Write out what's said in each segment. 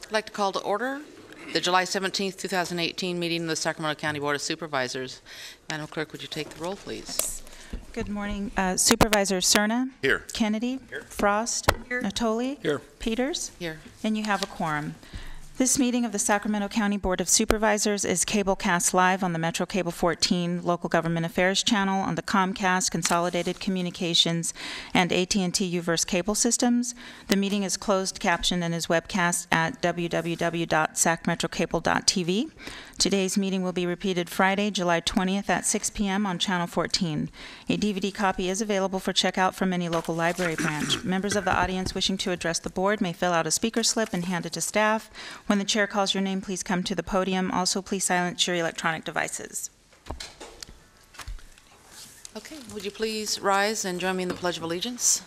I'd like to call to order the July 17th, 2018 meeting of the Sacramento County Board of Supervisors. Madam Clerk, would you take the roll, please? Good morning. Supervisor Cerna? Here. Kennedy? Here. Frost? Here. Natoli? Here. Peters? Here. And you have a quorum. This meeting of the Sacramento County Board of Supervisors is cablecast live on the Metro Cable 14 Local Government Affairs channel on the Comcast, Consolidated Communications, and AT&T Uverse cable systems. The meeting is closed captioned and is webcast at www.sacmetrocable.tv. Today's meeting will be repeated Friday, July 20th at 6 p.m. on Channel 14. A DVD copy is available for checkout from any local library branch. Members of the audience wishing to address the board may fill out a speaker slip and hand it to staff. When the chair calls your name, please come to the podium. Also, please silence your electronic devices. Okay, would you please rise and join me in the Pledge of Allegiance?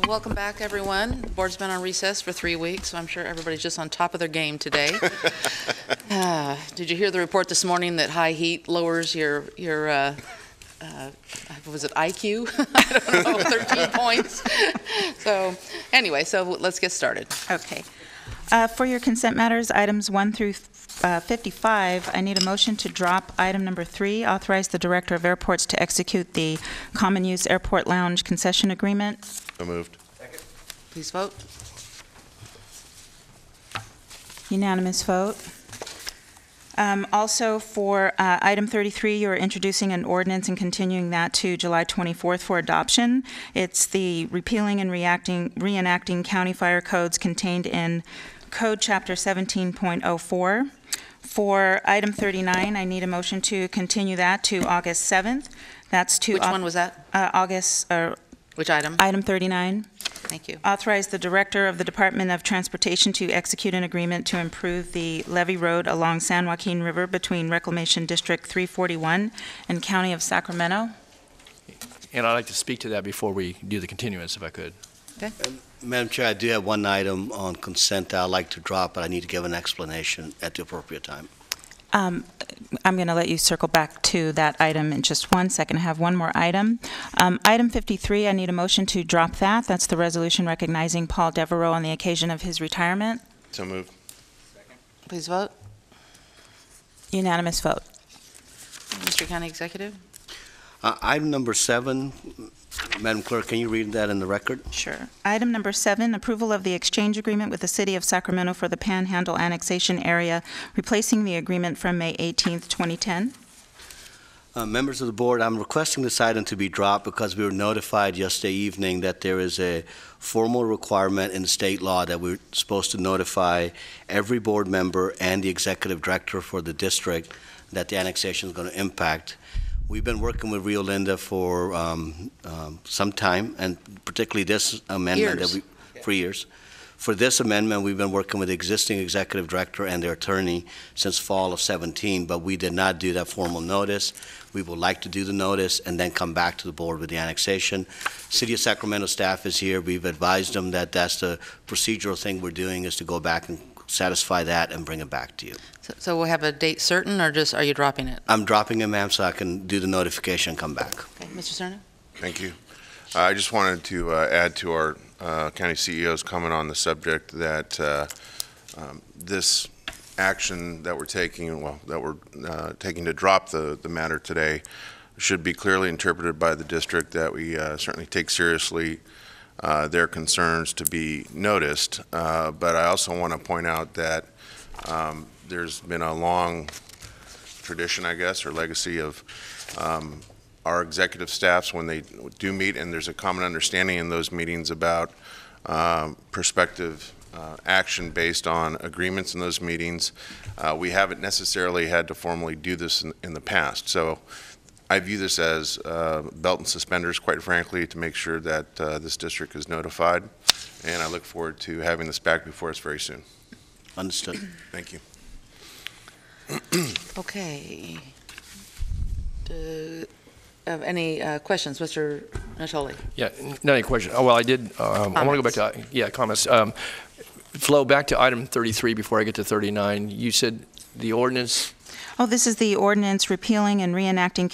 Welcome back, everyone. The board's been on recess for 3 weeks, so I'm sure everybody's just on top of their game today. Did you hear the report this morning that high heat lowers your was it IQ? I don't know, 13 points. So anyway, so let's get started. Okay. For your consent matters, items 1 through 55, I need a motion to drop item number 3, authorize the Director of Airports to execute the Common Use Airport Lounge concession agreement. So moved. Second. Please vote. Unanimous vote. Also, for item 33, you're introducing an ordinance and continuing that to July 24th for adoption. It's the repealing and reenacting county fire codes contained in Code Chapter 17.04. For item 39, I need a motion to continue that to August 7th. That's to Which one was that? Which item? Item 39. Thank you. Authorize the Director of the Department of Transportation to execute an agreement to improve the levee road along San Joaquin River between Reclamation District 341 and County of Sacramento. And I'd like to speak to that before we do the continuance, if I could. Okay. Madam Chair, I do have one item on consent that I'd like to drop, but I need to give an explanation at the appropriate time. I'm going to let you circle back to that item in just 1 second. I have one more item. Item 53, I need a motion to drop that. That's the resolution recognizing Paul Devereaux on the occasion of his retirement. So moved. Second. Please vote. Unanimous vote. Mr. County Executive. Item number 7, Madam Clerk, can you read that in the record? Sure. Item number 7, approval of the exchange agreement with the City of Sacramento for the Panhandle Annexation Area, replacing the agreement from May 18th, 2010. Members of the board, I'm requesting this item to be dropped because we were notified yesterday evening that there is a formal requirement in the state law that we're supposed to notify every board member and the executive director for the district that the annexation is going to impact. We've been working with Rio Linda for some time, and particularly this amendment for years. For this amendment, we've been working with the existing executive director and their attorney since fall of 17, but we did not do that formal notice. We would like to do the notice and then come back to the board with the annexation. City of Sacramento staff is here. We've advised them that that's the procedural thing we're doing, is to go back and satisfy that and bring it back to you. So we'll have a date certain, or just are you dropping it? I'm dropping it, ma'am, so I can do the notification and come back. Okay, Mr. Cerna? Thank you. I just wanted to add to our county CEO's comment on the subject that this action that we're taking, to drop the matter today, should be clearly interpreted by the district that we certainly take seriously their concerns to be noticed. But I also want to point out that there's been a long tradition, I guess, or legacy of our executive staffs when they do meet, and there's a common understanding in those meetings about prospective action based on agreements in those meetings. We haven't necessarily had to formally do this in the past. So I view this as belt and suspenders, quite frankly, to make sure that this district is notified, and I look forward to having this back before us very soon. Understood. Thank you. Okay. Any questions, Mr. Natoli? Yeah, not any question. Oh, well, I did, I want to go back to, comments. Flo, back to item 33 before I get to 39. You said the ordinance, Oh, this is the ordinance repealing and reenacting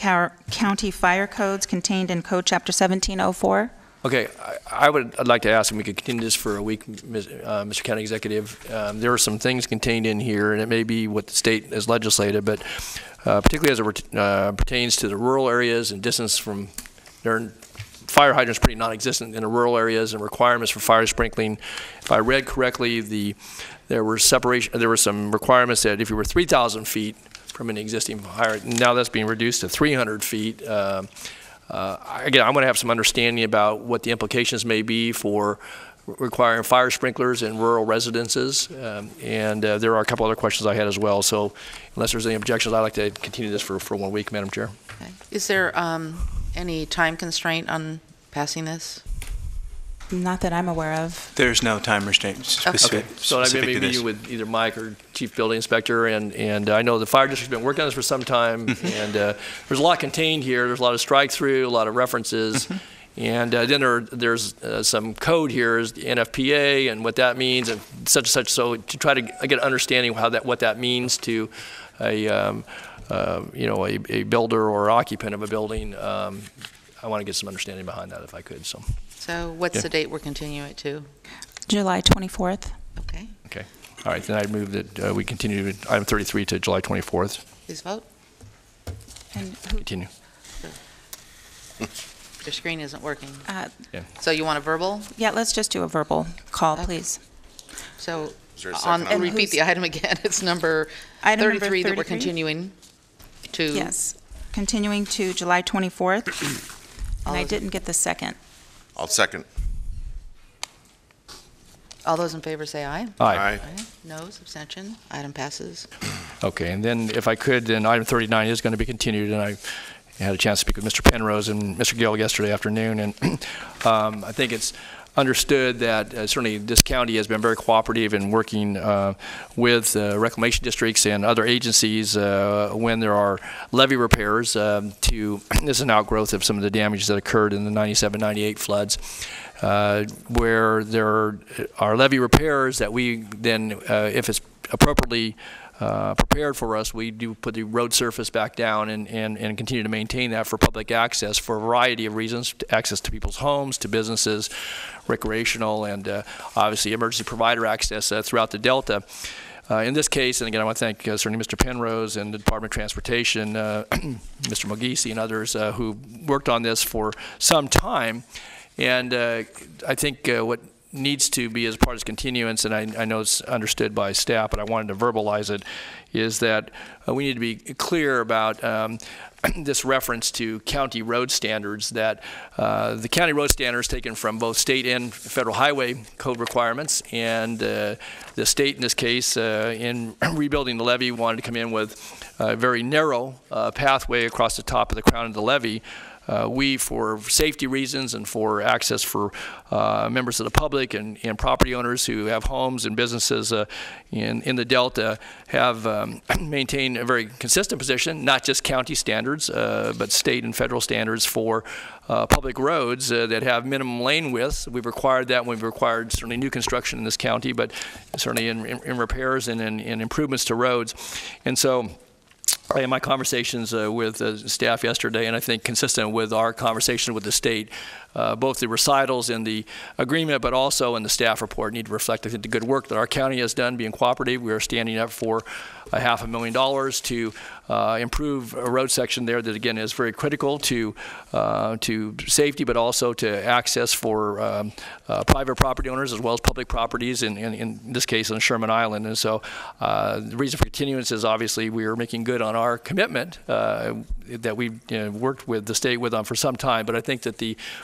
county fire codes contained in Code Chapter 1704. okay, I'd like to ask, and we could continue this for a week, Mr. County Executive. There are some things contained in here, and it may be what the state has legislated, but particularly as it pertains to the rural areas and distance from their fire hydrants pretty non-existent in the rural areas and requirements for fire sprinkling. If I read correctly, there were some requirements that if you were 3,000 feet from an existing fire, now that's being reduced to 300 feet. Again, I'm going to have some understanding about what the implications may be for requiring fire sprinklers in rural residences, and there are a couple other questions I had as well. So unless there's any objections, I'd like to continue this for 1 week, Madam Chair. Okay. Is there any time constraint on passing this? Not that I'm aware of. There's no time restraint specific, Okay. So I've been to this. meeting with either Mike or Chief Building Inspector, and I know the fire district's been working on this for some time, and there's a lot contained here. There's a lot of strike-through, a lot of references, and then there's some code here, is the NFPA and what that means, and such and such. So to try to get an understanding of what that means to a builder or occupant of a building, I want to get some understanding behind that if I could. So what's the date we're continuing it to? July 24th. Okay, Okay. All right, then I move that we continue with item 33 to July 24th. please vote. And who, Continue. Your screen isn't working. Yeah. So you want a verbal? yeah, let's just do a verbal call, Okay. please. So Is there a second on And repeat who's- the item again. It's number Item number 33 that we're 33? continuing to. Yes, continuing to July 24th. All And I those- didn't get the second. I'll second. All those in favor say aye. Aye. Aye. Noes, abstention, item passes. Okay, and then if I could, then item 39 is going to be continued, and I had a chance to speak with Mr. Penrose and Mr. Gill yesterday afternoon, and I think it's understood that certainly this county has been very cooperative in working with reclamation districts and other agencies when there are levee repairs this is an outgrowth of some of the damage that occurred in the 97-98 floods, where there are levee repairs that we then, if it's appropriately prepared for us, we do put the road surface back down and continue to maintain that for public access for a variety of reasons, access to people's homes, to businesses, recreational, and obviously emergency provider access throughout the Delta. In this case, and again, I want to thank certainly Mr. Penrose and the Department of Transportation, Mr. Mogisi and others who worked on this for some time. And I think what needs to be as part of this continuance, and I know it's understood by staff, but I wanted to verbalize it, is that we need to be clear about this reference to county road standards, that the county road standards taken from both state and federal highway code requirements, and the state in this case in rebuilding the levee wanted to come in with a very narrow pathway across the top of the crown of the levee. We, for safety reasons and for access for members of the public and property owners who have homes and businesses in the Delta, have maintained a very consistent position, not just county standards, but state and federal standards for public roads that have minimum lane widths. We've required that when we've required certainly new construction in this county, but certainly in repairs and in improvements to roads. And so, in my conversations with staff yesterday, and I think consistent with our conversation with the state, both the recitals in the agreement, but also in the staff report, need to reflect, I think, the good work that our county has done being cooperative. We are standing up for $500,000 to improve a road section there that, again, is very critical to safety, but also to access for private property owners as well as public properties, in this case on Sherman Island. And so the reason for continuance is obviously we are making good on our commitment that we've worked with the state with on for some time. But I think that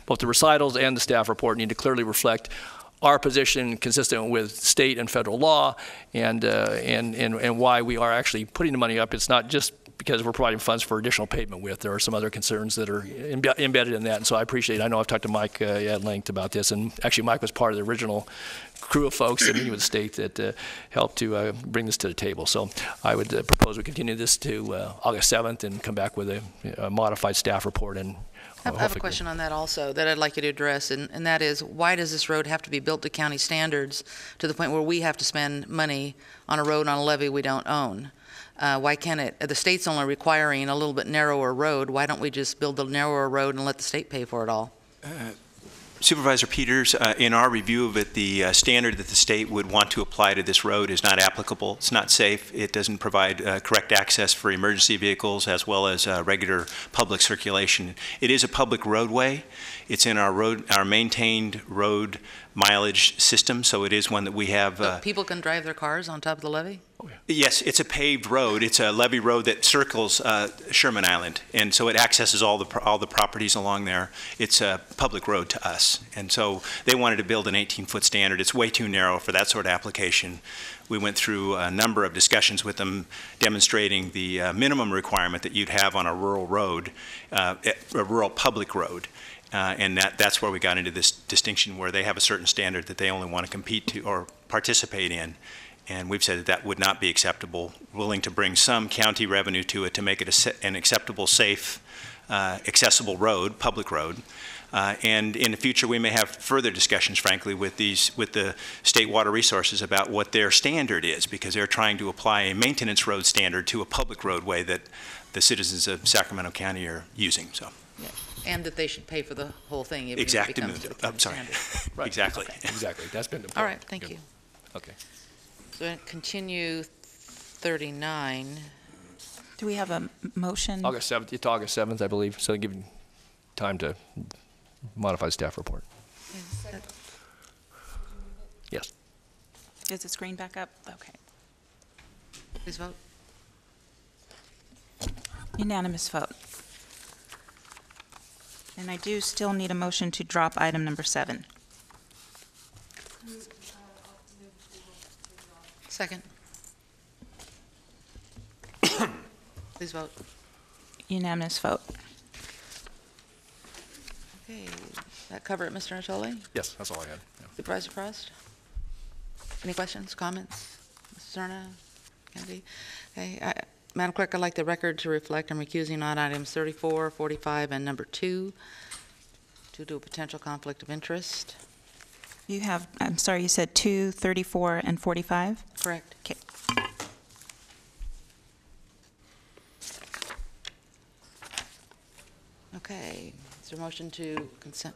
both the recitals and the staff report need to clearly reflect our position consistent with state and federal law, and why we are actually putting the money up. It's not just because we're providing funds for additional pavement width. There are some other concerns that are embedded in that, and so I appreciate it. I know I've talked to Mike at length about this, and actually Mike was part of the original crew of folks that meeting with the state that helped to bring this to the table. So I would propose we continue this to August 7th and come back with a modified staff report and I have a hopefully- question on that also that I'd like you to address, and that is, why does this road have to be built to county standards to the point where we have to spend money on a road on a levee we don't own? Why can't it, the state's only requiring a little bit narrower road, why don't we just build the narrower road and let the state pay for it all? Supervisor Peters, in our review of it, the standard that the state would want to apply to this road is not applicable. It's not safe. It doesn't provide correct access for emergency vehicles as well as regular public circulation. It is a public roadway. It's in our maintained road mileage system, so it is one that we have. So people can drive their cars on top of the levee? Yes, it's a paved road. It's a levee road that circles Sherman Island, and so it accesses all the properties along there. It's a public road to us, and so they wanted to build an 18-foot standard. It's way too narrow for that sort of application. We went through a number of discussions with them demonstrating the minimum requirement that you'd have on a rural road, a rural public road. And that's where we got into this distinction where they have a certain standard that they only want to compete to or participate in. And we've said that that would not be acceptable, willing to bring some county revenue to it to make it an acceptable, safe, accessible road, public road. And in the future, we may have further discussions, frankly, with the state water resources about what their standard is, because they're trying to apply a maintenance road standard to a public roadway that the citizens of Sacramento County are using. So. Yeah. And that they should pay for the whole thing if Exactly. it becomes the I'm sorry. standard. Right. Exactly. Exactly. That's been the point. All right, thank you. Okay. So continue 39. Do we have a motion? August 7th, it's August 7th, I believe, so give you time to modify the staff report. Yes. Is the screen back up? Okay. Please vote. Unanimous vote. And I do still need a motion to drop item number 7. Second. Please vote. Unanimous vote. Okay, that cover it, Mr. Natoli? Yes, that's all I had. Yeah. Supervisor Frost? Any questions, comments? Mrs. Zerna? Kennedy? Okay, Madam Clerk, I'd like the record to reflect I'm recusing on items 34, 45, and number 2 due to a potential conflict of interest. You have, I'm sorry, you said 2, 34, and 45? Correct. Okay. Okay, is there a motion to consent?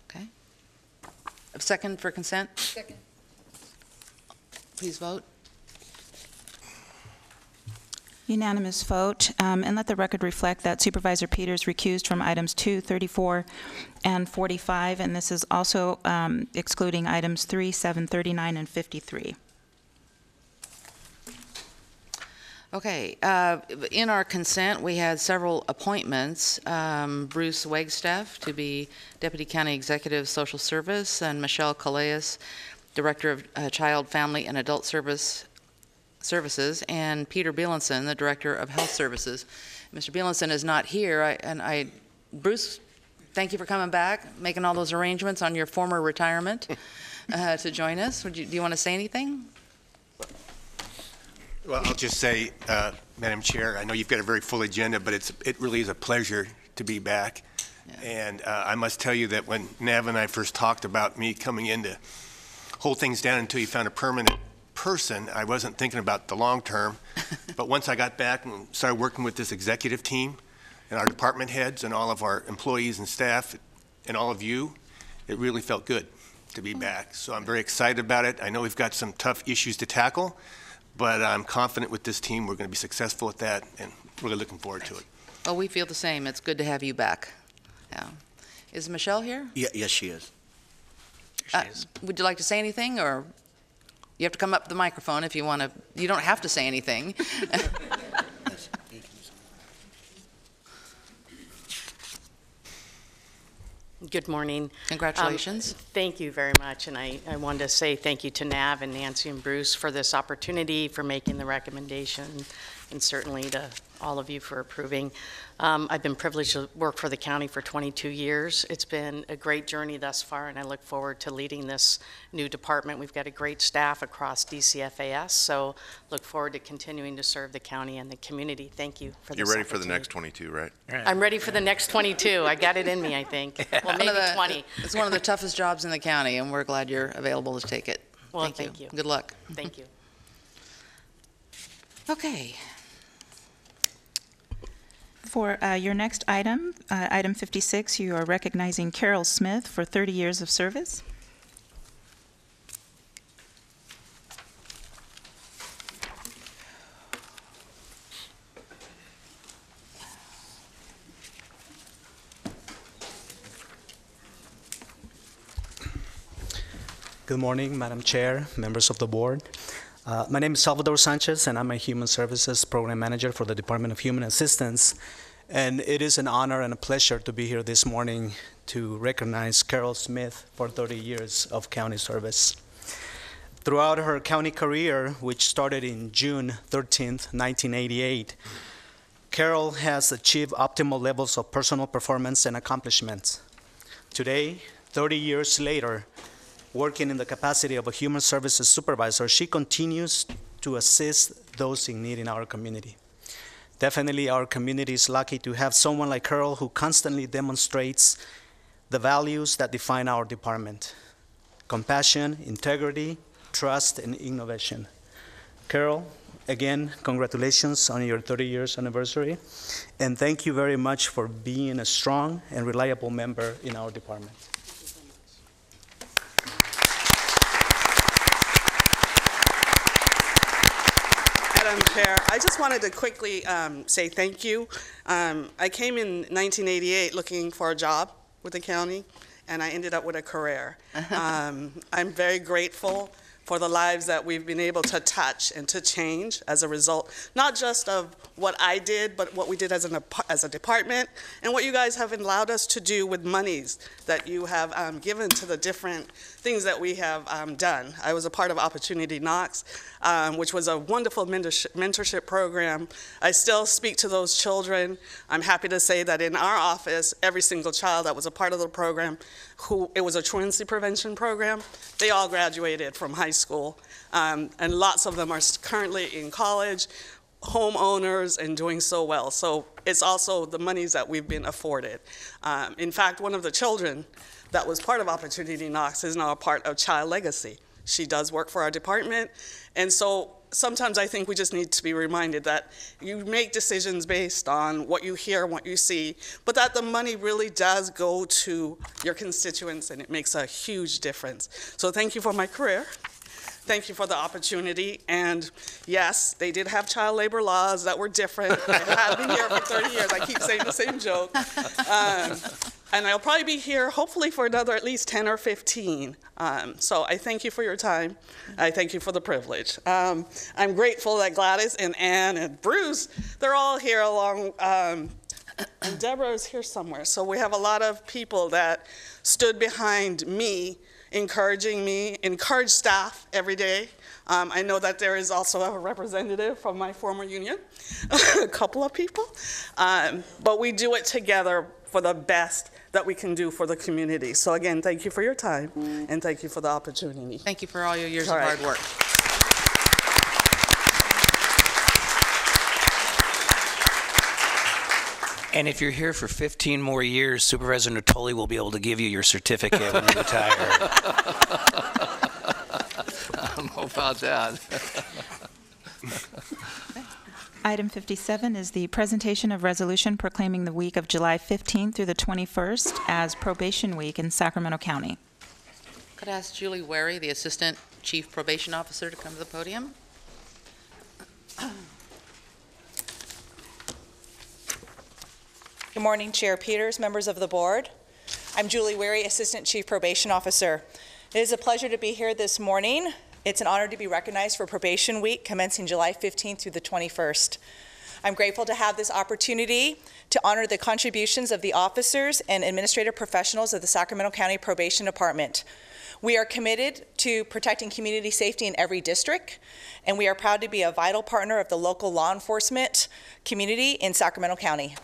Okay. A second for consent? Second. Please vote. Unanimous vote, and let the record reflect that Supervisor Peters recused from items 2, 34, and 45, and this is also excluding items 3, 7, 39, and 53. Okay, in our consent, we had several appointments. Bruce Wagstaff to be Deputy County Executive Social Service, and Michelle Calais, Director of Child, Family, and Adult Services, and Peter Bielenson, the Director of Health Services. Mr. Bielenson is not here, Bruce, thank you for coming back, making all those arrangements on your former retirement to join us. Do you want to say anything? Well, I'll just say, Madam Chair, I know you've got a very full agenda, but it really is a pleasure to be back. Yeah. And I must tell you that when Nav and I first talked about me coming in to hold things down until you found a permanent person, I wasn't thinking about the long term. But once I got back and started working with this executive team and our department heads and all of our employees and staff and all of you, it really felt good to be back. So I'm very excited about it. I know we've got some tough issues to tackle, but I'm confident with this team we're going to be successful at that, and really looking forward to it. Well, we feel the same. It's good to have you back. Yeah. Is Michelle here? Yes, she is. Would you like to say anything, or you have to come up to the microphone if you want to? You don't have to say anything. Good morning. Congratulations. Thank you very much, and I wanted to say thank you to Nav and Nancy and Bruce for this opportunity, for making the recommendation, and certainly to all of you for approving. I've been privileged to work for the county for 22 years. It's been a great journey thus far, and I look forward to leading this new department. We've got a great staff across DCFAS, so look forward to continuing to serve the county and the community. Thank you for this You're ready for the opportunity. next 22, right? I'm ready for the next 22. I got it in me, I think. Well, maybe 20. It's one of the toughest jobs in the county, and we're glad you're available to take it. Well, thank you. Good luck. Thank you. Okay. For your next item, item 56, you are recognizing Carol Smith for 30 years of service. Good morning, Madam Chair, members of the board. My name is Salvador Sanchez, and I'm a Human Services Program Manager for the Department of Human Assistance. And it is an honor and a pleasure to be here this morning to recognize Carol Smith for 30 years of county service. Throughout her county career, which started in June 13th, 1988, Carol has achieved optimal levels of personal performance and accomplishments. Today, 30 years later, working in the capacity of a human services supervisor, she continues to assist those in need in our community. Definitely, our community is lucky to have someone like Carol who constantly demonstrates the values that define our department: compassion, integrity, trust, and innovation. Carol, again, congratulations on your 30 years anniversary, and thank you very much for being a strong and reliable member in our department. Madam Chair, I just wanted to quickly say thank you. I came in 1988 looking for a job with the county, and I ended up with a career. I'm very grateful for the lives that we've been able to touch and to change as a result, not just of what I did, but what we did as a department, and what you guys have allowed us to do with monies that you have given to the different things that we have done. I was a part of Opportunity Knox, which was a wonderful mentorship program. I still speak to those children. I'm happy to say that in our office, every single child that was a part of the program, it was a truancy prevention program, they all graduated from high school, and lots of them are currently in college, homeowners, and doing so well. So it's also the monies that we've been afforded. In fact, one of the children that was part of Opportunity Knox is now a part of Child Legacy. She does work for our department, and so sometimes I think we just need to be reminded that you make decisions based on what you hear and what you see, but that the money really does go to your constituents, and it makes a huge difference. So thank you for my career. Thank you for the opportunity. And yes, they did have child labor laws that were different. I have been here for 30 years. I keep saying the same joke. And I'll probably be here hopefully for another at least 10 or 15. So I thank you for your time. I thank you for the privilege. I'm grateful that Gladys and Ann and Bruce, they're all here along, and Deborah is here somewhere. So we have a lot of people that stood behind me, encourage staff every day. I know that there is also a representative from my former union, a couple of people, but we do it together for the best that we can do for the community. So again, thank you for your time, and thank you for the opportunity. Thank you for all your years of hard work. And if you're here for 15 more years, Supervisor Natoli will be able to give you your certificate when you retire. I don't know about that. Item 57 is the presentation of resolution proclaiming the week of July 15th through the 21st as Probation Week in Sacramento County. Could I ask Julie Wary, the Assistant Chief Probation Officer, to come to the podium? Good morning, Chair Peters, members of the board. I'm Julie Wary, Assistant Chief Probation Officer. It is a pleasure to be here this morning. It's an honor to be recognized for Probation Week, commencing July 15th through the 21st. I'm grateful to have this opportunity to honor the contributions of the officers and administrative professionals of the Sacramento County Probation Department. We are committed to protecting community safety in every district, and we are proud to be a vital partner of the local law enforcement community in Sacramento County.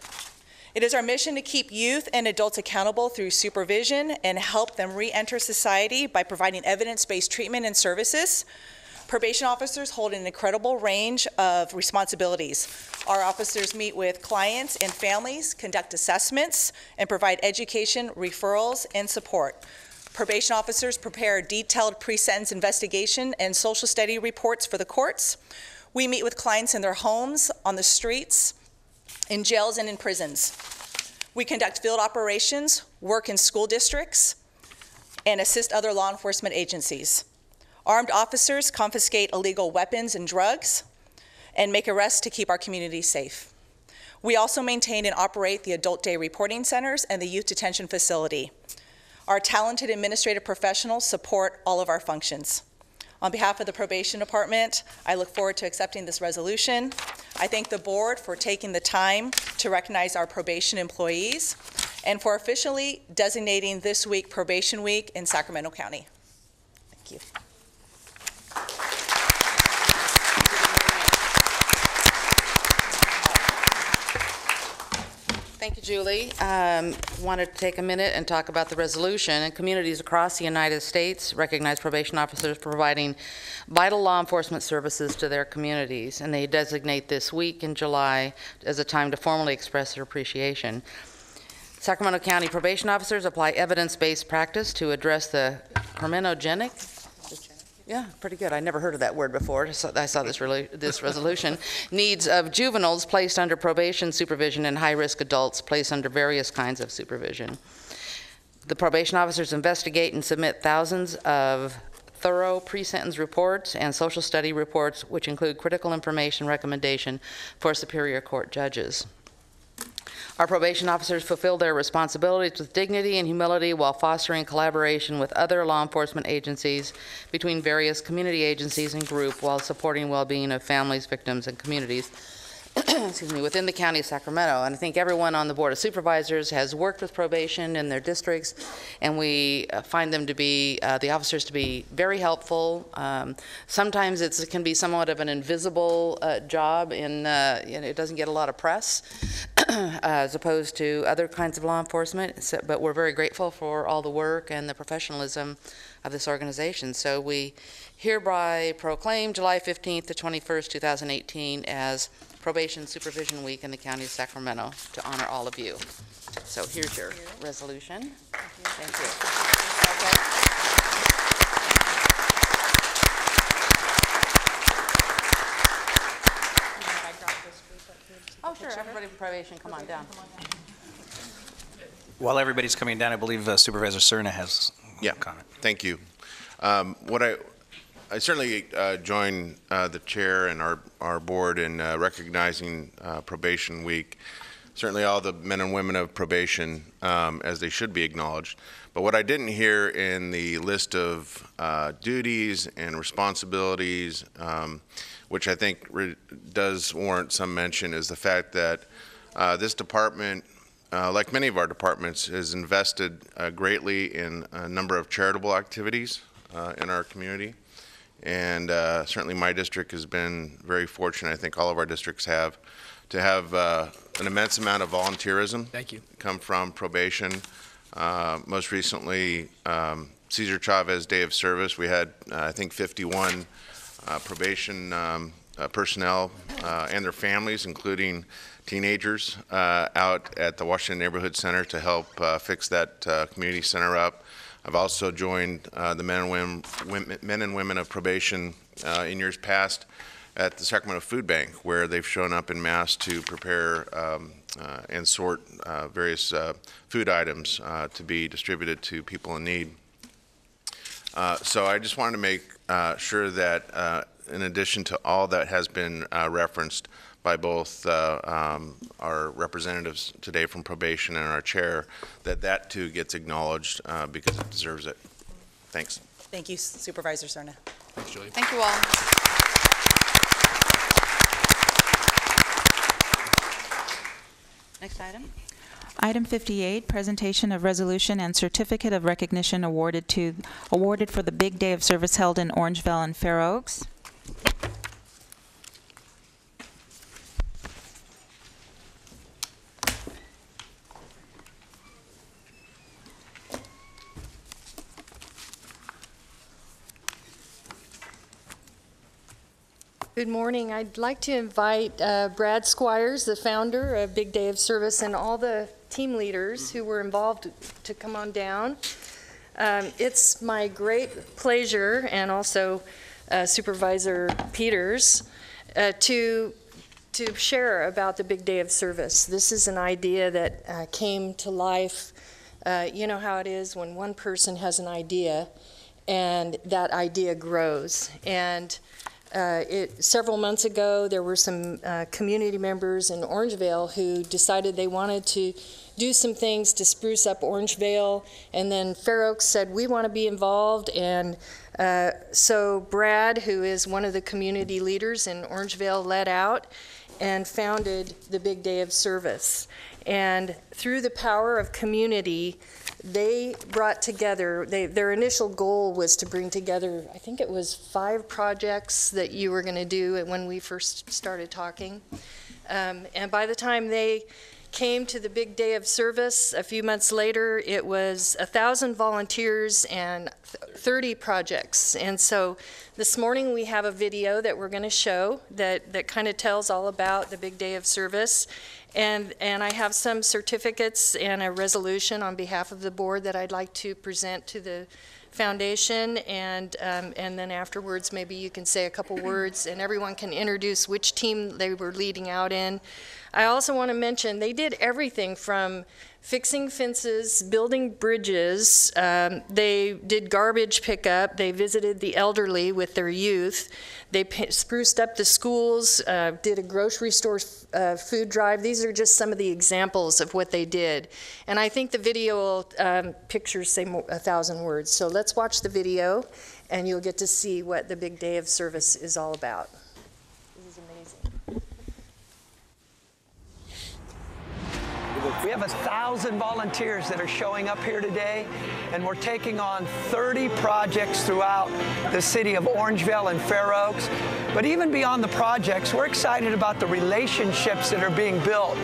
It is our mission to keep youth and adults accountable through supervision and help them re-enter society by providing evidence-based treatment and services. Probation officers hold an incredible range of responsibilities. Our officers meet with clients and families, conduct assessments, and provide education, referrals, and support. Probation officers prepare detailed pre-sentence investigation and social study reports for the courts. We meet with clients in their homes, on the streets, in jails, and in prisons. We conduct field operations, work in school districts, and assist other law enforcement agencies. Armed officers confiscate illegal weapons and drugs and make arrests to keep our community safe. We also maintain and operate the Adult Day Reporting Centers and the Youth Detention Facility. Our talented administrative professionals support all of our functions. On behalf of the Probation Department, I look forward to accepting this resolution. I thank the board for taking the time to recognize our probation employees and for officially designating this week Probation Week in Sacramento County. Thank you. Thank you, Julie. Wanted to take a minute and talk about the resolution. And communities across the United States recognize probation officers for providing vital law enforcement services to their communities, and they designate this week in July as a time to formally express their appreciation. Sacramento County probation officers apply evidence-based practice to address the criminogenic. Yeah, pretty good. I never heard of that word before. So I saw this resolution. Needs of juveniles placed under probation supervision and high-risk adults placed under various kinds of supervision. The probation officers investigate and submit thousands of thorough pre-sentence reports and social study reports, which include critical information recommendation for Superior Court judges. Our probation officers fulfill their responsibilities with dignity and humility while fostering collaboration with other law enforcement agencies between various community agencies and groups while supporting well-being of families, victims, and communities excuse me, within the County of Sacramento. And I think everyone on the Board of Supervisors has worked with probation in their districts, and we find them to be, the officers to be very helpful. Sometimes it can be somewhat of an invisible job in, it doesn't get a lot of press as opposed to other kinds of law enforcement, but we're very grateful for all the work and the professionalism of this organization. So we hereby proclaim July 15th to 21st, 2018 as Probation Supervision Week in the County of Sacramento to honor all of you. So here's your resolution. Thank you. Oh, sure. Everybody from probation, come on down. While everybody's coming down, I believe Supervisor Cerna has a comment. Thank you. I certainly join the chair and our board in recognizing Probation Week. Certainly all the men and women of probation, as they should be acknowledged. But what I didn't hear in the list of duties and responsibilities, which I think does warrant some mention, is the fact that this department, like many of our departments, has invested greatly in a number of charitable activities in our community. And certainly my district has been very fortunate, I think all of our districts have, to have an immense amount of volunteerism come from probation. Most recently, Cesar Chavez Day of Service. We had, I think, 51 probation personnel and their families, including teenagers, out at the Washington Neighborhood Center to help fix that community center up. I've also joined the men and women of probation in years past at the Sacramento Food Bank, where they've shown up en masse to prepare and sort various food items to be distributed to people in need. So I just wanted to make sure that in addition to all that has been referenced by both our representatives today from probation and our chair, that too gets acknowledged because it deserves it. Thanks. Thank you, Supervisor Cerna. Thanks, Julie. Thank you all. Next item. Item 58, presentation of resolution and certificate of recognition awarded for the Big Day of Service held in Orangeville and Fair Oaks. Good morning. I'd like to invite Brad Squires, the founder of Big Day of Service, and all the team leaders who were involved to come on down. It's my great pleasure, and also Supervisor Peters, to share about the Big Day of Service. This is an idea that came to life. You know how it is when one person has an idea, and that idea grows. And several months ago, there were some community members in Orangeville who decided they wanted to do some things to spruce up Orangeville, and then Fair Oaks said, we want to be involved, and so Brad, who is one of the community leaders in Orangeville, led out and founded the Big Day of Service. And through the power of community, they brought together, their initial goal was to bring together, I think it was 5 projects that you were going to do when we first started talking. And by the time they came to the Big Day of Service, a few months later, it was 1,000 volunteers and 30 projects. And so this morning we have a video that we're going to show that kind of tells all about the Big Day of Service. And I have some certificates and a resolution on behalf of the board that I'd like to present to the foundation, and then afterwards maybe you can say a couple words and everyone can introduce which team they were leading out in. I also want to mention they did everything from fixing fences, building bridges, they did garbage pickup, they visited the elderly with their youth, they spruced up the schools, did a grocery store food drive. These are just some of the examples of what they did. And I think the video pictures say 1,000 words. So let's watch the video and you'll get to see what the Big Day of Service is all about. This is amazing. We have 1,000 volunteers that are showing up here today, and we're taking on 30 projects throughout the city of Orangeville and Fair Oaks. But even beyond the projects, we're excited about the relationships that are being built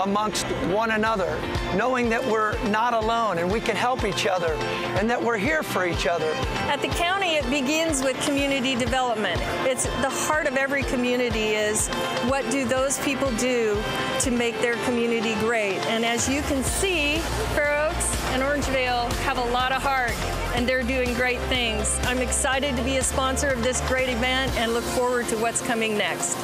amongst one another, knowing that we're not alone and we can help each other and that we're here for each other. At the county, it begins with community development. It's the heart of every community is what do those people do to make their community great. And as you can see, Fair Oaks and Orangeville have a lot of heart, and they're doing great things. I'm excited to be a sponsor of this great event and look forward to what's coming next.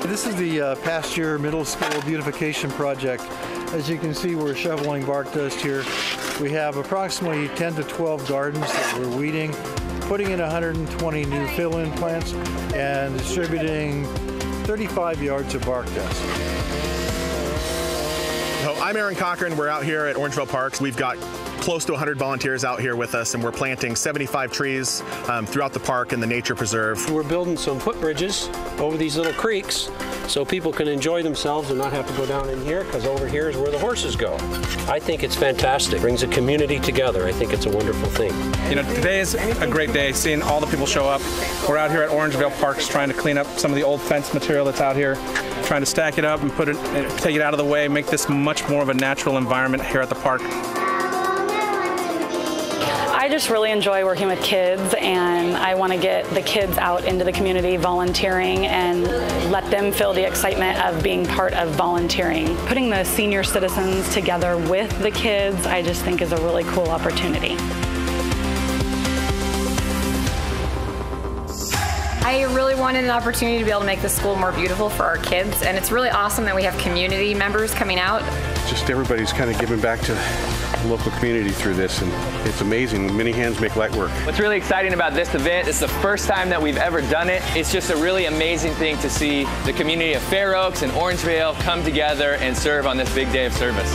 This is the past year middle school beautification project. As you can see, we're shoveling bark dust here. We have approximately 10 to 12 gardens that we're weeding, putting in 120 new fill-in plants, and distributing 35 yards of bark dust. So I'm Aaron Cochran. We're out here at Orangeville Parks. We've got close to 100 volunteers out here with us, and we're planting 75 trees throughout the park and the nature preserve. We're building some footbridges over these little creeks so people can enjoy themselves and not have to go down in here, because over here is where the horses go. I think it's fantastic. It brings a community together. I think it's a wonderful thing. You know, today is a great day, seeing all the people show up. We're out here at Orangeville Parks trying to clean up some of the old fence material that's out here, trying to stack it up and take it out of the way, make this much more of a natural environment here at the park. I just really enjoy working with kids, and I want to get the kids out into the community volunteering and let them feel the excitement of being part of volunteering. Putting the senior citizens together with the kids, I just think is a really cool opportunity. I really wanted an opportunity to be able to make the school more beautiful for our kids, and it's really awesome that we have community members coming out. Just everybody's kind of giving back to the local community through this, and it's amazing. Many hands make light work. What's really exciting about this event, it's the first time that we've ever done it. It's just a really amazing thing to see the community of Fair Oaks and Orangeville come together and serve on this Big Day of Service.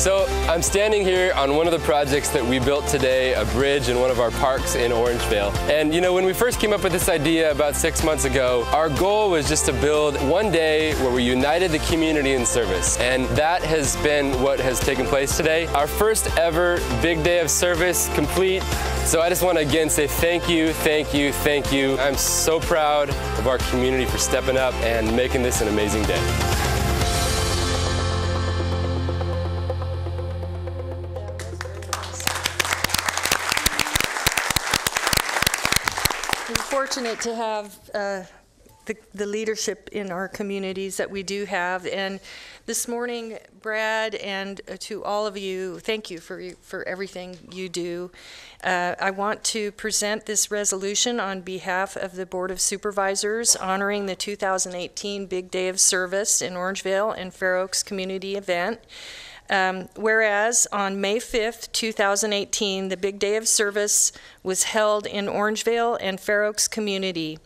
So I'm standing here on one of the projects that we built today, a bridge in one of our parks in Orangevale. And you know, when we first came up with this idea about 6 months ago, our goal was just to build one day where we united the community in service. And that has been what has taken place today. Our first ever big day of service complete. So I just want to again say thank you, thank you, thank you. I'm so proud of our community for stepping up and making this an amazing day. We're fortunate to have the leadership in our communities that we do have. And this morning, Brad, and to all of you, thank you for everything you do. I want to present this resolution on behalf of the Board of Supervisors honoring the 2018 Big Day of Service in Orangevale and Fair Oaks community event. Whereas on May 5th, 2018, the Big Day of Service was held in Orangevale and Fair Oaks community.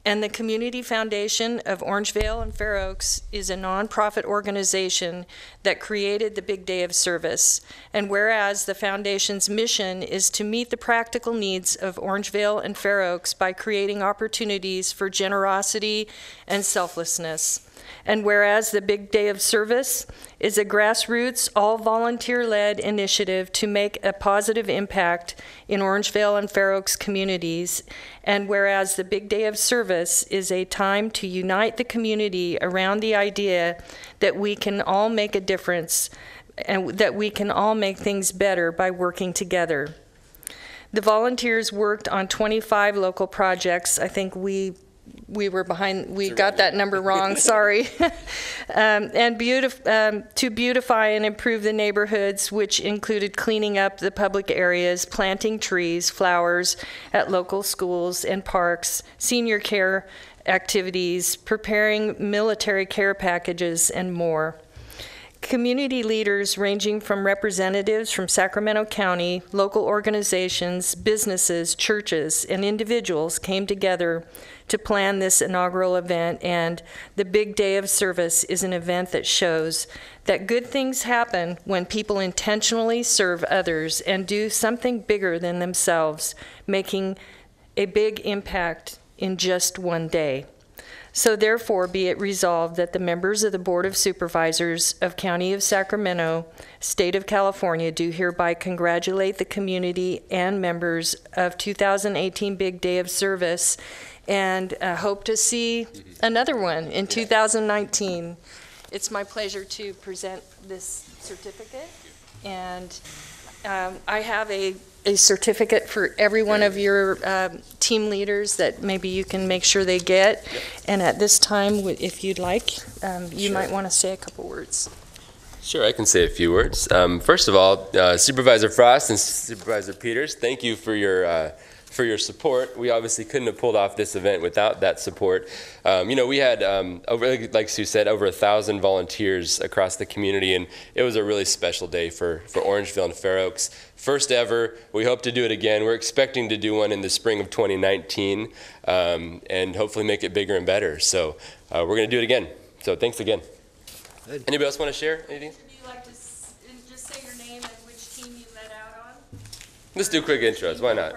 And the Community Foundation of Orangevale and Fair Oaks is a nonprofit organization that created the Big Day of Service. And whereas the foundation's mission is to meet the practical needs of Orangevale and Fair Oaks by creating opportunities for generosity and selflessness. And whereas the Big Day of Service is a grassroots, all-volunteer-led initiative to make a positive impact in Orangevale and Fair Oaks communities, and whereas the Big Day of Service is a time to unite the community around the idea that we can all make a difference and that we can all make things better by working together. The volunteers worked on 25 local projects. I think we were behind, we got that number wrong, sorry. To beautify and improve the neighborhoods, which included cleaning up the public areas, planting trees, flowers at local schools and parks, senior care activities, preparing military care packages, and more. Community leaders ranging from representatives from Sacramento County, local organizations, businesses, churches, and individuals came together to plan this inaugural event, and the Big Day of Service is an event that shows that good things happen when people intentionally serve others and do something bigger than themselves, making a big impact in just one day. So therefore, be it resolved that the members of the Board of Supervisors of County of Sacramento, State of California, do hereby congratulate the community and members of 2018 Big Day of Service, and hope to see another one in 2019. It's my pleasure to present this certificate, and I have a certificate for every one of your team leaders that maybe you can make sure they get. Yep. And at this time, if you'd like, you might want to say a couple words. Sure, I can say a few words. First of all, Supervisor Frost and Supervisor Peters, thank you for your support. We obviously couldn't have pulled off this event without that support. You know, we had, over, like Sue said, over 1,000 volunteers across the community, and it was a really special day for Orangevale and Fair Oaks. First ever. We hope to do it again. We're expecting to do one in the spring of 2019, and hopefully make it bigger and better. So we're going to do it again. So thanks again. Good. Anybody else want to share anything? Would you like to just say your name and which team you led out on? Let's do quick intros. Why not?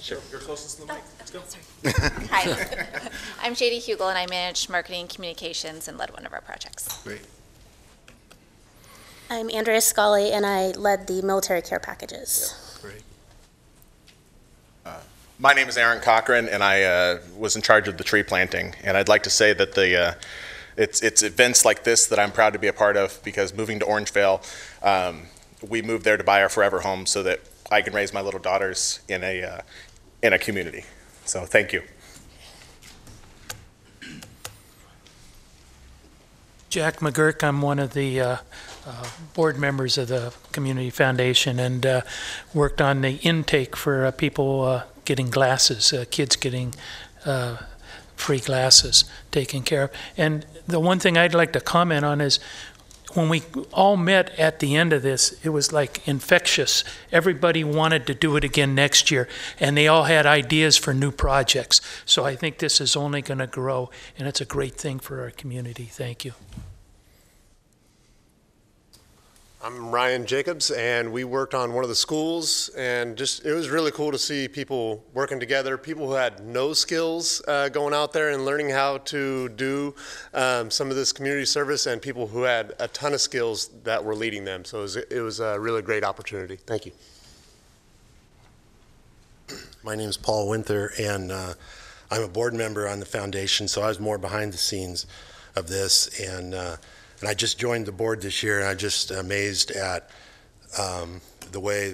Sure. You're closest to the mic. Let's go. Hi, I'm J.D. Hugel, and I managed marketing communications and led one of our projects. Great. I'm Andrea Scully, and I led the military care packages. Yeah, great. My name is Aaron Cochran, and I was in charge of the tree planting. And I'd like to say that it's events like this that I'm proud to be a part of, because moving to Orangevale, we moved there to buy our forever home so that I can raise my little daughters in a community. So thank you. Jack McGurk, I'm one of the board members of the Community Foundation, and worked on the intake for people getting glasses, kids getting free glasses taken care of. And the one thing I'd like to comment on is when we all met at the end of this, it was like infectious. Everybody wanted to do it again next year, and they all had ideas for new projects. So I think this is only going to grow, and it's a great thing for our community. Thank you. I'm Ryan Jacobs, and we worked on one of the schools, and it was really cool to see people working together, people who had no skills going out there and learning how to do some of this community service, and people who had a ton of skills that were leading them. So it was a really great opportunity. Thank you. My name is Paul Winther, and I'm a board member on the foundation, so I was more behind the scenes of this, and I just joined the board this year, and I'm just amazed at the way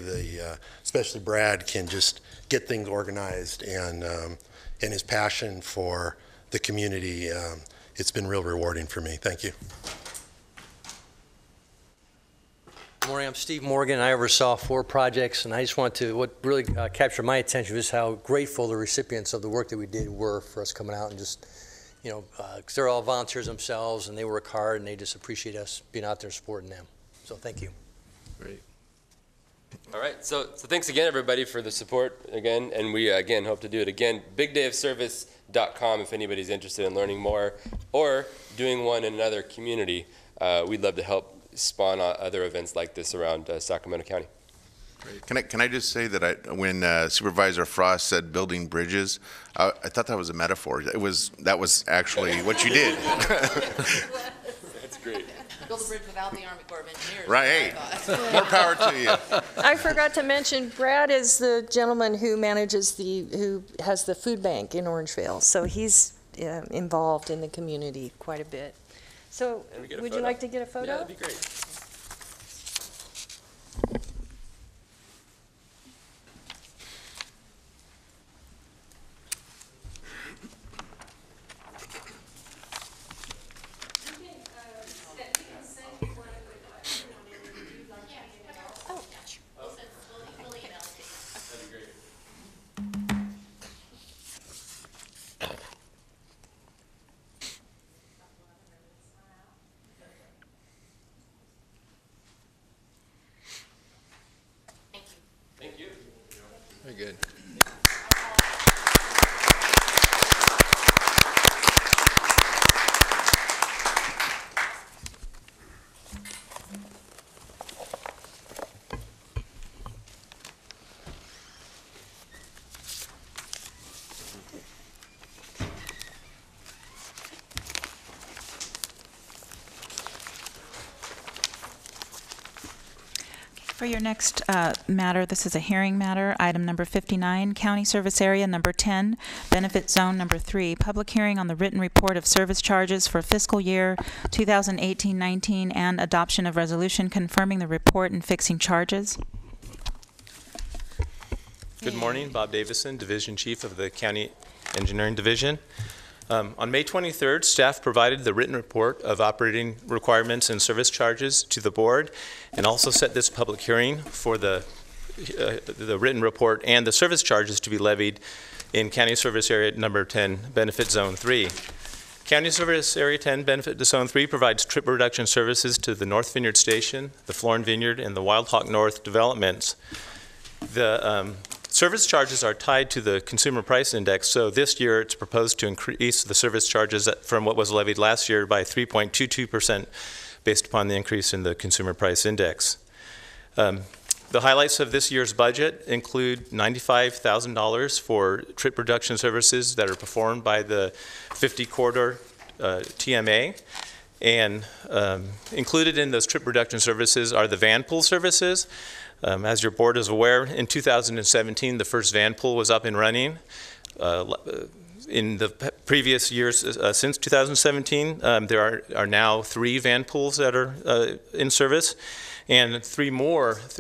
especially Brad can just get things organized, and his passion for the community. It's been real rewarding for me. Thank you. Good morning, I'm Steve Morgan. I oversaw 4 projects, and I just want to, what really captured my attention was how grateful the recipients of the work that we did were for us coming out and just, because they're all volunteers themselves, and they work hard, and they just appreciate us being out there supporting them. So thank you. Great. All right, so thanks again, everybody, for the support again, and we again hope to do it again. BigDayOfService.com if anybody's interested in learning more or doing one in another community. We'd love to help spawn other events like this around Sacramento County. Can I just say that when Supervisor Frost said building bridges, I thought that was a metaphor. That was actually what you did. That's great. Build a bridge without the Army Corps of Engineers. Right. Hey, more power to you. I forgot to mention, Brad is the gentleman who who has the food bank in Orangevale. So he's involved in the community quite a bit. So would you like to get a photo? Yeah, that'd be great. Very good. For your next matter, this is a hearing matter, item number 59, County Service Area number 10, Benefit Zone number 3, public hearing on the written report of service charges for fiscal year 2018-19 and adoption of resolution confirming the report and fixing charges. Good morning, Bob Davison, Division Chief of the County Engineering Division. On May 23rd, staff provided the written report of operating requirements and service charges to the board, and also set this public hearing for the written report and the service charges to be levied in County Service Area number 10, Benefit Zone 3. County Service Area 10, Benefit Zone 3 provides trip reduction services to the North Vineyard Station, the Florin Vineyard, and the Wild Hawk North developments. The service charges are tied to the Consumer Price Index, so this year it's proposed to increase the service charges from what was levied last year by 3.22% based upon the increase in the Consumer Price Index. The highlights of this year's budget include $95,000 for trip reduction services that are performed by the 50 Corridor TMA. And included in those trip reduction services are the van pool services. As your board is aware, in 2017, the first van pool was up and running. In the previous years, since 2017, there are now 3 van pools that are in service, and 3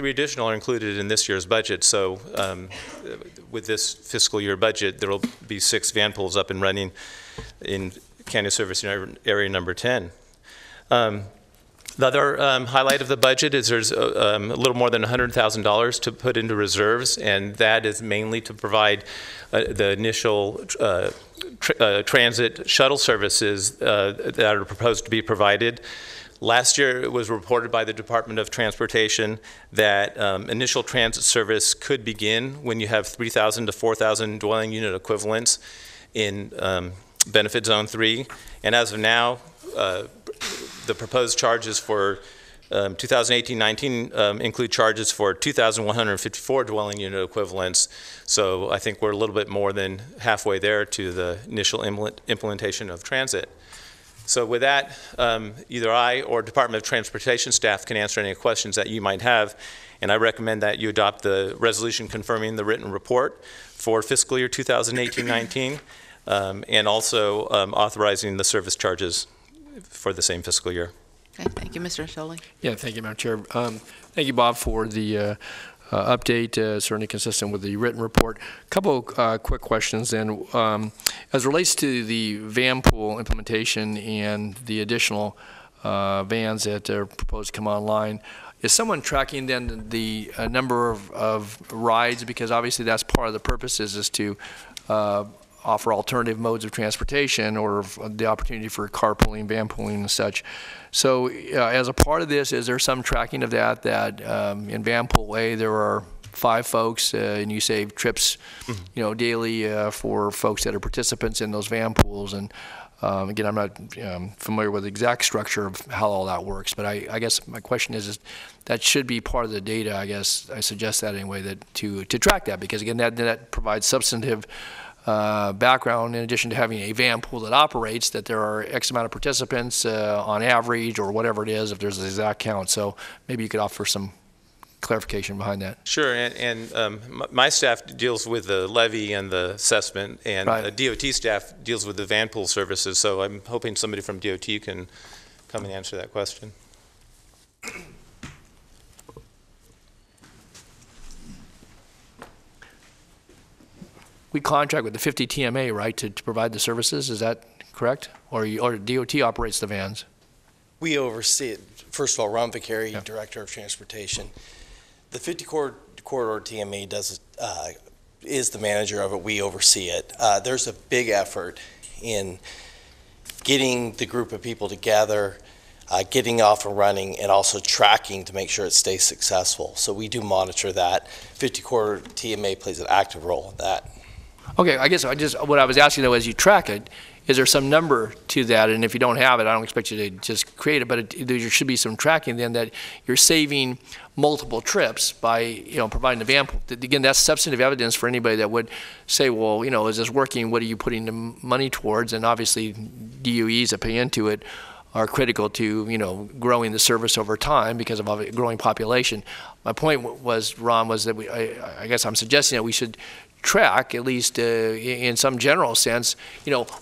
additional are included in this year's budget. So with this fiscal year budget, there will be 6 van pools up and running in County Service Area number 10. The other highlight of the budget is there's a little more than $100,000 to put into reserves, and that is mainly to provide the initial transit shuttle services that are proposed to be provided. Last year, it was reported by the Department of Transportation that initial transit service could begin when you have 3,000 to 4,000 dwelling unit equivalents in Benefit Zone 3. And as of now, the proposed charges for 2018-19 include charges for 2,154 dwelling unit equivalents. So I think we're a little bit more than halfway there to the initial implementation of transit. So with that, either I or Department of Transportation staff can answer any questions that you might have. And I recommend that you adopt the resolution confirming the written report for fiscal year 2018-19 and also authorizing the service charges for the same fiscal year. Okay, thank you, Mr. Sholey. Yeah, thank you, Madam Chair. Thank you, Bob, for the update, certainly consistent with the written report. A couple quick questions then. As it relates to the van pool implementation and the additional vans that are proposed to come online, is someone tracking then the number of rides? Because obviously that's part of the purpose is to offer alternative modes of transportation or the opportunity for carpooling, van pooling and such. So as a part of this, is there some tracking of that in van pool A there are 5 folks and you save trips daily for folks that are participants in those van pools? And again, I'm not familiar with the exact structure of how all that works, but I guess my question is that should be part of the data. I guess I suggest that anyway, that to track that, because again that provides substantive background, in addition to having a van pool that operates, that there are X amount of participants on average or whatever it is, if there's an exact count. So maybe you could offer some clarification behind that. Sure, and my staff deals with the levy and the assessment, and right. DOT staff deals with the van pool services, so I'm hoping somebody from DOT can come and answer that question. We contract with the 50 TMA, right, to provide the services, is that correct? Or DOT operates the vans? We oversee it. First of all, Ron Vicari, Director of Transportation. The 50 Corridor TMA is the manager of it. We oversee it. There's a big effort in getting the group of people together, getting off and running, and also tracking to make sure it stays successful. So we do monitor that. 50 Corridor TMA plays an active role in that. Okay, I guess what I was asking though, as you track it, is there some number to that? And if you don't have it, I don't expect you to just create it, but there should be some tracking then that you're saving multiple trips by providing the van pool. Again, that's substantive evidence for anybody that would say, well, is this working? What are you putting the money towards? And obviously, DOEs that pay into it are critical to growing the service over time because of a growing population. My point was, Ron, was that I guess I'm suggesting that we should track, at least in some general sense,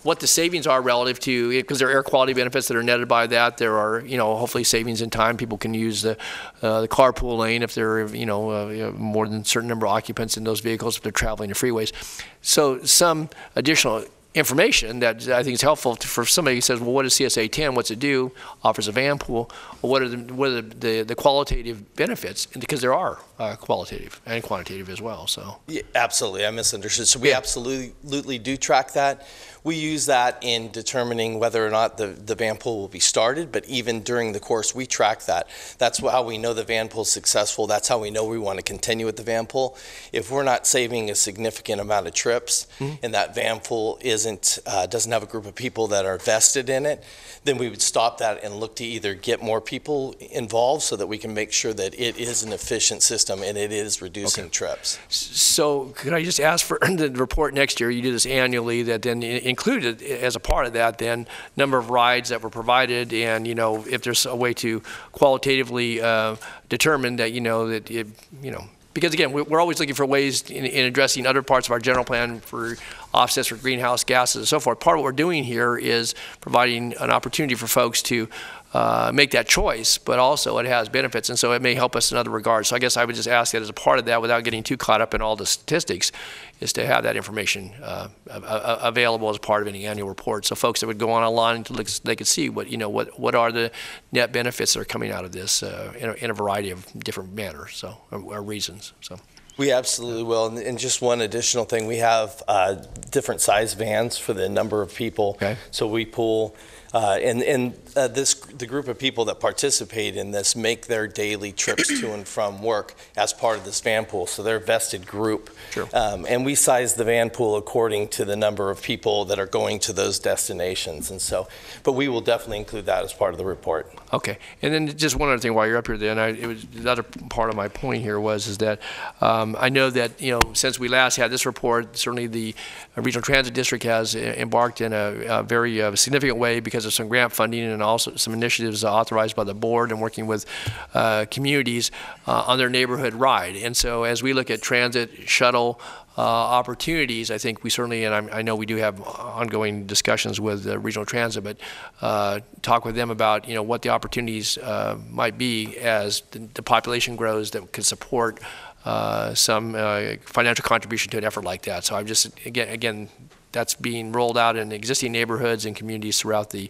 what the savings are relative to, because there are air quality benefits that are netted by that. There are, hopefully savings in time. People can use the carpool lane if there are, more than a certain number of occupants in those vehicles if they're traveling to freeways. So some additional information that I think is helpful for somebody who says, well, what is CSA 10? What's it do? Offers a van pool. Well, what are the qualitative benefits? And because there are qualitative and quantitative as well. So yeah, absolutely, I misunderstood. So we absolutely do track that. We use that in determining whether or not the van pool will be started, but even during the course, we track that. That's how we know the van pool is successful. That's how we know we want to continue with the van pool. If we're not saving a significant amount of trips and that van pool doesn't have a group of people that are vested in it, then we would stop that and look to either get more people involved so that we can make sure that it is an efficient system and it is reducing trips. So could I just ask for the report next year, you do this annually, that then included as a part of that then number of rides that were provided, and if there's a way to qualitatively determine that because again, we're always looking for ways in addressing other parts of our general plan for offsets for greenhouse gases and so forth. Part of what we're doing here is providing an opportunity for folks to make that choice, but also it has benefits, and so it may help us in other regards. So I guess I would just ask that as a part of that, without getting too caught up in all the statistics, is to have that information available as part of any annual report. So folks that would go online, they could see what are the net benefits that are coming out of this in a variety of different manners, so or reasons. So. We absolutely will. And just one additional thing, we have different size vans for the number of people. Okay. So we pool The group of people that participate in this make their daily trips to and from work as part of this van pool, so they're a vested group. Sure. And we size the van pool according to the number of people that are going to those destinations, and so, but we will definitely include that as part of the report. Okay, and then just one other thing while you're up here, then it was the other part of my point here is that I know that since we last had this report, certainly the Regional Transit District has embarked in a very significant way because of some grant funding and also some initiatives authorized by the board and working with communities on their neighborhood ride. And so as we look at transit shuttle opportunities, I think we certainly, and I know we do have ongoing discussions with Regional Transit, but talk with them about what the opportunities might be as the population grows that could support some financial contribution to an effort like that. So I'm just, again, that's being rolled out in existing neighborhoods and communities throughout the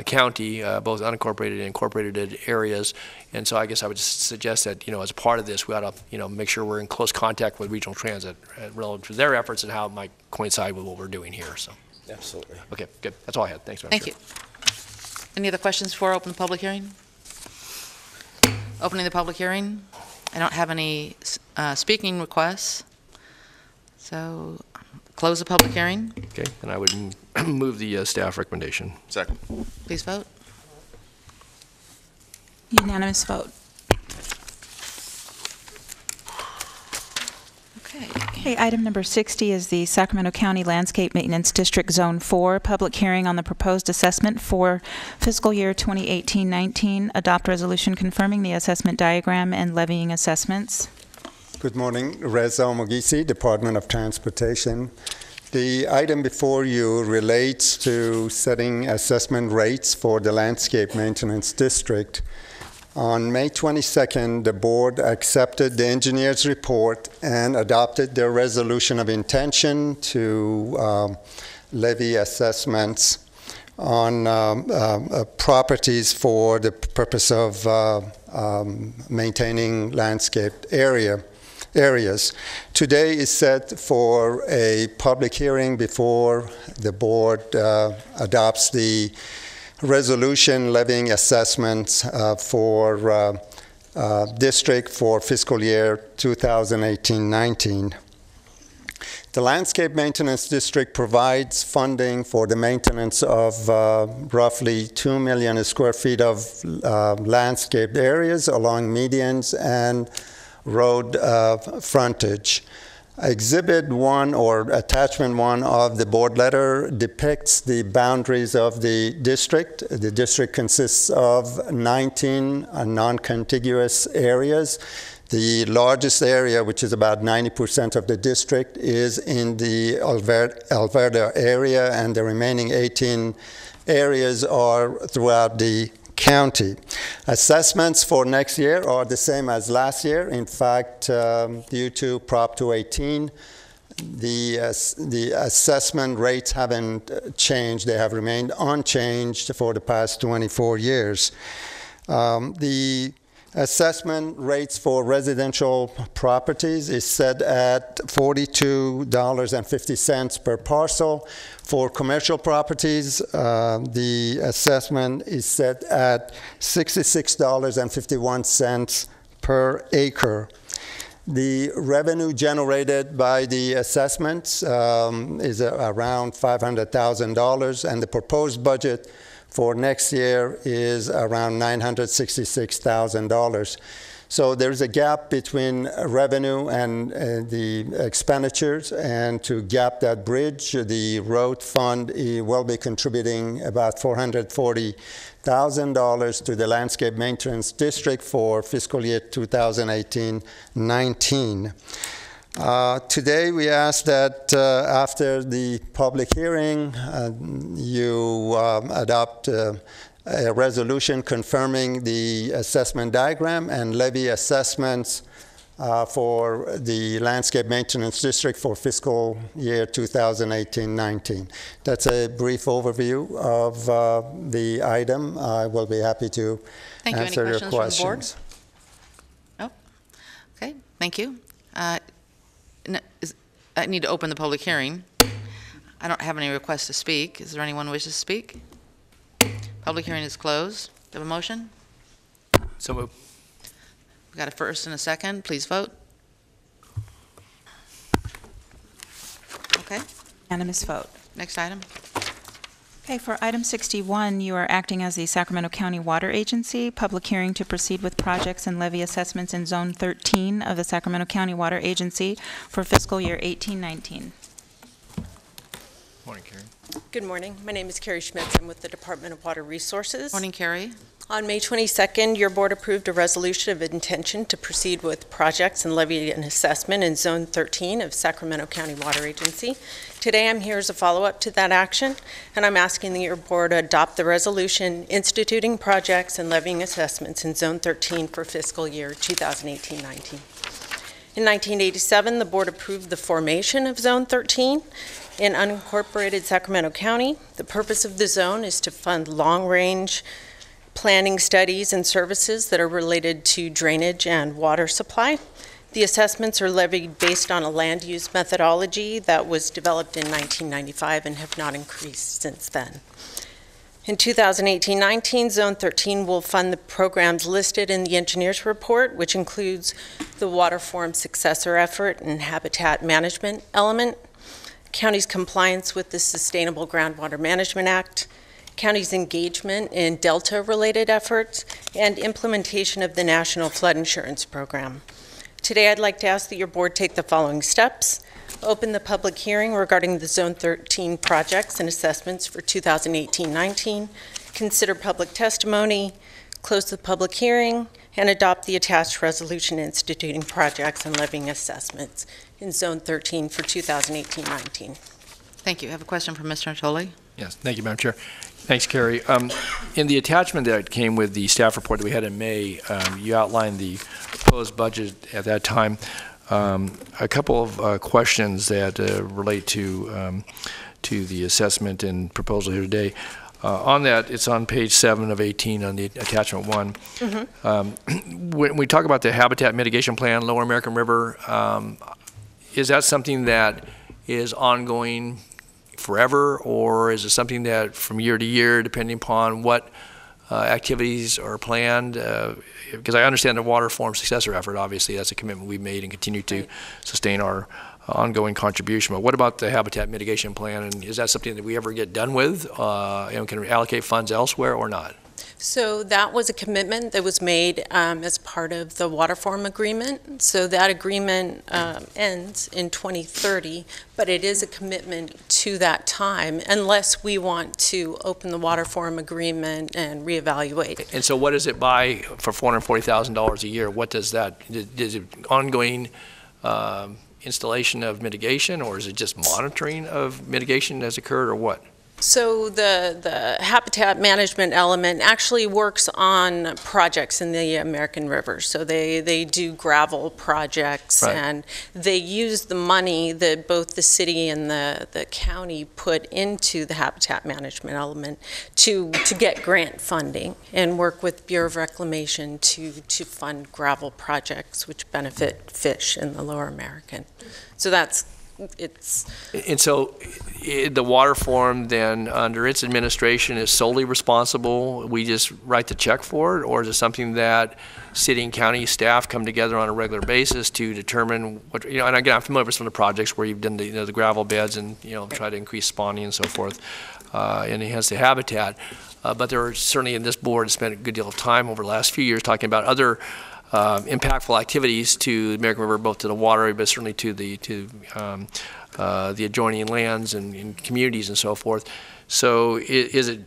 county, both unincorporated and incorporated areas. And so I guess I would just suggest that, as a part of this, we ought to, make sure we're in close contact with Regional Transit relative to their efforts and how it might coincide with what we're doing here. So. Absolutely. Okay, good. That's all I had. Thanks, Madam Thank you. Any other questions before I open the public hearing? Opening the public hearing. I don't have any speaking requests. So close the public hearing. Okay, and I would move the staff recommendation. Second. Please vote. Unanimous vote. Okay, item number 60 is the Sacramento County Landscape Maintenance District Zone 4 public hearing on the proposed assessment for fiscal year 2018-19. Adopt resolution confirming the assessment diagram and levying assessments. Good morning, Reza Omogisi, Department of Transportation. The item before you relates to setting assessment rates for the Landscape Maintenance District. On May 22nd, the board accepted the engineer's report and adopted their resolution of intention to levy assessments on properties for the purpose of maintaining landscaped areas. Today is set for a public hearing before the board adopts the resolution levying assessments for district for fiscal year 2018-19. The Landscape Maintenance District provides funding for the maintenance of roughly 2 million square feet of landscaped areas along medians and road frontage. Exhibit 1 or attachment 1 of the board letter depicts the boundaries of the district. The district consists of 19 non-contiguous areas. The largest area, which is about 90% of the district, is in the Alverda area, and the remaining 18 areas are throughout the county. Assessments for next year are the same as last year. In fact, due to Prop 218, the assessment rates haven't changed. They have remained unchanged for the past 24 years. The assessment rates for residential properties is set at $42.50 per parcel. For commercial properties, the assessment is set at $66.51 per acre. The revenue generated by the assessments is around $500,000, and the proposed budget for next year is around $966,000. So there's a gap between revenue and the expenditures, and to gap that bridge, the road fund will be contributing about $440,000 to the Landscape Maintenance District for fiscal year 2018-19. Today we ask that after the public hearing, you adopt a resolution confirming the assessment diagram and levy assessments for the Landscape Maintenance District for fiscal year 2018-19. That's a brief overview of the item. I will be happy to answer your questions. No? Okay, thank you. I need to open the public hearing. I don't have any requests to speak. Is there anyone who wishes to speak? Public hearing is closed. Do you have a motion? So moved. We got a first and a second. Please vote. Okay. Unanimous vote. Next item. Okay, for item 61, you are acting as the Sacramento County Water Agency. Public hearing to proceed with projects and levy assessments in Zone 13 of the Sacramento County Water Agency for fiscal year 18-19. Morning, Carrie. Good morning. My name is Carrie Schmitz. I'm with the Department of Water Resources. Morning, Carrie. On May 22nd, your board approved a resolution of intention to proceed with projects and levy and assessment in Zone 13 of Sacramento County Water Agency. Today, I'm here as a follow-up to that action, and I'm asking that your board adopt the resolution instituting projects and levying assessments in Zone 13 for fiscal year 2018-19. In 1987, the board approved the formation of Zone 13 in unincorporated Sacramento County. The purpose of the zone is to fund long-range planning studies and services that are related to drainage and water supply. The assessments are levied based on a land use methodology that was developed in 1995 and have not increased since then. In 2018-19, Zone 13 will fund the programs listed in the engineer's report, which includes the water forum successor effort and habitat management element, county's compliance with the Sustainable Groundwater Management Act, county's engagement in Delta-related efforts, and implementation of the National Flood Insurance Program. Today, I'd like to ask that your board take the following steps. Open the public hearing regarding the Zone 13 projects and assessments for 2018-19, consider public testimony, close the public hearing, and adopt the attached resolution instituting projects and levying assessments in Zone 13 for 2018-19. Thank you. I have a question from Mr. Natoli. Yes, thank you, Madam Chair. Thanks, Carrie. In the attachment that came with the staff report that we had in May, you outlined the proposed budget at that time. A couple of questions that relate to the assessment and proposal here today. On that, it's on page 7 of 18 on the attachment 1. Mm-hmm. When we talk about the habitat mitigation plan, Lower American River, is that something that is ongoing forever, or is it something that from year to year, depending upon what activities are planned? Because I understand the water forum successor effort, obviously that's a commitment we've made and continue to sustain our ongoing contribution. But what about the habitat mitigation plan, and is that something that we ever get done with and can allocate funds elsewhere or not? So that was a commitment that was made as part of the water forum agreement. So that agreement ends in 2030, but it is a commitment to that time unless we want to open the water forum agreement and reevaluate. And so what does it buy for $440,000 a year? What does that, is it ongoing installation of mitigation, or is it just monitoring of mitigation has occurred, or what? So the habitat management element actually works on projects in the American River. So they do gravel projects, right, and they use the money that both the city and the county put into the habitat management element to get grant funding and work with Bureau of Reclamation to fund gravel projects which benefit fish in the Lower American. So that's And so the water forum then under its administration is solely responsible, we just write the check for it, or is it something that city and county staff come together on a regular basis to determine what, and again, I'm familiar with some of the projects where you've done the gravel beds and try to increase spawning and so forth and enhance the habitat, but there are certainly in this board spent a good deal of time over the last few years talking about other impactful activities to the American River, both to the water, but certainly to the adjoining lands and communities and so forth. So is it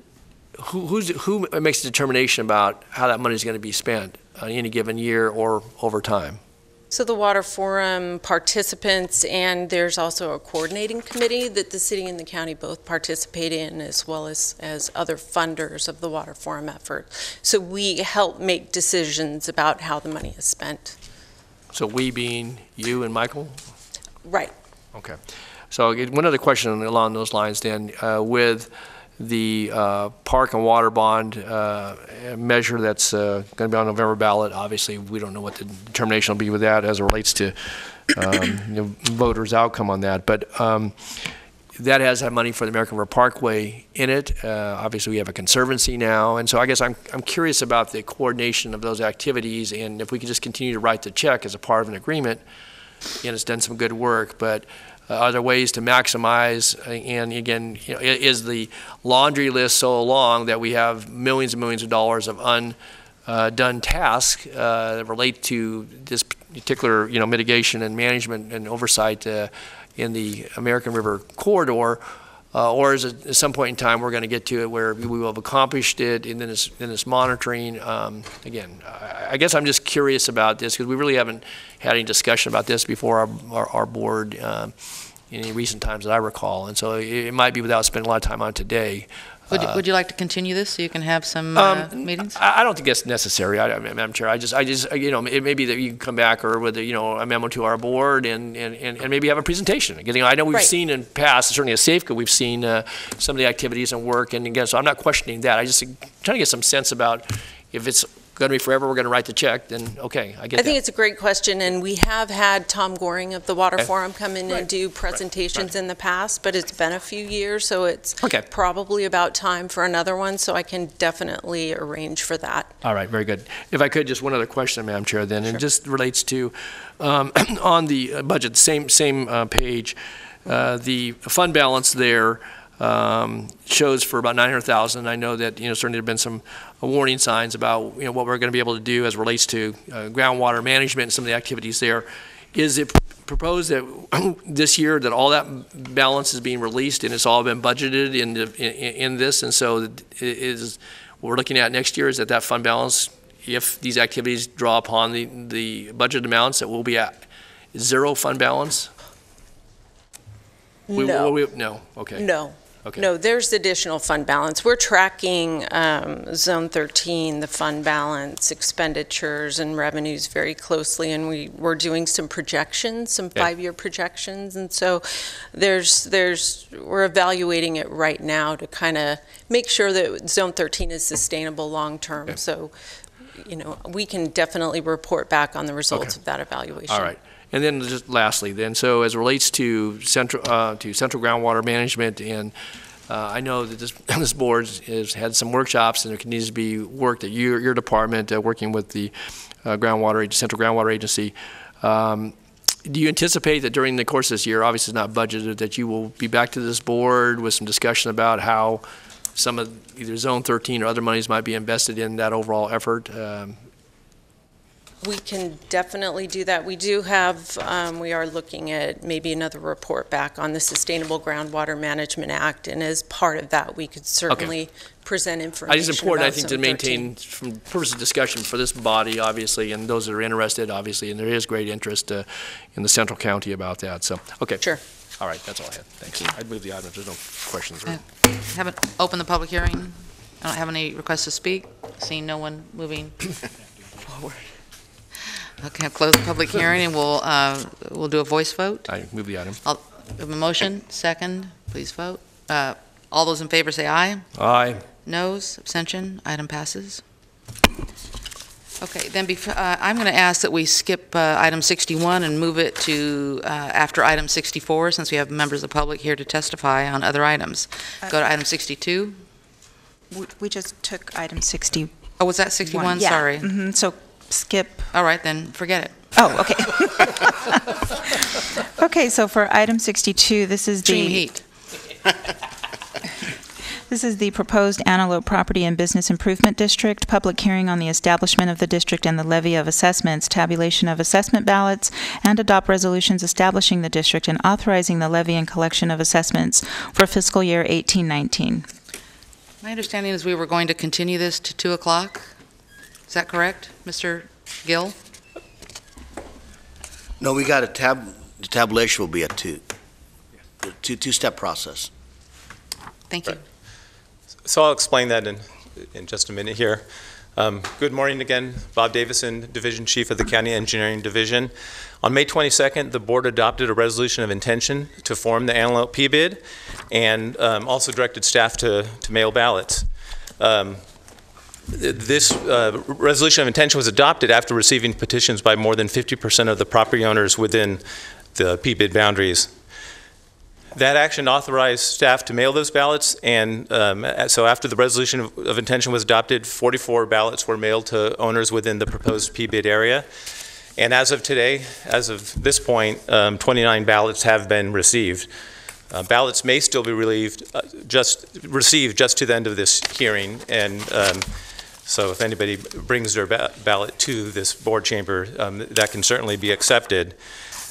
who makes the determination about how that money is going to be spent on any given year or over time? So the Water Forum participants, and there's also a coordinating committee that the city and the county both participate in, as well as other funders of the Water Forum effort. So we help make decisions about how the money is spent. So we being you and Michael? Right. Okay. So one other question along those lines then, with the park and water bond measure that's going to be on November ballot. Obviously, we don't know what the determination will be with that as it relates to voters' outcome on that. But that has had money for the American River Parkway in it. Obviously, we have a conservancy now, and so I guess I'm curious about the coordination of those activities, and if we could just continue to write the check as a part of an agreement. And it's done some good work, but are there ways to maximize? And again, you know, is the laundry list so long that we have millions and millions of dollars of undone tasks that relate to this particular, you know, mitigation and management and oversight in the American River corridor, or is it at some point in time we're going to get to it where we will have accomplished it, and then it's monitoring? Again, I guess I'm just curious about this because we really haven't had any discussion about this before our board in any recent times that I recall, and so it might be without spending a lot of time on it today. Would you like to continue this so you can have some meetings? I don't think that's necessary, Madam Chair. I just, you know, it may be that you can come back or with a, you know, a memo to our board and maybe have a presentation. Again, I know we've seen in past, certainly at Safeco, we've seen some of the activities and work, and again, so I'm not questioning that. I just trying to get some sense about if it's going to be forever, we're going to write the check, then okay, I get that. I think it's a great question, and we have had Tom Goring of the Water Forum come in and do presentations in the past, but it's been a few years, so it's probably about time for another one, so I can definitely arrange for that. All right, very good. If I could, just one other question, Madam Chair, then, and it just relates to, on the budget, same page, the fund balance there shows for about $900,000. I know that, you know, certainly there have been some warning signs about, you know, what we're going to be able to do as it relates to groundwater management and some of the activities there. Is it proposed that this year that all that balance is being released and it's all been budgeted in this, and so is what we're looking at next year is that fund balance, if these activities draw upon the budget amounts, that will be at zero fund balance? No. No. Okay. No. Okay. No, there's additional fund balance. We're tracking Zone 13, the fund balance, expenditures, and revenues very closely, and we're doing some projections, some 5-year projections, and so we're evaluating it right now to kind of make sure that Zone 13 is sustainable long term. So, you know, we can definitely report back on the results of that evaluation. All right. And then just lastly, then, so as it relates to central groundwater management, and I know that this board has had some workshops, and there needs to be work that your department, working with the Central Groundwater Agency. Do you anticipate that during the course of this year, obviously it's not budgeted, that you will be back to this board with some discussion about how some of either Zone 13 or other monies might be invested in that overall effort? We can definitely do that. We do have, we are looking at maybe another report back on the Sustainable Groundwater Management Act, and as part of that, we could certainly present information. It's important, I think, to Zone maintain, 13. from purpose of discussion for this body, obviously, and those that are interested, obviously, and there is great interest in the Central County about that. So, okay. Sure. All right, that's all I had. Thanks. I'd move the item if there's no questions. Haven't opened the public hearing. I don't have any requests to speak. Seeing no one moving forward. Okay, I'll close the public hearing, and we'll do a voice vote. I move the item. We have a motion, second, please vote. All those in favor say aye. Aye. Noes, abstention, item passes. Okay, then I'm going to ask that we skip item 61 and move it to after item 64, since we have members of the public here to testify on other items. Go to item 62. We just took item 60. Oh, was that 61? Yeah. Sorry. So skip. All right, then forget it. Oh, okay. Okay, so for item 62, this is Extreme heat. This is the proposed Antelope Property and Business Improvement District, public hearing on the establishment of the district and the levy of assessments, tabulation of assessment ballots, and adopt resolutions establishing the district and authorizing the levy and collection of assessments for fiscal year 1819. My understanding is we were going to continue this to 2 o'clock. Is that correct, Mr. Gill? No, we got the tabulation will be at 2. Two-step process. Thank you. So I'll explain that in just a minute here. Good morning again, Bob Davison, Division Chief of the County Engineering Division. On May 22nd, the board adopted a resolution of intention to form the Antelope P-bid, and also directed staff to mail ballots. This resolution of intention was adopted after receiving petitions by more than 50% of the property owners within the P-bid boundaries. That action authorized staff to mail those ballots, and so after the resolution of intention was adopted, 44 ballots were mailed to owners within the proposed PBID area. And as of today, as of this point, 29 ballots have been received. Ballots may still be received just to the end of this hearing, and so if anybody brings their ballot to this board chamber, that can certainly be accepted.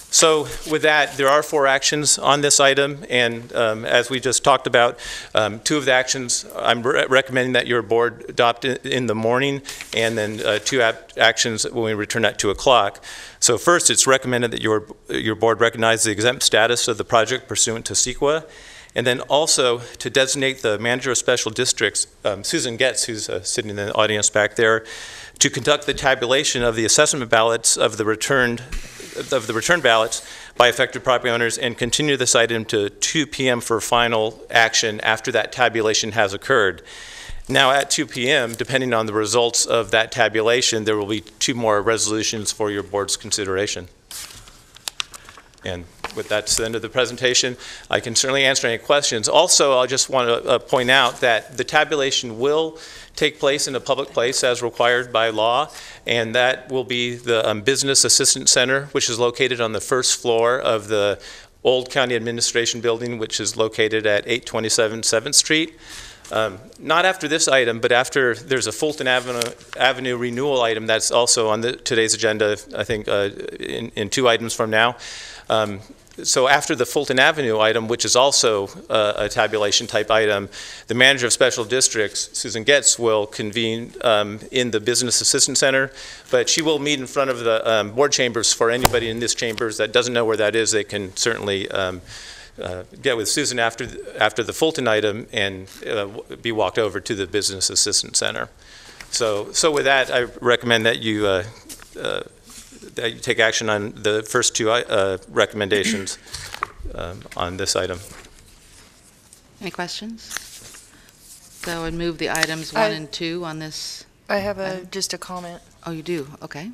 So with that, there are 4 actions on this item, and as we just talked about, 2 of the actions I'm recommending that your board adopt in the morning, and then 2 actions when we return at 2 o'clock. So first, it's recommended that your board recognize the exempt status of the project pursuant to CEQA, and then also to designate the manager of special districts, Susan Getz, who's sitting in the audience back there, to conduct the tabulation of the assessment ballots of the return ballots by affected property owners, and continue this item to 2 p.m. for final action after that tabulation has occurred. Now at 2 p.m., depending on the results of that tabulation, there will be 2 more resolutions for your board's consideration. And with that, to the end of the presentation, I can certainly answer any questions. Also, I just want to point out that the tabulation will take place in a public place as required by law, and that will be the Business Assistance Center, which is located on the 1st floor of the old County Administration Building, which is located at 827 7th Street. Not after this item, but after there's a Fulton Avenue renewal item that's also on today's agenda, I think in 2 items from now. So after the Fulton Avenue item, which is also a tabulation type item, the manager of special districts, Susan Getz, will convene in the Business Assistance Center, but she will meet in front of the board chambers. For anybody in this chambers that doesn't know where that is, they can certainly get with Susan after the Fulton item and be walked over to the Business Assistance Center. So with that, I recommend that you take action on the first 2 recommendations on this item. Any questions? So I would move the items 1 and 2 on this. I have just a comment. Oh, you do? Okay.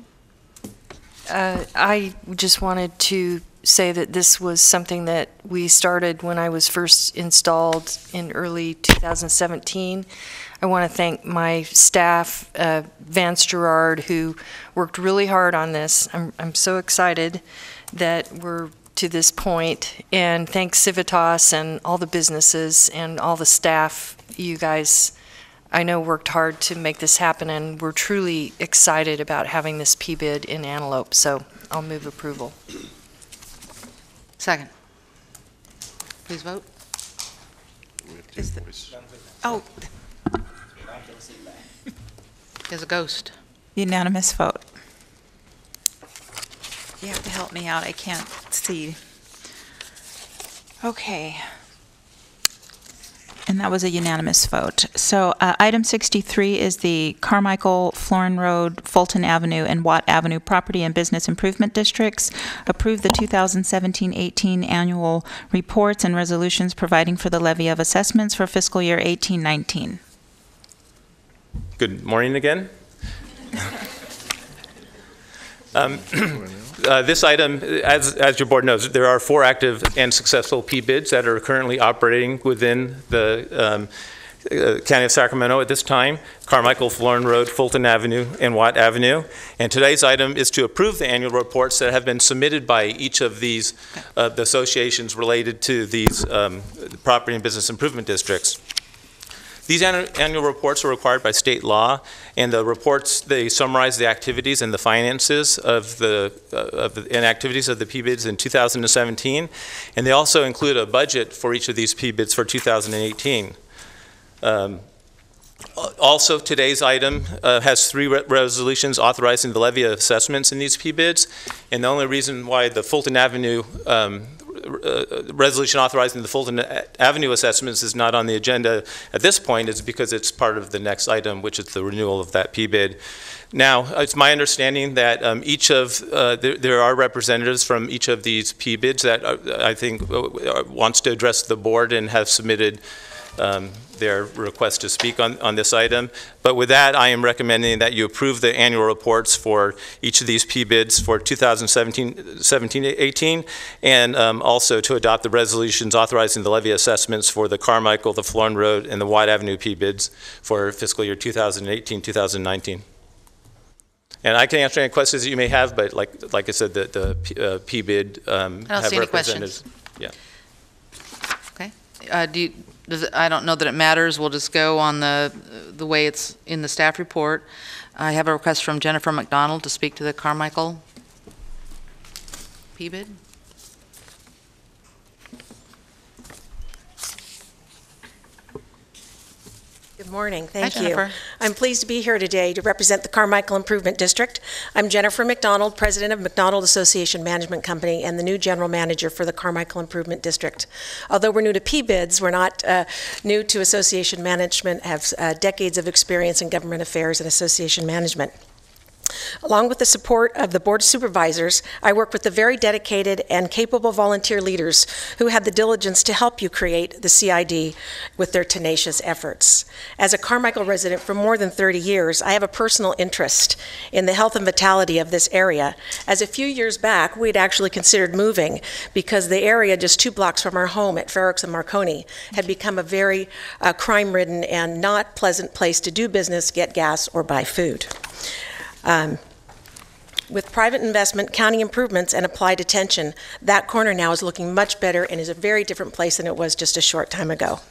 I just wanted to say that this was something that we started when I was first installed in early 2017. I want to thank my staff, Vance Gerard, who worked really hard on this. I'm so excited that we're to this point, and thanks Civitas and all the businesses and all the staff. You guys, I know, worked hard to make this happen, and we're truly excited about having this PBID in Antelope, so I'll move approval. Second. Please vote. Oh. There's a ghost. Unanimous vote. You have to help me out. I can't see. Okay. And that was a unanimous vote. So item 63 is the Carmichael, Florin Road, Fulton Avenue, and Watt Avenue Property and Business Improvement Districts. Approve the 2017-18 annual reports and resolutions providing for the levy of assessments for fiscal year 18-19. Good morning again. This item, as your board knows, there are 4 active and successful PBIDs that are currently operating within the County of Sacramento at this time: Carmichael, Florin Road, Fulton Avenue, and Watt Avenue. And today's item is to approve the annual reports that have been submitted by each of these the associations related to these property and business improvement districts. These annual reports are required by state law, and the reports, they summarize the activities and the finances of the activities of the PBIDs in 2017, and they also include a budget for each of these PBIDs for 2018. Also, today's item has 3 resolutions authorizing the levy of assessments in these PBIDs, and the only reason why the Fulton Avenue resolution authorizing the Fulton Avenue assessments is not on the agenda at this point is because it's part of the next item, which is the renewal of that PBID. Now, it's my understanding that there are representatives from each of these PBIDs that I think wants to address the board and have submitted their request to speak on this item. But with that, I am recommending that you approve the annual reports for each of these P-bids for 2017-18, and also to adopt the resolutions authorizing the levy assessments for the Carmichael, the Florin Road, and the White Avenue P-bids for fiscal year 2018-2019. And I can answer any questions that you may have, but like I said, the P-bid have see any questions. Yeah. Okay. I don't know that it matters. We'll just go on the way it's in the staff report. I have a request from Jennifer McDonald to speak to the Carmichael P-bid. Good morning. Hi, Thank you. Jennifer. I'm pleased to be here today to represent the Carmichael Improvement District. I'm Jennifer McDonald, President of McDonald Association Management Company and the new General Manager for the Carmichael Improvement District. Although we're new to P-bids, we're not new to association management, have decades of experience in government affairs and association management. Along with the support of the Board of Supervisors, I work with the very dedicated and capable volunteer leaders who had the diligence to help you create the CID with their tenacious efforts. As a Carmichael resident for more than 30 years, I have a personal interest in the health and vitality of this area, as a few years back, we'd actually considered moving because the area just 2 blocks from our home at Fair Oaks and Marconi had become a very crime-ridden and not pleasant place to do business, get gas, or buy food. With private investment, county improvements, and applied attention, that corner now is looking much better and is a very different place than it was just a short time ago.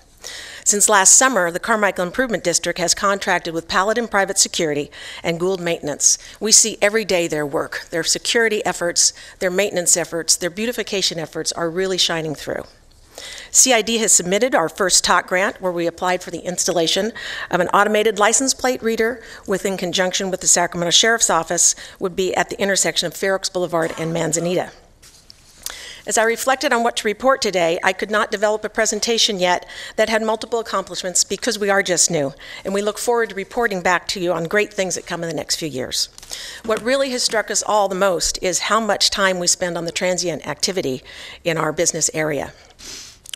Since last summer, the Carmichael Improvement District has contracted with Paladin Private Security and Gould Maintenance. We see every day their work, their security efforts, their maintenance efforts, their beautification efforts are really shining through. CID has submitted our first TOC grant where we applied for the installation of an automated license plate reader in conjunction with the Sacramento Sheriff's Office would be at the intersection of Fair Oaks Boulevard and Manzanita. As I reflected on what to report today, I could not develop a presentation yet that had multiple accomplishments because we are just new, and we look forward to reporting back to you on great things that come in the next few years. What really has struck us all the most is how much time we spend on the transient activity in our business area.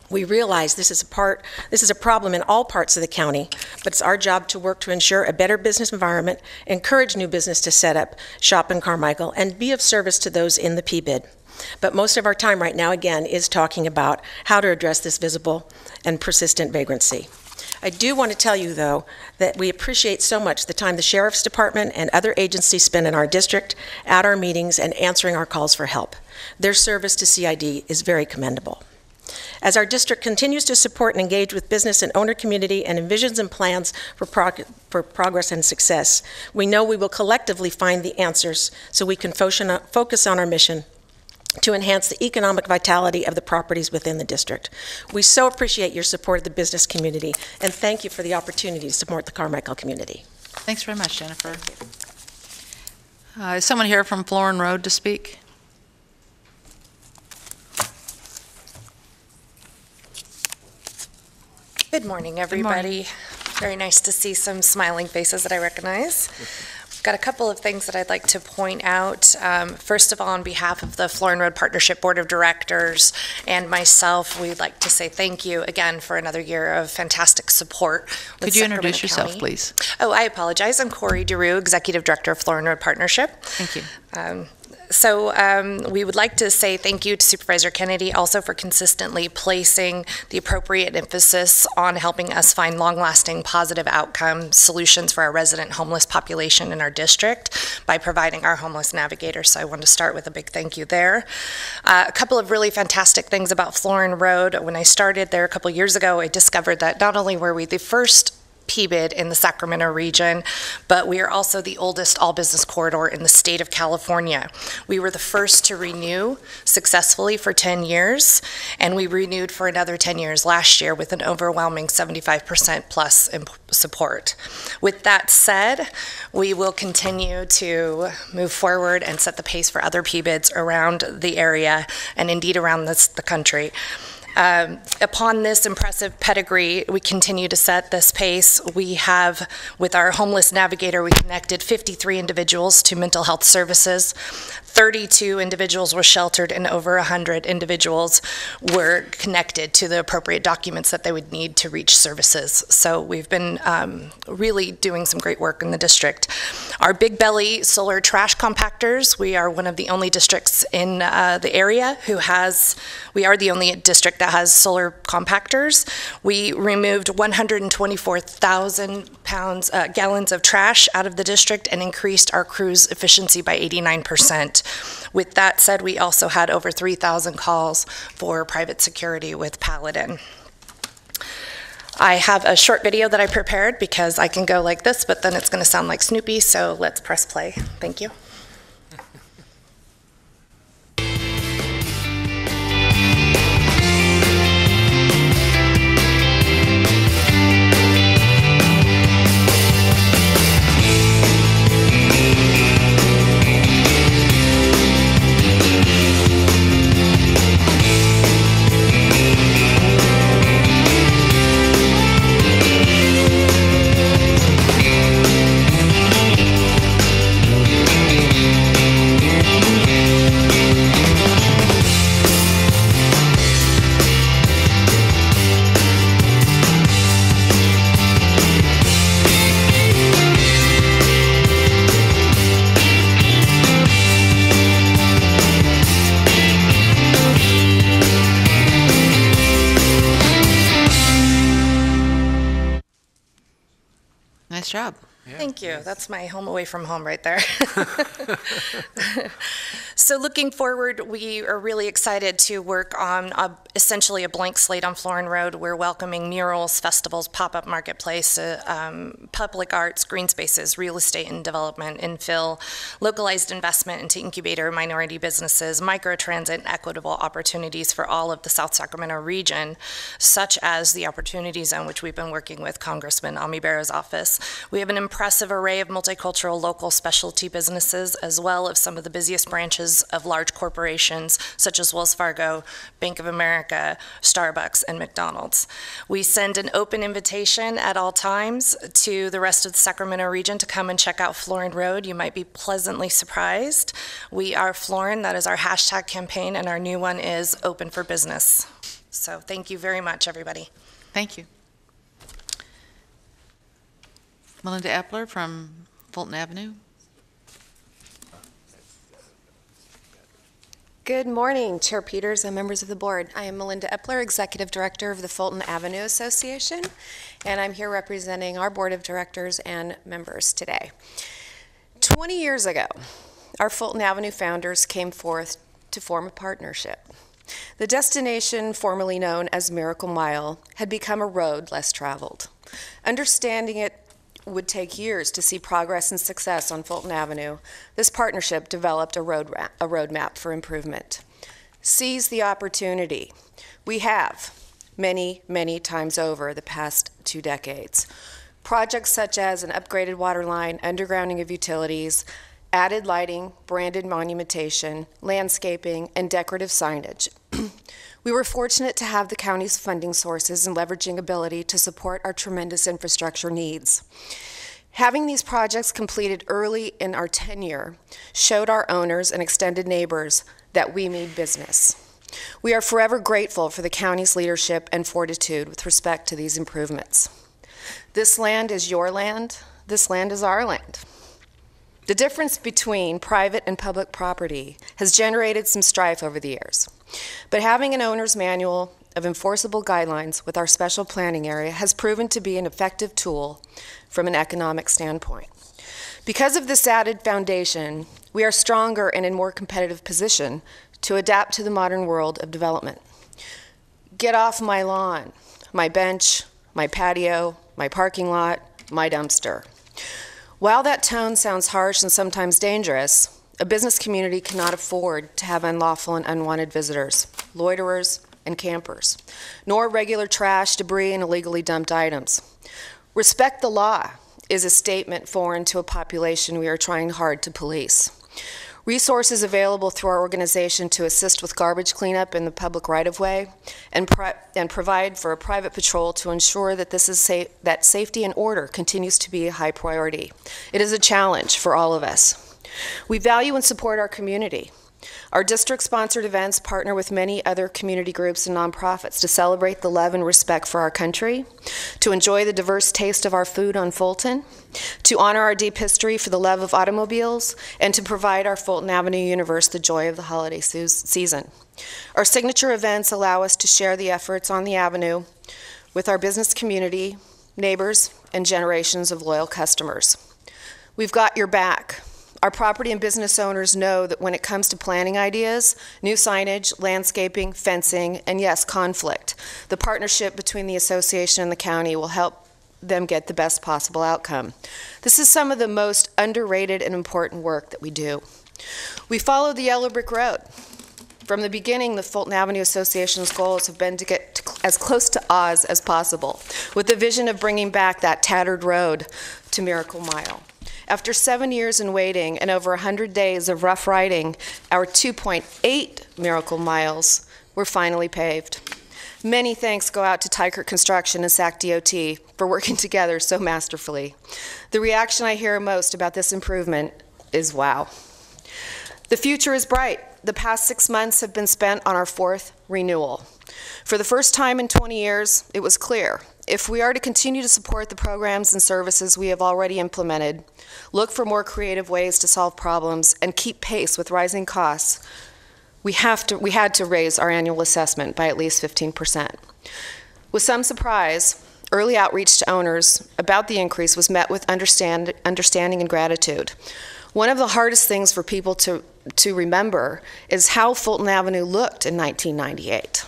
We realize this is a problem in all parts of the county, but it's our job to work to ensure a better business environment, encourage new business to set up shop in Carmichael, and be of service to those in the P-bid. But most of our time right now, again, is talking about how to address this visible and persistent vagrancy. I do want to tell you, though, that we appreciate so much the time the Sheriff's Department and other agencies spend in our district, at our meetings, and answering our calls for help. Their service to CID is very commendable. As our district continues to support and engage with business and owner community and envisions and plans for progress and success, we know we will collectively find the answers so we can focus on our mission to enhance the economic vitality of the properties within the district. We so appreciate your support of the business community, and thank you for the opportunity to support the Carmichael community. Thanks very much, Jennifer. Is someone here from Florin Road to speak? Good morning, everybody. Very nice to see some smiling faces that I recognize. I've got a couple of things that I'd like to point out. First of all, on behalf of the Florin Road Partnership Board of Directors and myself, we'd like to say thank you again for another year of fantastic support. Could you introduce yourself, please? Oh, I apologize. I'm Corey DeRue, Executive Director of Florin Road Partnership. Thank you. So we would like to say thank you to Supervisor Kennedy also for consistently placing the appropriate emphasis on helping us find long-lasting positive outcome solutions for our resident homeless population in our district by providing our homeless navigator. So I want to start with a big thank you there. A couple of really fantastic things about Florin Road. When I started there a couple years ago, I discovered that not only were we the first P-bid in the Sacramento region, but we are also the oldest all-business corridor in the state of California. We were the first to renew successfully for 10 years, and we renewed for another 10 years last year with an overwhelming 75% plus support. With that said, we will continue to move forward and set the pace for other P-bids around the area and indeed around the country. Upon this impressive pedigree, we continue to set this pace. We have, with our homeless navigator, we connected 53 individuals to mental health services. 32 individuals were sheltered and over 100 individuals were connected to the appropriate documents that they would need to reach services. So we've been really doing some great work in the district. Our Big Belly solar trash compactors, we are one of the only districts in the area we are the only district that has solar compactors. We removed 124,000 gallons of trash out of the district and increased our crew's efficiency by 89%. With that said, we also had over 3,000 calls for private security with Paladin. I have a short video that I prepared because I can go like this, but then it's going to sound like Snoopy, so let's press play. Thank you. Nice job. Yeah. Thank you. That's my home away from home right there. So looking forward, we are really excited to work on essentially a blank slate on Florin Road. We're welcoming murals, festivals, pop-up marketplace, public arts, green spaces, real estate and development, infill, localized investment into incubator minority businesses, microtransit, and equitable opportunities for all of the South Sacramento region, such as the Opportunity Zone, which we've been working with Congressman Ami Bera's office. We have an impressive array of multicultural local specialty businesses, as well as some of the busiest branches of large corporations such as Wells Fargo, Bank of America, Starbucks, and McDonald's. We send an open invitation at all times to the rest of the Sacramento region to come and check out Florin Road. You might be pleasantly surprised. We are Florin, that is our hashtag campaign, and our new one is Open for Business. So thank you very much, everybody. Thank you. Melinda Epler from Fulton Avenue. Good morning, Chair Peters and members of the board. I am Melinda Epler, Executive Director of the Fulton Avenue Association, and I'm here representing our board of directors and members today. 20 years ago, our Fulton Avenue founders came forth to form a partnership. The destination, formerly known as Miracle Mile, had become a road less traveled. Understanding it would take years to see progress and success on Fulton Avenue, this partnership developed a roadmap for improvement. Seize the opportunity. We have many, many times over the past 2 decades. Projects such as an upgraded water line, undergrounding of utilities, added lighting, branded monumentation, landscaping, and decorative signage. We were fortunate to have the county's funding sources and leveraging ability to support our tremendous infrastructure needs. Having these projects completed early in our tenure showed our owners and extended neighbors that we mean business. We are forever grateful for the county's leadership and fortitude with respect to these improvements. This land is your land. This land is our land. The difference between private and public property has generated some strife over the years. But having an owner's manual of enforceable guidelines with our special planning area has proven to be an effective tool from an economic standpoint. Because of this added foundation, we are stronger and in more competitive position to adapt to the modern world of development. Get off my lawn, my bench, my patio, my parking lot, my dumpster. While that tone sounds harsh and sometimes dangerous, a business community cannot afford to have unlawful and unwanted visitors, loiterers, and campers, nor regular trash, debris, and illegally dumped items. Respect the law is a statement foreign to a population we are trying hard to police. Resources available through our organization to assist with garbage cleanup in the public right-of-way and provide for a private patrol to ensure that that safety and order continues to be a high priority. It is a challenge for all of us. We value and support our community. Our district-sponsored events partner with many other community groups and nonprofits to celebrate the love and respect for our country, to enjoy the diverse taste of our food on Fulton, to honor our deep history for the love of automobiles, and to provide our Fulton Avenue universe the joy of the holiday season. Our signature events allow us to share the efforts on the Avenue with our business community, neighbors, and generations of loyal customers. We've got your back. Our property and business owners know that when it comes to planning ideas, new signage, landscaping, fencing, and yes, conflict, the partnership between the association and the county will help them get the best possible outcome. This is some of the most underrated and important work that we do. We follow the yellow brick road. From the beginning, the Fulton Avenue Association's goals have been to get as close to Oz as possible, with the vision of bringing back that tattered road to Miracle Mile. After 7 years in waiting and over 100 days of rough riding, our 2.8 Miracle Miles were finally paved. Many thanks go out to Tykert Construction and SAC DOT for working together so masterfully. The reaction I hear most about this improvement is wow. The future is bright. The past 6 months have been spent on our 4th renewal. For the first time in 20 years, it was clear, if we are to continue to support the programs and services we have already implemented, look for more creative ways to solve problems, and keep pace with rising costs, we had to raise our annual assessment by at least 15%. With some surprise, early outreach to owners about the increase was met with understanding and gratitude. One of the hardest things for people to remember is how Fulton Avenue looked in 1998.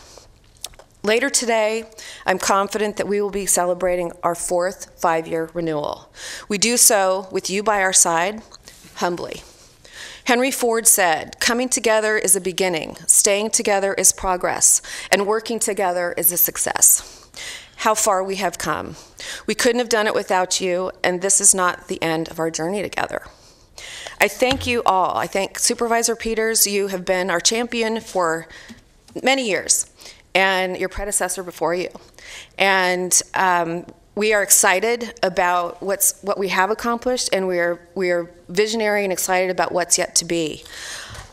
Later today, I'm confident that we will be celebrating our 4th 5-year renewal. We do so with you by our side, humbly. Henry Ford said, "Coming together is a beginning, staying together is progress, and working together is a success." How far we have come. We couldn't have done it without you, and this is not the end of our journey together. I thank you all. I thank Supervisor Peters. You have been our champion for many years, and your predecessor before you. And we are excited about what we have accomplished, and we are visionary and excited about what's yet to be.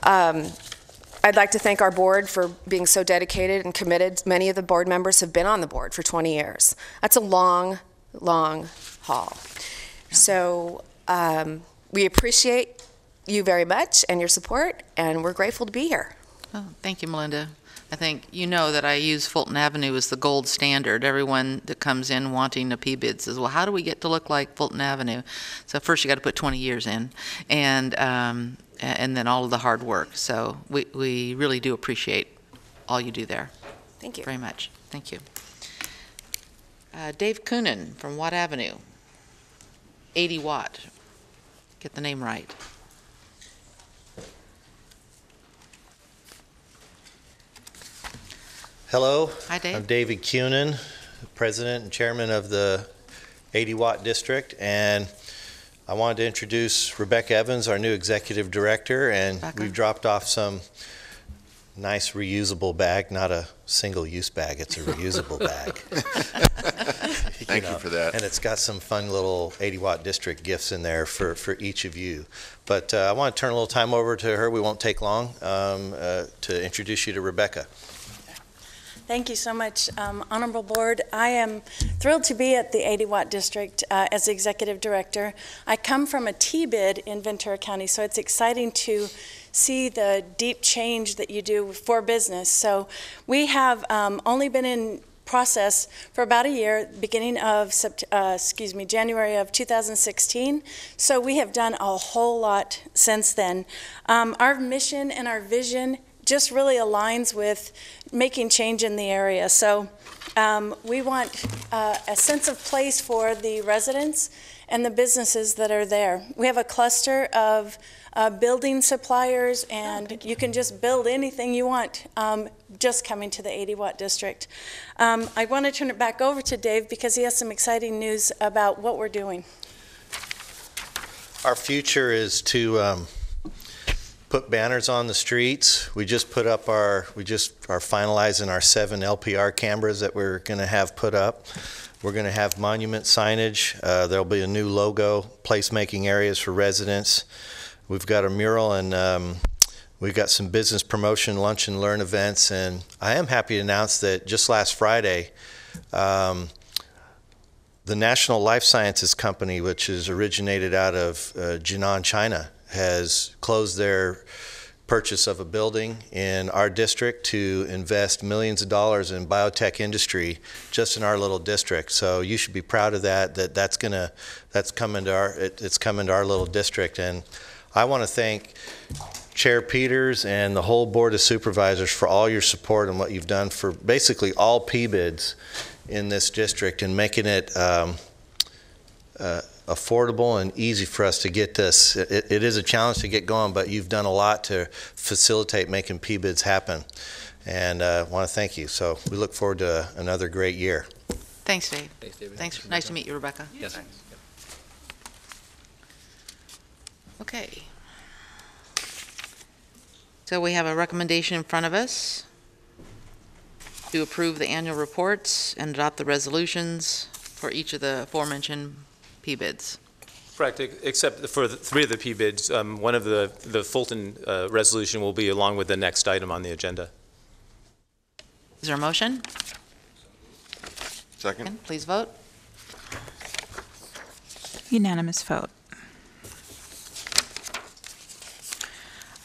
I'd like to thank our board for being so dedicated and committed. Many of the board members have been on the board for 20 years. That's a long, long haul. So we appreciate you very much and your support, and we're grateful to be here. Oh, thank you, Melinda. I think you know that I use Fulton Avenue as the gold standard. Everyone that comes in wanting a P-bid says, well, how do we get to look like Fulton Avenue? So first you got to put 20 years in, and then all of the hard work. So we really do appreciate all you do there. Thank you. Very much. Thank you. Dave Coonan from Watt Avenue, 80 Watt. Get the name right. Hello. Hi, Dave. I'm David Cunin, President and Chairman of the 80 Watt District, and I wanted to introduce Rebecca Evans, our new Executive Director, and we've dropped off some nice reusable bag, not a single-use bag, it's a reusable bag. Thank you for that. And it's got some fun little 80 Watt District gifts in there for each of you. But I want to turn a little time over to her. We won't take long to introduce you to Rebecca. Thank you so much, Honorable Board. I am thrilled to be at the 80 Watt District as Executive Director. I come from a T-bid in Ventura County, so it's exciting to see the deep change that you do for business. So we have only been in process for about a year, beginning of January of 2016. So we have done a whole lot since then. Our mission and our vision just really aligns with making change in the area. So we want a sense of place for the residents and the businesses that are there. We have a cluster of building suppliers, and you can just build anything you want just coming to the 80 Watt District. I want to turn it back over to Dave because he has some exciting news about what we're doing. Our future is to put banners on the streets. We just put up are finalizing our 7 LPR cameras that we're going to have put up. We're going to have monument signage. There'll be a new logo, placemaking areas for residents. We've got a mural, and we've got some business promotion, lunch and learn events. And I am happy to announce that just last Friday, the National Life Sciences Company, which is originated out of Jinan, China, has closed their purchase of a building in our district to invest millions of dollars in biotech industry just in our little district. So you should be proud of that. That's coming to our little district. And I want to thank Chair Peters and the whole Board of Supervisors for all your support and what you've done for basically all PBIDs in this district and making it affordable and easy for us to get this. It is a challenge to get going, but you've done a lot to facilitate making PBIDs happen. And I want to thank you. So we look forward to another great year. Thanks, Dave. Thanks, David. Thanks. Nice to meet you, Rebecca. Yes. Okay. So we have a recommendation in front of us to approve the annual reports and adopt the resolutions for each of the aforementioned PBIDs. Correct, except for three of the P-bids. One of the Fulton resolution will be along with the next item on the agenda. Is there a motion? Second. Please vote. Unanimous vote.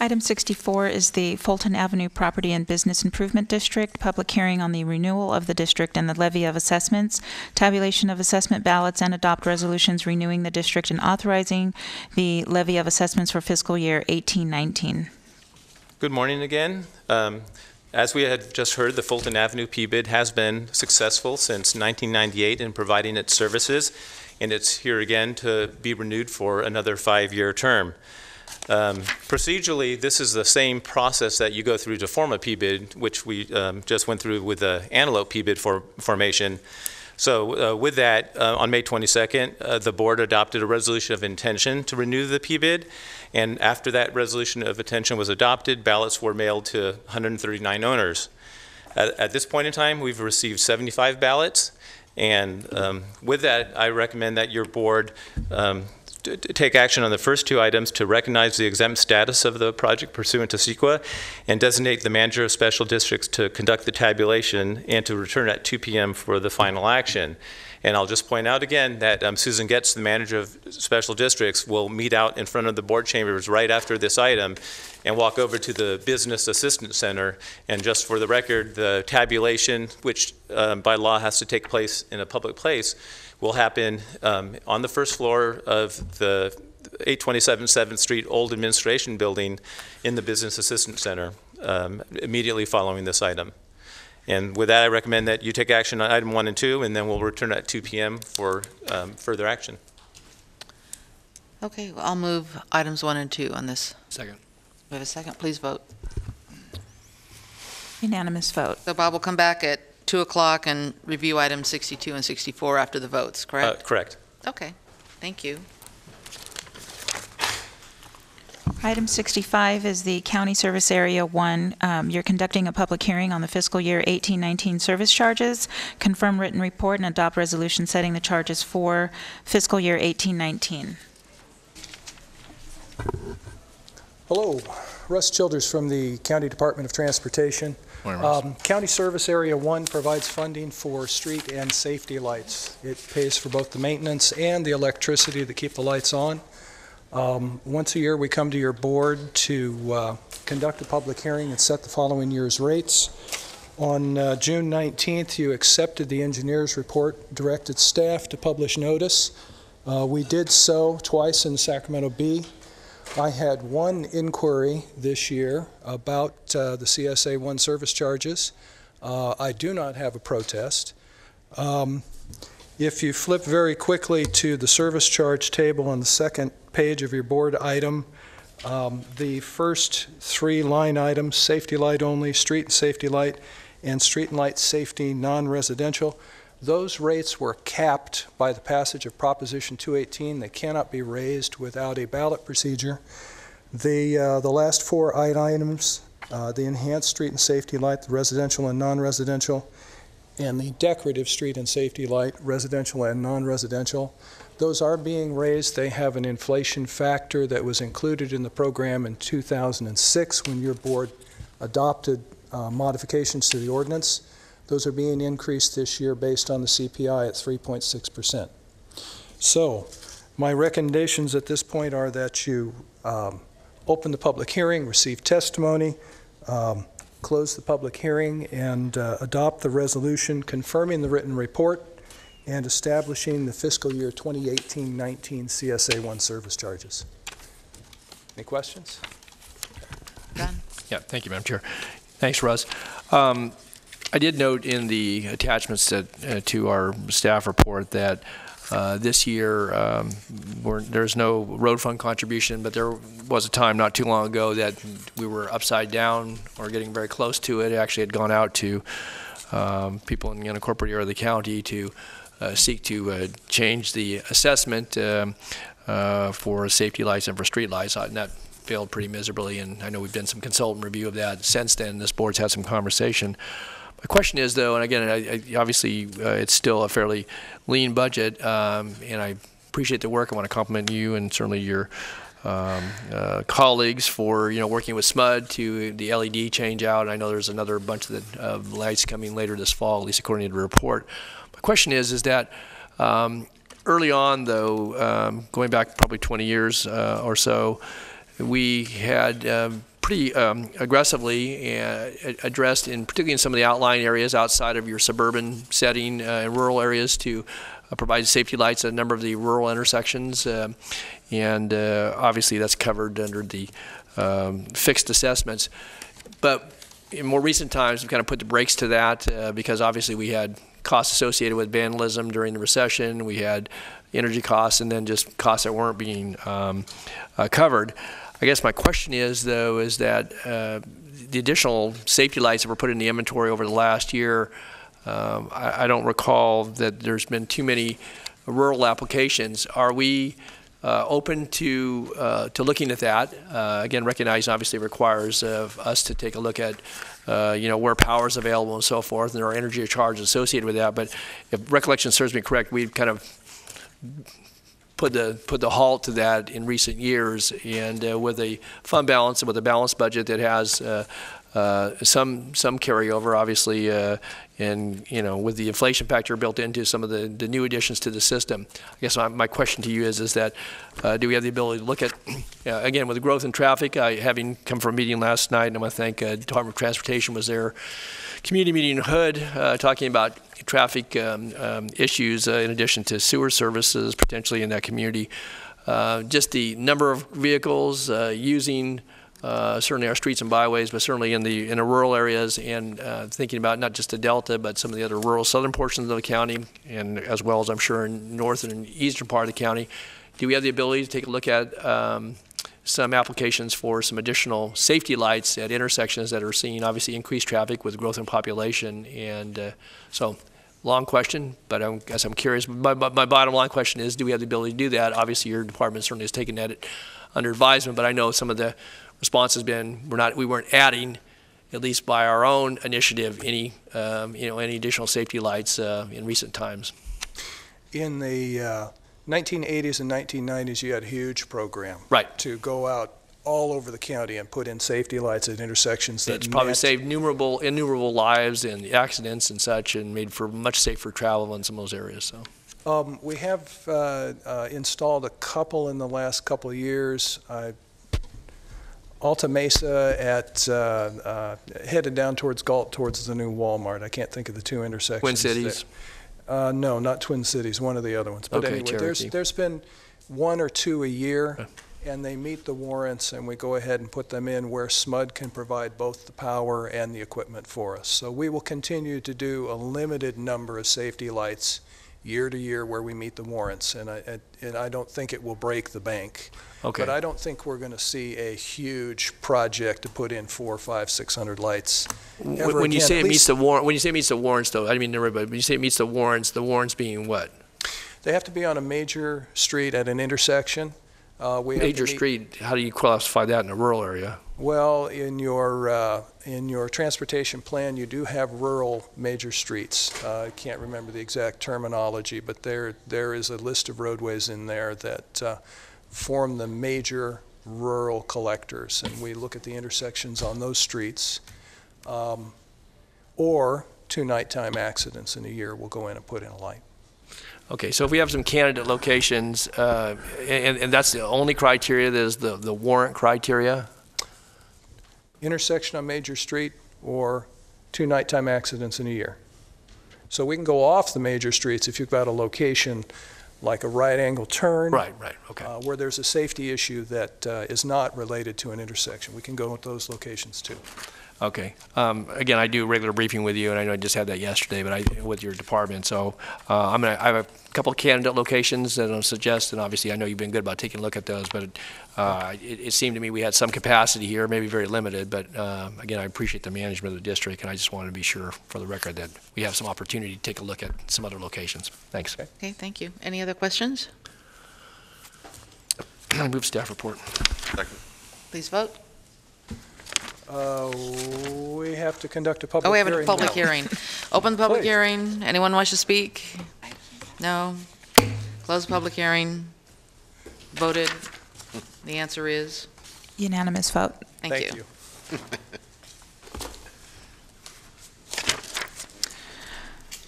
Item 64 is the Fulton Avenue Property and Business Improvement District, public hearing on the renewal of the district and the levy of assessments, tabulation of assessment ballots, and adopt resolutions renewing the district and authorizing the levy of assessments for fiscal year 18-19. Good morning again. As we had just heard, the Fulton Avenue P-bid has been successful since 1998 in providing its services, and it's here again to be renewed for another 5-year term. Procedurally, this is the same process that you go through to form a P-bid, which we just went through with the Antelope P-bid formation. So with that, on May 22nd, the board adopted a resolution of intention to renew the P-bid, and after that resolution of intention was adopted, ballots were mailed to 139 owners. At this point in time, we've received 75 ballots, and with that, I recommend that your board take action on the first two items to recognize the exempt status of the project pursuant to CEQA and designate the manager of special districts to conduct the tabulation and to return at 2 p.m. for the final action. And I'll just point out again that Susan Getz, the manager of special districts, will meet out in front of the board chambers right after this item and walk over to the Business Assistance Center. And just for the record, the tabulation, which by law has to take place in a public place, will happen on the first floor of the 827 7th Street Old Administration Building in the Business Assistance Center immediately following this item. And with that, I recommend that you take action on item 1 and 2, and then we'll return at 2 p.m. for further action. Okay, well, I'll move items 1 and 2 on this. Second. We have a second. Please vote. Unanimous vote. So Bob will come back at 2 o'clock and review items 62 and 64 after the votes, correct? Correct. Okay, thank you. Item 65 is the County Service Area 1. You're conducting a public hearing on the fiscal year 18-19 service charges, confirm written report, and adopt resolution setting the charges for fiscal year 18-19. Hello, Russ Childers from the County Department of Transportation. Morning, Russ. County Service Area 1 provides funding for street and safety lights. It pays for both the maintenance and the electricity to keep the lights on. Once a year, we come to your board to conduct a public hearing and set the following year's rates. On June 19th, you accepted the engineer's report, directed staff to publish notice. We did so twice in Sacramento Bee. I had one inquiry this year about the CSA 1 service charges. I do not have a protest. If you flip very quickly to the service charge table on the second page of your board item, the first 3 line items, safety light only, street and safety light, and street and light safety non-residential, those rates were capped by the passage of Proposition 218. They cannot be raised without a ballot procedure. The last 4 items, the enhanced street and safety light, the residential and non-residential, and the decorative street and safety light, residential and non-residential, Those are being raised. They have an inflation factor that was included in the program in 2006 when your board adopted modifications to the ordinance. Those are being increased this year based on the CPI at 3.6%. So my recommendations at this point are that you open the public hearing, receive testimony, close the public hearing, and adopt the resolution confirming the written report and establishing the fiscal year 2018-19 CSA1 service charges. Any questions? Done. Yeah, thank you, Madam Chair. Thanks, Russ. I did note in the attachments to our staff report that this year there's no road fund contribution, but there was a time not too long ago that we were upside down or getting very close to it. It actually had gone out to people in the unincorporated area of the county to seek to change the assessment for safety lights and for street lights, and that failed pretty miserably, and I know we've done some consultant review of that since then. This board's had some conversation. My question is, though, and again, obviously it's still a fairly lean budget, and I appreciate the work. I want to compliment you and certainly your colleagues for working with SMUD to the LED change out. I know there's another bunch of the lights coming later this fall, at least according to the report. My question is that early on, though, going back probably 20 years or so, we had pretty aggressively addressed, particularly in some of the outlying areas outside of your suburban setting and rural areas, to provide safety lights at a number of the rural intersections. And obviously that's covered under the fixed assessments. But in more recent times, we've kind of put the brakes to that because obviously we had costs associated with vandalism during the recession. We had energy costs and then just costs that weren't being covered. I guess my question is, though, is that the additional safety lights that were put in the inventory over the last year, I don't recall that there's been too many rural applications. Are we open to looking at that? Again, recognizing obviously it requires us to take a look at where power is available and so forth, and there are energy charges associated with that. But if recollection serves me correct, we've kind of put the halt to that in recent years, and with a fund balance and with a balanced budget that has some carryover, obviously, and with the inflation factor built into some of the new additions to the system. I guess my question to you is that do we have the ability to look at again with the growth in traffic? Having come from a meeting last night, and I want to thank Department of Transportation was there. Community meeting in Hood talking about traffic issues in addition to sewer services potentially in that community. Just the number of vehicles using certainly our streets and byways, but certainly in the rural areas, and thinking about not just the Delta, but some of the other rural southern portions of the county, and as well as I'm sure in north and eastern part of the county. Do we have the ability to take a look at some applications for some additional safety lights at intersections that are seeing obviously increased traffic with growth in population? And so long question, but I guess I'm curious. My bottom line question is, do we have the ability to do that? Obviously your department certainly has taken that under advisement, but I know some of the response has been we weren't adding, at least by our own initiative, any additional safety lights in recent times. In the 1980s and 1990s, you had a huge program to go out all over the county and put in safety lights at intersections. It's probably saved innumerable lives and accidents and such, and made for much safer travel in some of those areas. So we have installed a couple in the last couple of years. Alta Mesa headed down towards Galt, towards the new Walmart. I can't think of the two intersections. Twin Cities? No, not Twin Cities, one of the other ones. But okay, anyway, there's been one or two a year, and they meet the warrants, and we go ahead and put them in where SMUD can provide both the power and the equipment for us. So we will continue to do a limited number of safety lights year to year where we meet the warrants, and I don't think it will break the bank. Okay. But I don't think we're going to see a huge project to put in 400, 500, 600 lights. When you say it meets the warrants, though, I mean everybody. When you say it meets the warrants being what? They have to be on a major street at an intersection. Major street. How do you classify that in a rural area? Well, in your transportation plan, you do have rural major streets. I can't remember the exact terminology, but there is a list of roadways in there that form the major rural collectors, and we look at the intersections on those streets, or 2 nighttime accidents in a year. We'll go in and put in a light. Okay, so if we have some candidate locations, and that's the only criteria, that is the warrant criteria? Intersection on major street or 2 nighttime accidents in a year. So we can go off the major streets if you've got a location like a right angle turn. Right, okay. Where there's a safety issue that is not related to an intersection. We can go with those locations too. Okay. Again, I do regular briefing with you, and I know I just had that yesterday, but with your department. So I have a couple of candidate locations that I'll suggest, and obviously I know you've been good about taking a look at those, but it seemed to me we had some capacity here, maybe very limited, but again, I appreciate the management of the district, and I just wanted to be sure for the record that we have some opportunity to take a look at some other locations. Thanks. Okay, thank you. Any other questions? Move staff report. Second. Please vote. We have to conduct a public hearing. Oh, we have a public hearing. Open the public Please. hearing. Anyone wish to speak? No? Close the public hearing. Voted. The answer is? Unanimous vote. Thank you.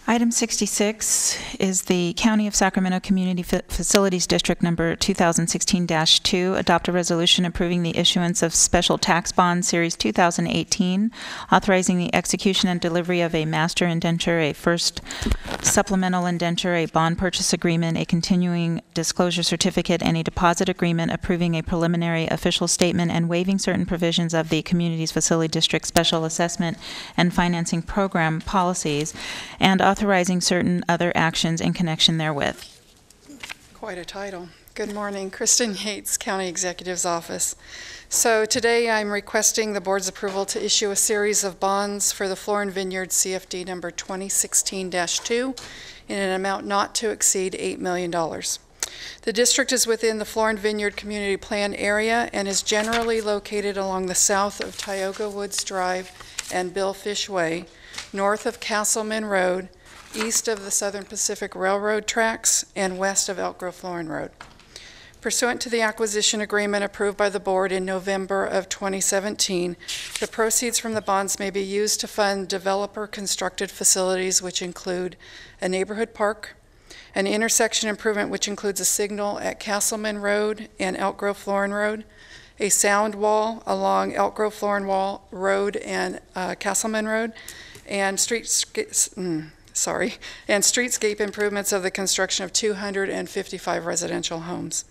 Item 66 is the County of Sacramento Community Facilities District Number 2016-2. Adopt a resolution approving the issuance of Special Tax Bond Series 2018, authorizing the execution and delivery of a master indenture, a first supplemental indenture, a bond purchase agreement, a continuing disclosure certificate, and a deposit agreement approving a preliminary official statement and waiving certain provisions of the Communities Facility District Special Assessment and Financing Program policies, and authorizing certain other actions in connection therewith. Quite a title. Good morning. Kristen Yates, County Executive's Office. So today I'm requesting the board's approval to issue a series of bonds for the Florin Vineyard CFD number 2016-2 in an amount not to exceed $8 million. The district is within the Florin Vineyard Community Plan area and is generally located along the south of Tioga Woods Drive and Bill Fish Way, north of Castleman Road, east of the Southern Pacific Railroad tracks, and west of Elk Grove Florin Road. Pursuant to the acquisition agreement approved by the board in November of 2017, the proceeds from the bonds may be used to fund developer-constructed facilities which include a neighborhood park, an intersection improvement which includes a signal at Castleman Road and Elk Grove Florin Road, a sound wall along Elk Grove Florin Road and Castleman Road, and streetscape improvements of the construction of 255 residential homes.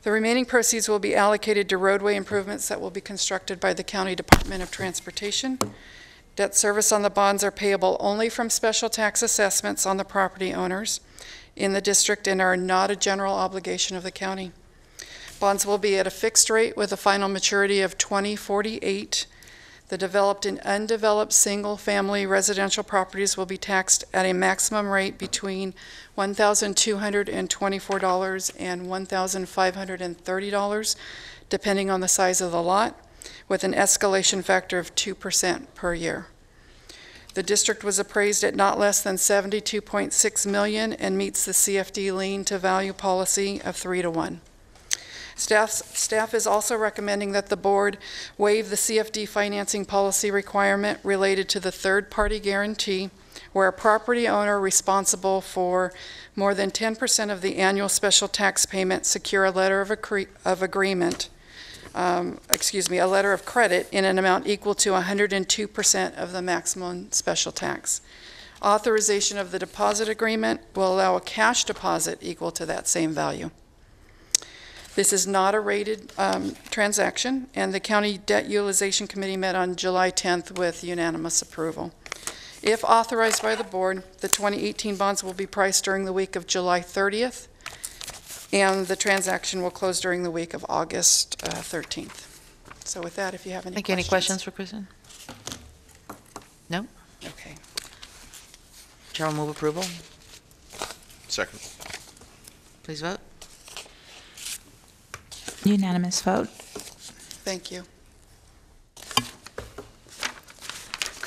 The remaining proceeds will be allocated to roadway improvements that will be constructed by the County Department of Transportation. Debt service on the bonds are payable only from special tax assessments on the property owners in the district and are not a general obligation of the county. Bonds will be at a fixed rate with a final maturity of 2048. The developed and undeveloped single-family residential properties will be taxed at a maximum rate between $1,224 and $1,530, depending on the size of the lot, with an escalation factor of 2% per year. The district was appraised at not less than $72.6 million and meets the CFD lien-to-value policy of 3-to-1. Staff is also recommending that the board waive the CFD financing policy requirement related to the third-party guarantee, where a property owner responsible for more than 10% of the annual special tax payment secure a letter of agreement, a letter of credit in an amount equal to 102% of the maximum special tax. Authorization of the deposit agreement will allow a cash deposit equal to that same value. This is not a rated transaction, and the County Debt Utilization Committee met on July 10th with unanimous approval. If authorized by the board, the 2018 bonds will be priced during the week of July 30th, and the transaction will close during the week of August 13th. So with that, if you have any questions. Any questions for Kristen? No? Okay. Chair will move approval. Second. Please vote. Unanimous vote. Thank you.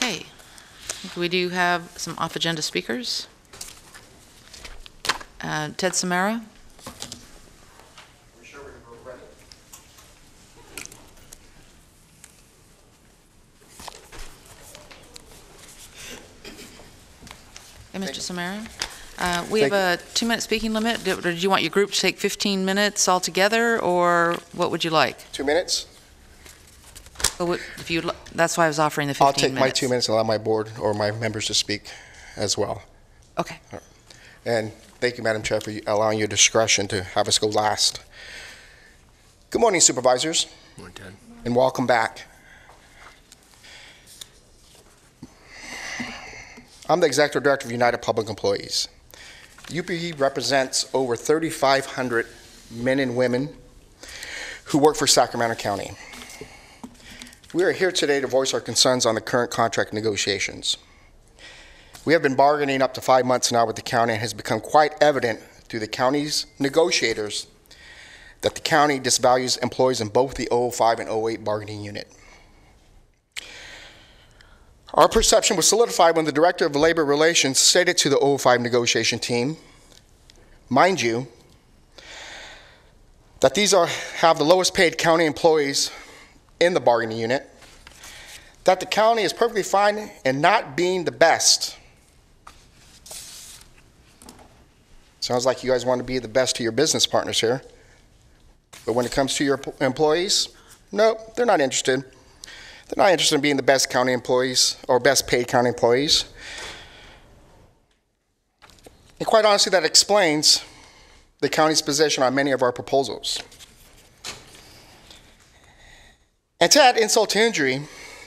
Okay. We do have some off-agenda speakers. Ted Samara. Hey, Mr. Samara. We have a 2-minute speaking limit. Did you want your group to take 15 minutes altogether, or what would you like? 2 minutes? If you, that's why I was offering the 15 minutes. I'll take my 2 minutes and allow my board or my members to speak as well. Okay. And thank you, Madam Chair, for allowing your discretion to have us go last. Good morning, Supervisors. Good morning, Ted. And welcome back. I'm the Executive Director of United Public Employees. UPE represents over 3,500 men and women who work for Sacramento County. We are here today to voice our concerns on the current contract negotiations. We have been bargaining up to 5 months now with the county, and it has become quite evident through the county's negotiators that the county disvalues employees in both the 005 and 08 bargaining unit. Our perception was solidified when the Director of Labor Relations stated to the 005 negotiation team, mind you, that these have the lowest paid county employees in the bargaining unit, that the county is perfectly fine in not being the best. Sounds like you guys want to be the best to your business partners here. But when it comes to your employees, no, they're not interested. They're not interested in being the best county employees or best paid county employees. And quite honestly, that explains the county's position on many of our proposals. And to add insult to injury,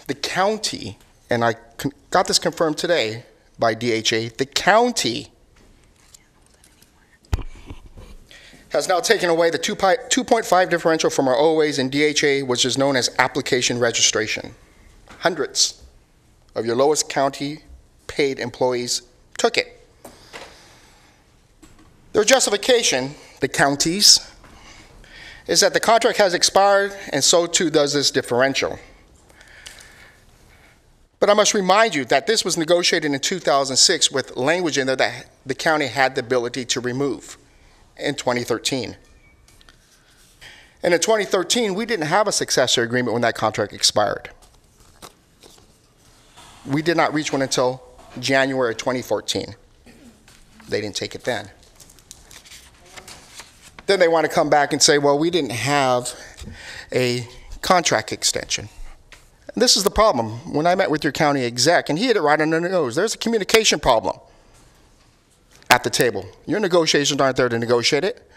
the county, and I got this confirmed today by DHA, the county has now taken away the 2.5 differential from our OAs and DHA, which is known as application registration. Hundreds of your lowest county paid employees took it. Their justification, the counties, is that the contract has expired and so too does this differential. But I must remind you that this was negotiated in 2006 with language in there that the county had the ability to remove in 2013. And in 2013, we didn't have a successor agreement when that contract expired. We did not reach one until January 2014. They didn't take it then. Then they want to come back and say, well, we didn't have a contract extension. And this is the problem. When I met with your county exec, and he hit it right on the nose, there's a communication problem at the table. Your negotiations aren't there to negotiate it.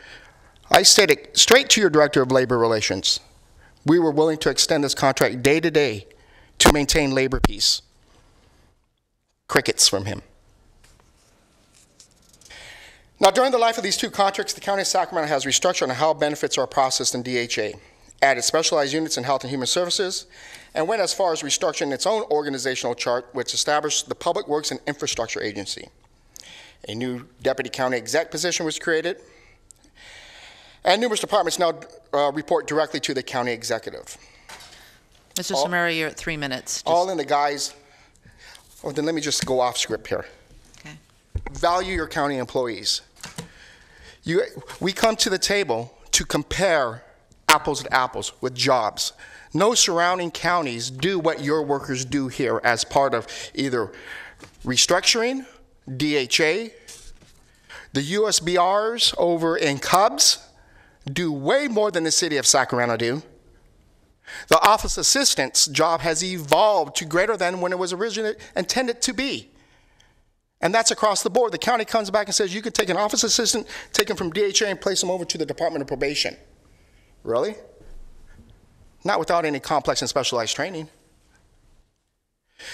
I stated straight to your Director of Labor Relations, we were willing to extend this contract day to day to maintain labor peace. Crickets from him. Now, during the life of these two contracts, the County of Sacramento has restructured on how benefits are processed in DHA, added specialized units in Health and Human Services, and went as far as restructuring its own organizational chart, which established the Public Works and Infrastructure Agency. A new Deputy County Exec position was created, and numerous departments now report directly to the County Executive. Mr. Samara, you're at 3 minutes. All in the guise, oh, then let me just go off script here. Okay. Value your county employees. We come to the table to compare apples to apples with jobs. No surrounding counties do what your workers do here as part of either restructuring, DHA, the USBRs over in Cubs do way more than the city of Sacramento do. The office assistant's job has evolved to greater than when it was originally intended to be. And that's across the board. The county comes back and says, you could take an office assistant, take him from DHA and place him over to the Department of Probation. Really? Not without any complex and specialized training.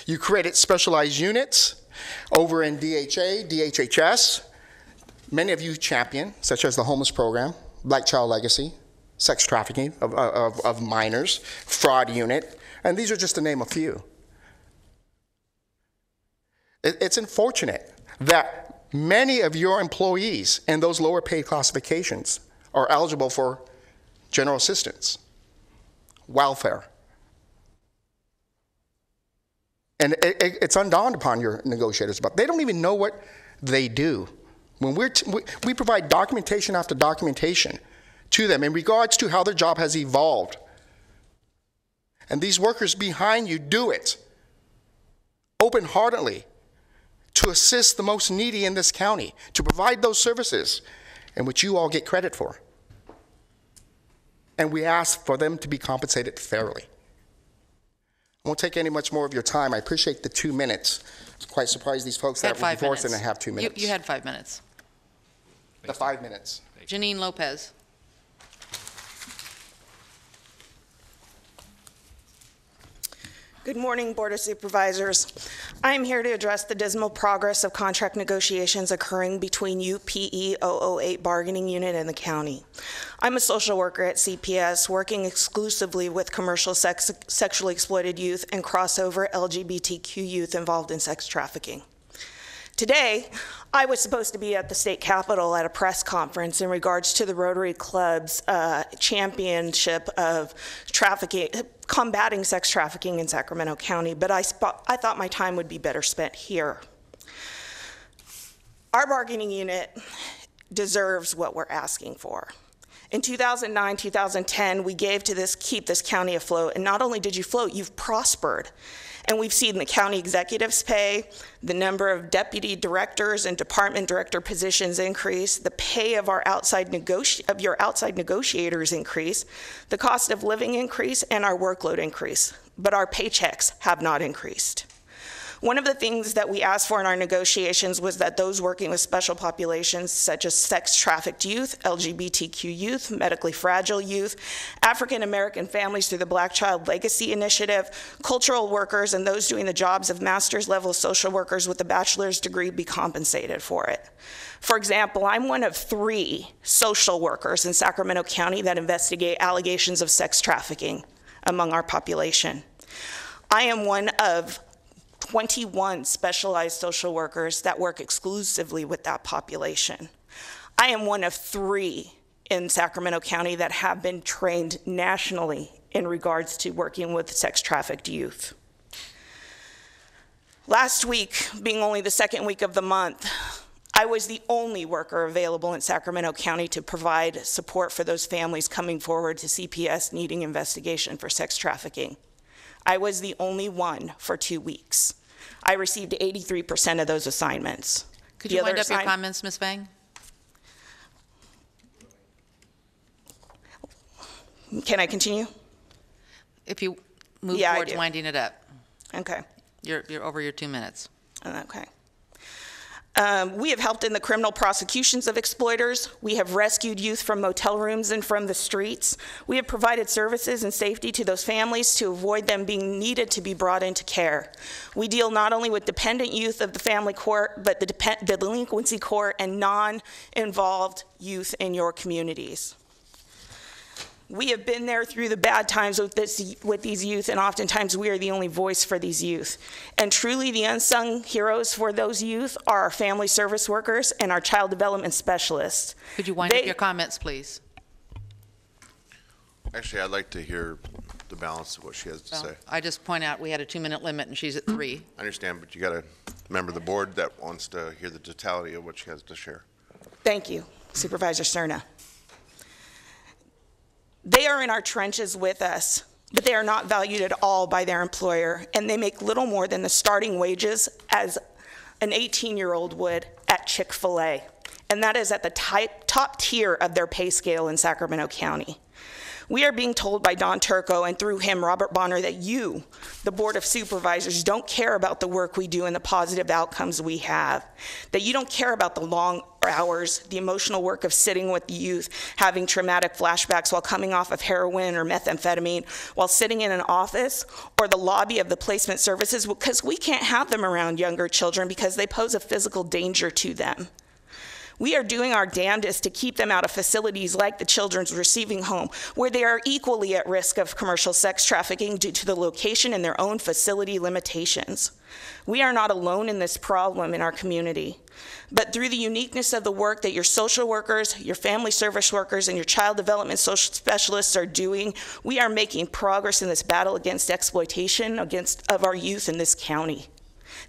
You created specialized units over in DHA, DHHS. Many of you champion, such as the homeless program, Black Child Legacy, sex trafficking of minors, fraud unit, and these are just to name a few. It's unfortunate that many of your employees in those lower paid classifications are eligible for general assistance, welfare. And it's undawned upon your negotiators, but they don't even know what they do. When we provide documentation after documentation to them in regards to how their job has evolved. And these workers behind you do it open-heartedly to assist the most needy in this county, to provide those services, and which you all get credit for. And we ask for them to be compensated fairly. I won't take any much more of your time. I appreciate the 2 minutes. I'm quite surprised these folks that were before us didn't have 2 minutes. You had 5 minutes. The 5 minutes. Janine Lopez. Good morning, Board of Supervisors. I'm here to address the dismal progress of contract negotiations occurring between UPE 008 bargaining unit and the county. I'm a social worker at CPS working exclusively with commercial sexually exploited youth and crossover LGBTQ youth involved in sex trafficking. Today, I was supposed to be at the state capitol at a press conference in regards to the Rotary Club's championship of combating sex trafficking in Sacramento County, but I thought my time would be better spent here. Our bargaining unit deserves what we're asking for. In 2009, 2010, we gave to keep this county afloat, and not only did you float, you've prospered. And we've seen the county executives pay, the number of deputy directors and department director positions increase, the pay of your outside negotiators increase, the cost of living increase, and our workload increase. But our paychecks have not increased. One of the things that we asked for in our negotiations was that those working with special populations such as sex-trafficked youth, LGBTQ youth, medically fragile youth, African American families through the Black Child Legacy Initiative, cultural workers, and those doing the jobs of master's level social workers with a bachelor's degree be compensated for it. For example, I'm one of 3 social workers in Sacramento County that investigate allegations of sex trafficking among our population. I am one of 21 specialized social workers that work exclusively with that population. I am one of 3 in Sacramento County that have been trained nationally in regards to working with sex-trafficked youth. Last week, being only the 2nd week of the month, I was the only worker available in Sacramento County to provide support for those families coming forward to CPS needing investigation for sex trafficking. I was the only one for 2 weeks. I received 83% of those assignments. Could you wind up your comments, Ms. Vang? Can I continue? If you move towards winding it up. Okay. You're over your 2 minutes. Okay. We have helped in the criminal prosecutions of exploiters. We have rescued youth from motel rooms and from the streets. We have provided services and safety to those families to avoid them being needed to be brought into care. We deal not only with dependent youth of the family court, but the delinquency court and non-involved youth in your communities. We have been there through the bad times with these youth, and oftentimes we are the only voice for these youth. And truly the unsung heroes for those youth are our family service workers and our child development specialists. Could you wind up your comments, please? Actually, I'd like to hear the balance of what she has to say. I just point out we had a 2-minute limit and she's at 3. I understand, but you got a member of the board that wants to hear the totality of what she has to share. Thank you, Supervisor Cerna. They are in our trenches with us, but they are not valued at all by their employer, and they make little more than the starting wages as an 18-year-old would at Chick-fil-A, and that is at the top tier of their pay scale in Sacramento County. We are being told by Don Turco and through him, Robert Bonner, that you, the Board of Supervisors, don't care about the work we do and the positive outcomes we have, that you don't care about the long hours, the emotional work of sitting with the youth, having traumatic flashbacks while coming off of heroin or methamphetamine, while sitting in an office or the lobby of the placement services, because we can't have them around younger children because they pose a physical danger to them. We are doing our damnedest to keep them out of facilities like the Children's Receiving Home, where they are equally at risk of commercial sex trafficking due to the location and their own facility limitations. We are not alone in this problem in our community, but through the uniqueness of the work that your social workers, your family service workers, and your child development social specialists are doing, we are making progress in this battle against exploitation of our youth in this county.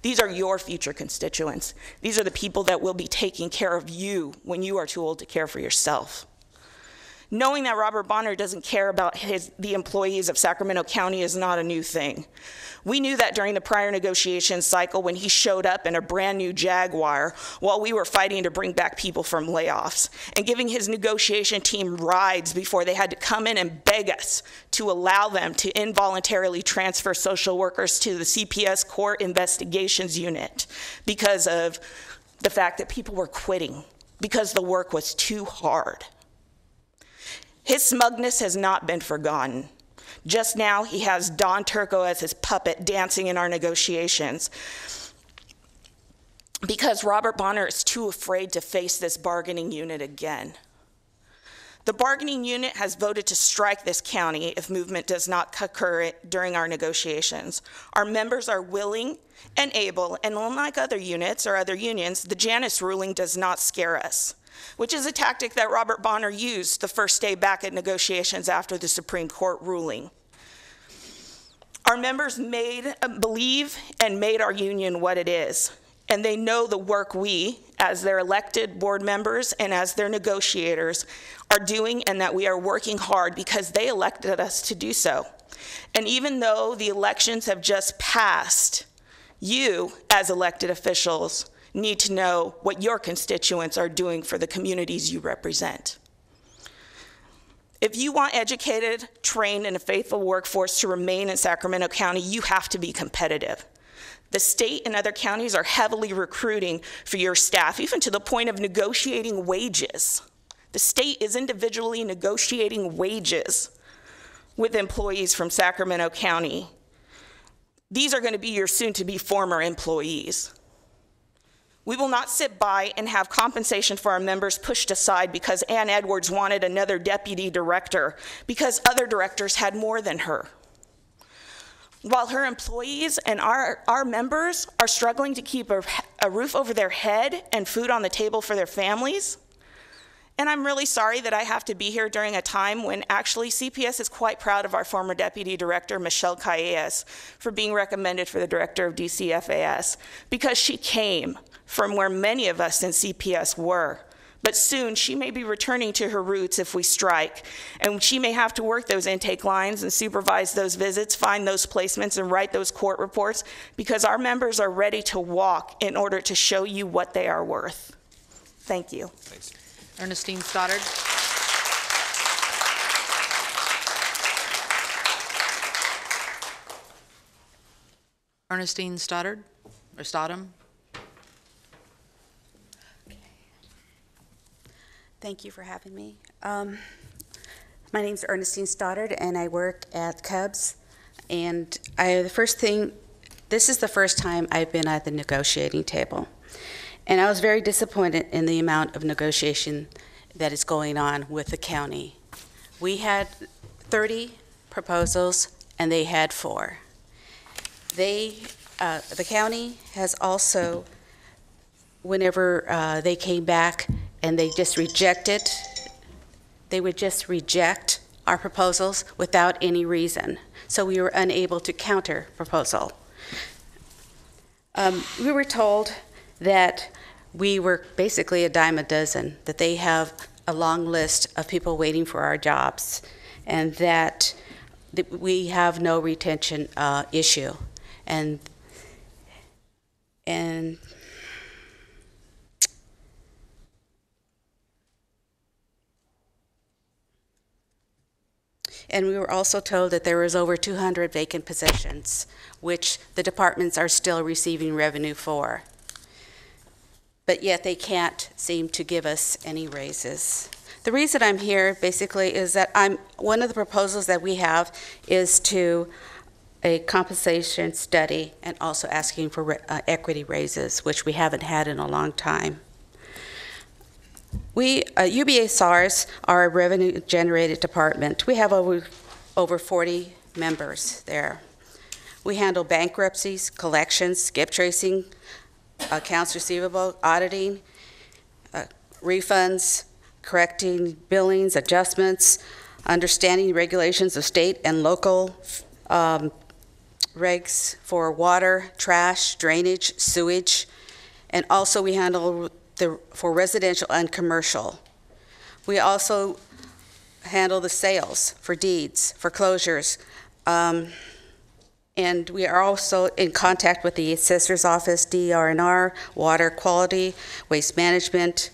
These are your future constituents. These are the people that will be taking care of you when you are too old to care for yourself. Knowing that Robert Bonner doesn't care about the employees of Sacramento County is not a new thing. We knew that during the prior negotiation cycle when he showed up in a brand new Jaguar while we were fighting to bring back people from layoffs and giving his negotiation team rides before they had to come in and beg us to allow them to involuntarily transfer social workers to the CPS Court Investigations Unit because of the fact that people were quitting because the work was too hard. His smugness has not been forgotten. Just now, he has Don Turco as his puppet dancing in our negotiations because Robert Bonner is too afraid to face this bargaining unit again. The bargaining unit has voted to strike this county if movement does not occur during our negotiations. Our members are willing and able, and unlike other units or other unions, the Janus ruling does not scare us, which is a tactic that Robert Bonner used the first day back at negotiations after the Supreme Court ruling. Our members believe and made our union what it is, and they know the work we, as their elected board members and as their negotiators, are doing, and that we are working hard because they elected us to do so. And even though the elections have just passed, you, as elected officials, need to know what your constituents are doing for the communities you represent. If you want educated, trained, and a faithful workforce to remain in Sacramento County, you have to be competitive. The state and other counties are heavily recruiting for your staff, even to the point of negotiating wages. The state is individually negotiating wages with employees from Sacramento County. These are going to be your soon-to-be former employees. We will not sit by and have compensation for our members pushed aside because Ann Edwards wanted another deputy director because other directors had more than her. While her employees and our members are struggling to keep a roof over their head and food on the table for their families, and I'm really sorry that I have to be here during a time when actually CPS is quite proud of our former deputy director, Michelle Calles, for being recommended for the director of DCFAS because she came from where many of us in CPS were. But soon she may be returning to her roots if we strike, and she may have to work those intake lines and supervise those visits, find those placements, and write those court reports because our members are ready to walk in order to show you what they are worth. Thank you. Thanks. Ernestine Stoddard. Ernestine Stoddard, or Stodham. Thank you for having me. My name is Ernestine Stoddard, and I work at Cubs. And this is the first time I've been at the negotiating table. And I was very disappointed in the amount of negotiation that is going on with the county. We had 30 proposals, and they had 4. The county has also, whenever they came back, and they would just reject our proposals without any reason. So we were unable to counter proposal. We were told that we were basically a dime a dozen, that they have a long list of people waiting for our jobs, and that we have no retention issue. And we were also told that there was over 200 vacant positions, which the departments are still receiving revenue for. But yet they can't seem to give us any raises. The reason I'm here basically is that one of the proposals that we have is to a compensation study and also asking for equity raises, which we haven't had in a long time. UBSRs are a revenue-generated department. We have over 40 members there. We handle bankruptcies, collections, skip tracing, accounts receivable, auditing, refunds, correcting billings, adjustments, understanding regulations of state and local regs for water, trash, drainage, sewage, and also we handle for residential and commercial. We also handle the sales for deeds, foreclosures, and we are also in contact with the Assessor's Office, DRNR, Water Quality, Waste Management,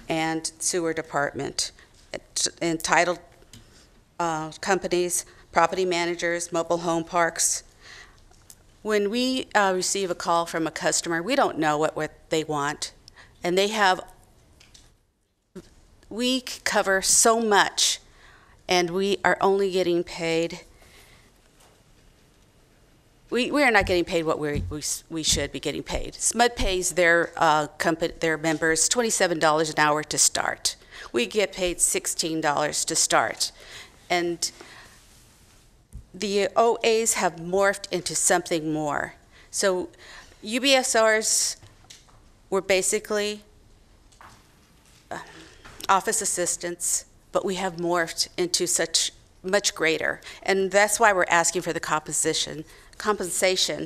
and Sewer Department, entitled companies, property managers, mobile home parks. When we receive a call from a customer, we don't know what they want, and we cover so much, and we are only getting paid. We are not getting paid what we should be getting paid. SMUD pays their members $27 an hour to start. We get paid $16 to start. And the OAs have morphed into something more. So UBSRs were basically office assistants, but we have morphed into such much greater. And that's why we're asking for the compensation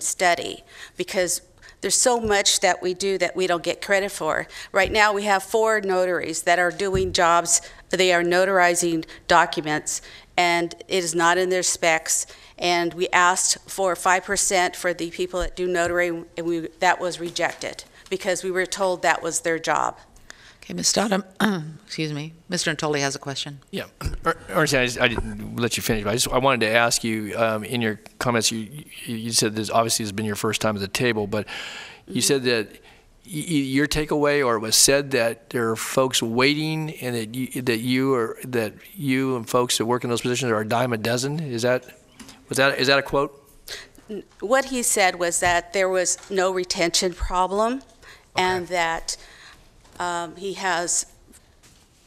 study, because there's so much that we do that we don't get credit for. Right now we have 4 notaries that are doing jobs. They are notarizing documents, and it is not in their specs. And we asked for 5% for the people that do notary, and that was rejected because we were told that was their job. Okay, Ms. Stott, excuse me. Mr. Antoli has a question. Yeah, Ernestine, I didn't let you finish, but I wanted to ask you, in your comments, you said this obviously has been your first time at the table, but you said that your takeaway, or it was said that there are folks waiting, and that you and folks that work in those positions are a dime a dozen. Is that a quote? What he said was that there was no retention problem, and that he has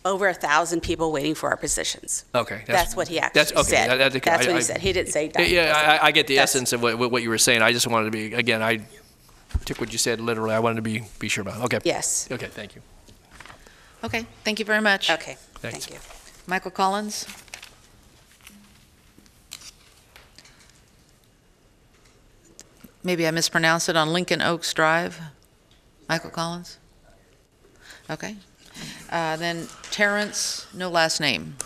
over 1,000 people waiting for our positions. Okay. That's what he actually said. That's what he said. He didn't say that. Yeah, I get the essence of what you were saying. I just wanted to be, again, I took what you said literally. I wanted to be sure about it. Okay. Yes. Okay, thank you. Okay, thank you very much. Okay, Thanks. thank you. Michael Collins? Maybe I mispronounced it, on Lincoln Oaks Drive. Michael Collins? Okay. Then Terrence, no last name.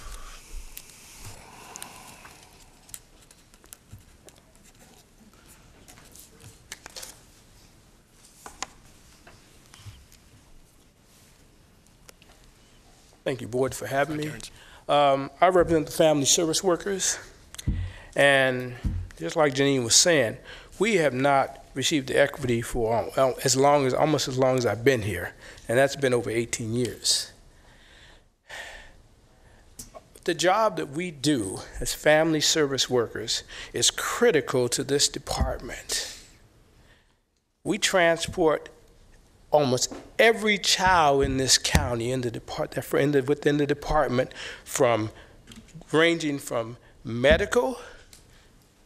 Thank you, Board, for having me. I represent the family service workers, and just like Janine was saying, we have not received the equity for almost as long as I've been here, and that's been over 18 years. The job that we do as family service workers is critical to this department. We transport almost every child in this county within the department, ranging from medical,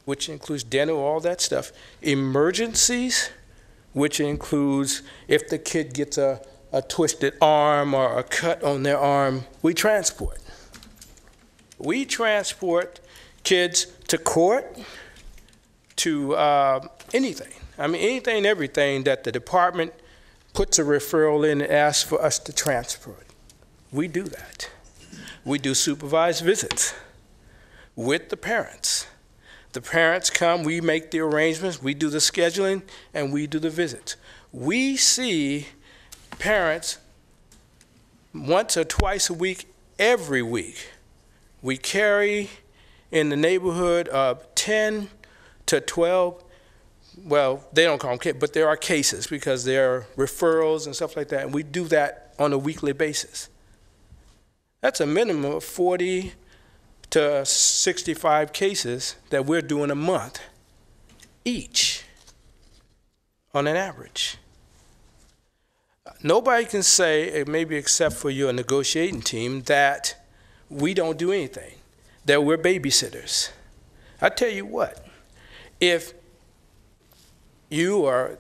which includes dental, all that stuff, emergencies, which includes if the kid gets a twisted arm or a cut on their arm, we transport. We transport kids to court, to anything. I mean, anything and everything that the department puts a referral in and asks for us to transport. We do that. We do supervised visits with the parents. The parents come, we make the arrangements, we do the scheduling, and we do the visits. We see parents once or twice a week, every week. We carry in the neighborhood of 10 to 12, well, they don't call them kids, but there are cases because there are referrals and stuff like that, and we do that on a weekly basis. That's a minimum of 40 to 65 cases that we're doing a month each on an average. nobody can say, maybe except for your negotiating team, that we don't do anything, that we're babysitters. I tell you what, if you or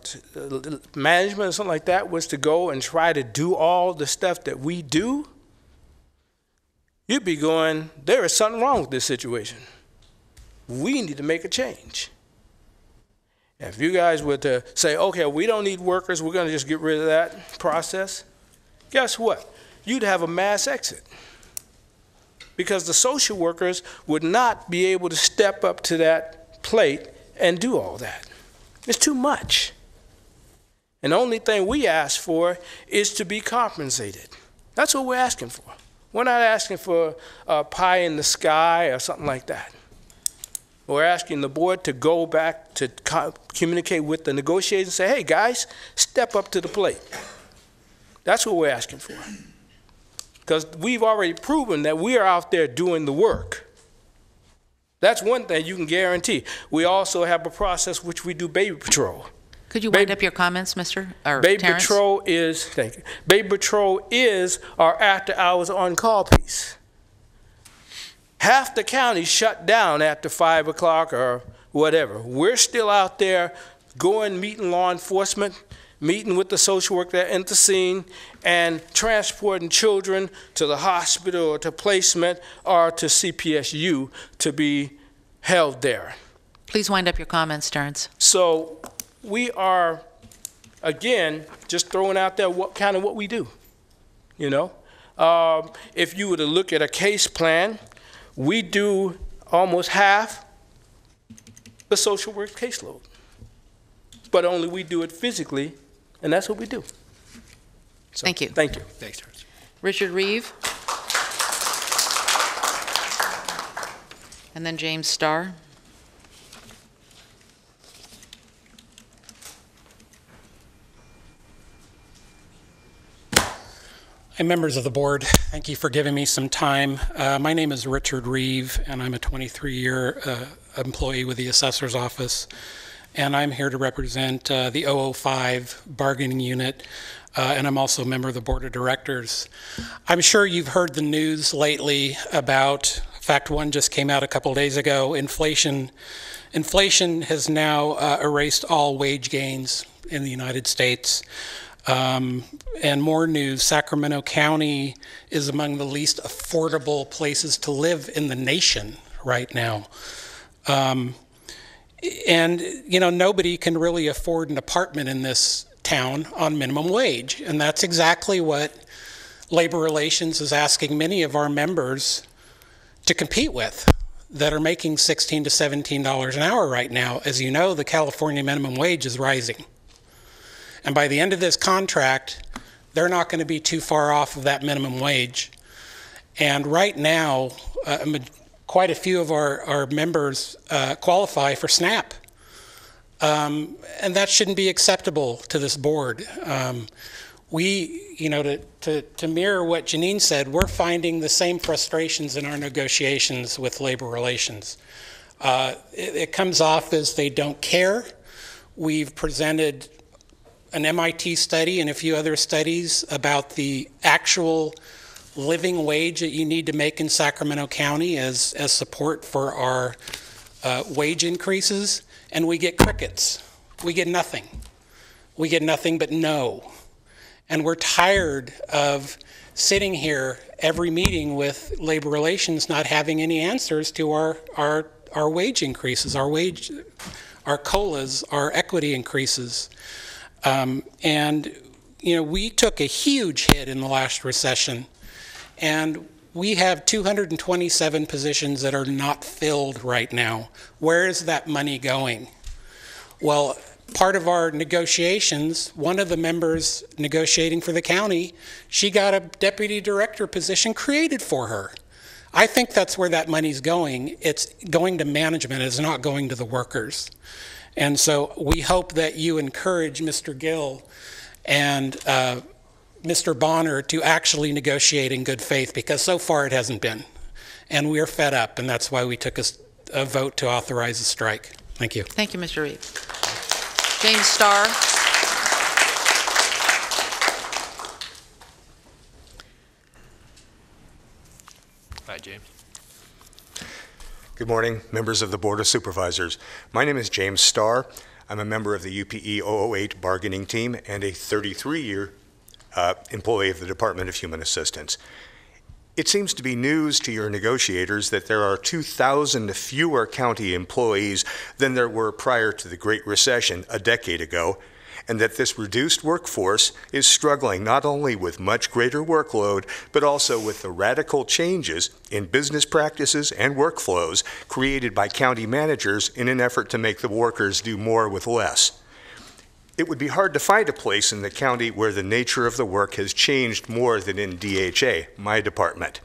management or something like that was to go and try to do all the stuff that we do, you'd be going, there is something wrong with this situation. We need to make a change. If you guys were to say, okay, we don't need workers, we're going to just get rid of that process, guess what? You'd have a mass exit. Because the social workers would not be able to step up to that plate and do all that. It's too much. And the only thing we ask for is to be compensated. That's what we're asking for. We're not asking for a pie in the sky or something like that. We're asking the board to go back to communicate with the negotiators and say, hey guys, step up to the plate. That's what we're asking for. Because we've already proven that we are out there doing the work. That's one thing you can guarantee. We also have a process which we do baby patrol. Could you wind up your comments, Mr. or Baby Terrence? Patrol is, thank you. Baby Patrol is our after-hours on-call piece. Half the county shut down after 5 o'clock or whatever. We're still out there going, meeting law enforcement, meeting with the social worker at the scene, and transporting children to the hospital or to placement or to CPSU to be held there. Please wind up your comments, Terrence. So we are, again, just throwing out there what we do, you know. If you were to look at a case plan, we do almost half the social work caseload, but only we do it physically, and that's what we do. So, thank you. Thank you. Thanks, Terrence. Richard Reeve. And then James Starr. Hi, members of the board. Thank you for giving me some time. My name is Richard Reeve, and I'm a 23-year employee with the Assessor's Office. And I'm here to represent the 005 bargaining unit, and I'm also a member of the board of directors. I'm sure you've heard the news lately about, fact one just came out a couple days ago, inflation. Inflation has now erased all wage gains in the United States. And more news, Sacramento County is among the least affordable places to live in the nation right now. And, you know, nobody can really afford an apartment in this town on minimum wage. And that's exactly what Labor Relations is asking many of our members to compete with that are making $16 to $17 an hour right now. As you know, the California minimum wage is rising. And by the end of this contract, they're not going to be too far off of that minimum wage. And right now, quite a few of our members qualify for SNAP. And that shouldn't be acceptable to this board. We, you know, to mirror what Janine said, we're finding the same frustrations in our negotiations with Labor Relations. It comes off as they don't care. We've presented an MIT study and a few other studies about the actual living wage that you need to make in Sacramento County as support for our wage increases, and we get crickets. We get nothing. We get nothing but no. And we're tired of sitting here every meeting with Labor Relations not having any answers to our wage increases, our COLAs, our equity increases. And, you know, we took a huge hit in the last recession, and we have 227 positions that are not filled right now. Where is that money going? Well, part of our negotiations, one of the members negotiating for the county, she got a deputy director position created for her. I think that's where that money's going. It's going to management. It's not going to the workers. And so we hope that you encourage Mr. Gill and Mr. Bonner to actually negotiate in good faith, because so far it hasn't been. And we're fed up, and that's why we took a vote to authorize a strike. Thank you. Thank you, Mr. Reeve. James Starr. James. Good morning, members of the Board of Supervisors. My name is James Starr. I'm a member of the UPE 008 bargaining team and a 33-year employee of the Department of Human Assistance. It seems to be news to your negotiators that there are 2,000 fewer county employees than there were prior to the Great Recession a decade ago, and that this reduced workforce is struggling not only with much greater workload, but also with the radical changes in business practices and workflows created by county managers in an effort to make the workers do more with less. It would be hard to find a place in the county where the nature of the work has changed more than in DHA, my department.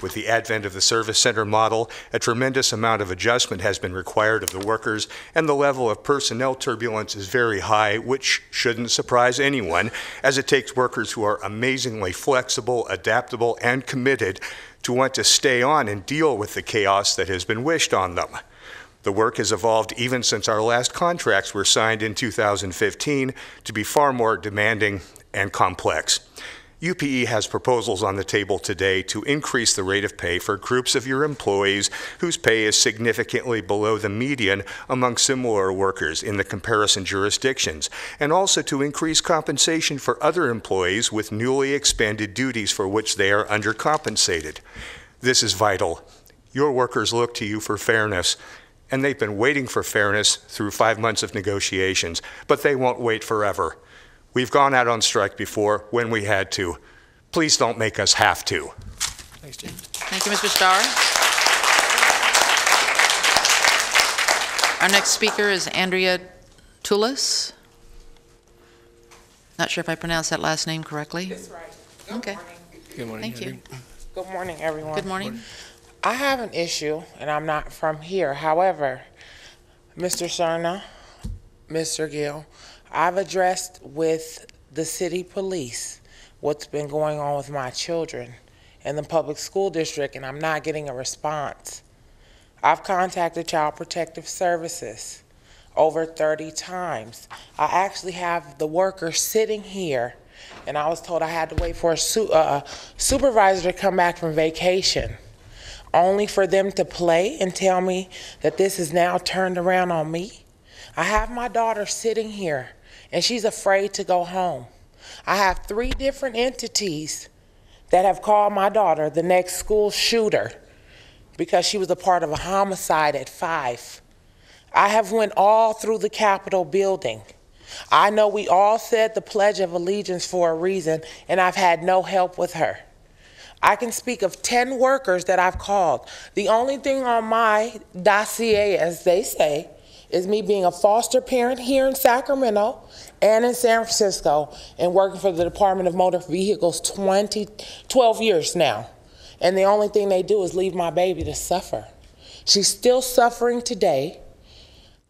With the advent of the service center model, a tremendous amount of adjustment has been required of the workers, and the level of personnel turbulence is very high, which shouldn't surprise anyone, as it takes workers who are amazingly flexible, adaptable, and committed to want to stay on and deal with the chaos that has been wished on them. The work has evolved even since our last contracts were signed in 2015 to be far more demanding and complex. UPE has proposals on the table today to increase the rate of pay for groups of your employees whose pay is significantly below the median among similar workers in the comparison jurisdictions, and also to increase compensation for other employees with newly expanded duties for which they are undercompensated. This is vital. Your workers look to you for fairness, and they've been waiting for fairness through 5 months of negotiations, but they won't wait forever. We've gone out on strike before when we had to. Please don't make us have to. Thanks, James. Thank you, Mr. Starr. Our next speaker is Andrea Tullis. Not sure if I pronounced that last name correctly. That's right. Okay. Good morning. Thank you. Good morning, everyone. Good morning. I have an issue, and I'm not from here. However, Mr. Cerna, Mr. Gill, I've addressed with the city police what's been going on with my children in the public school district, and I'm not getting a response. I've contacted Child Protective Services over 30 times. I actually have the worker sitting here, and I was told I had to wait for a supervisor to come back from vacation, only for them to play and tell me that this is now turned around on me. I have my daughter sitting here, and she's afraid to go home. I have 3 different entities that have called my daughter the next school shooter because she was a part of a homicide at 5. I have went all through the Capitol building. I know we all said the Pledge of Allegiance for a reason, and I've had no help with her. I can speak of 10 workers that I've called. The only thing on my dossier, as they say, is me being a foster parent here in Sacramento and in San Francisco and working for the Department of Motor Vehicles 12 years now. And the only thing they do is leave my baby to suffer. She's still suffering today.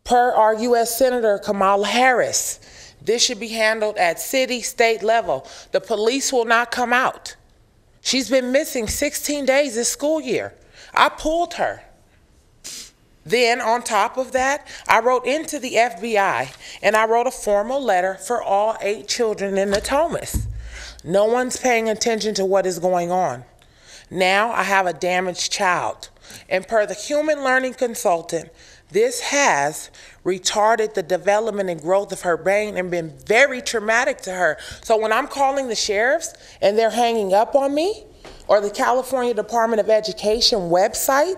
Per our U.S. Senator Kamala Harris, this should be handled at city, state level. The police will not come out. She's been missing 16 days this school year. I pulled her. Then, on top of that, I wrote into the FBI, and I wrote a formal letter for all 8 children in the Thomas. No one's paying attention to what is going on. Now I have a damaged child, and per the human learning consultant, this has retarded the development and growth of her brain and been very traumatic to her. So when I'm calling the sheriffs and they're hanging up on me, or the California Department of Education website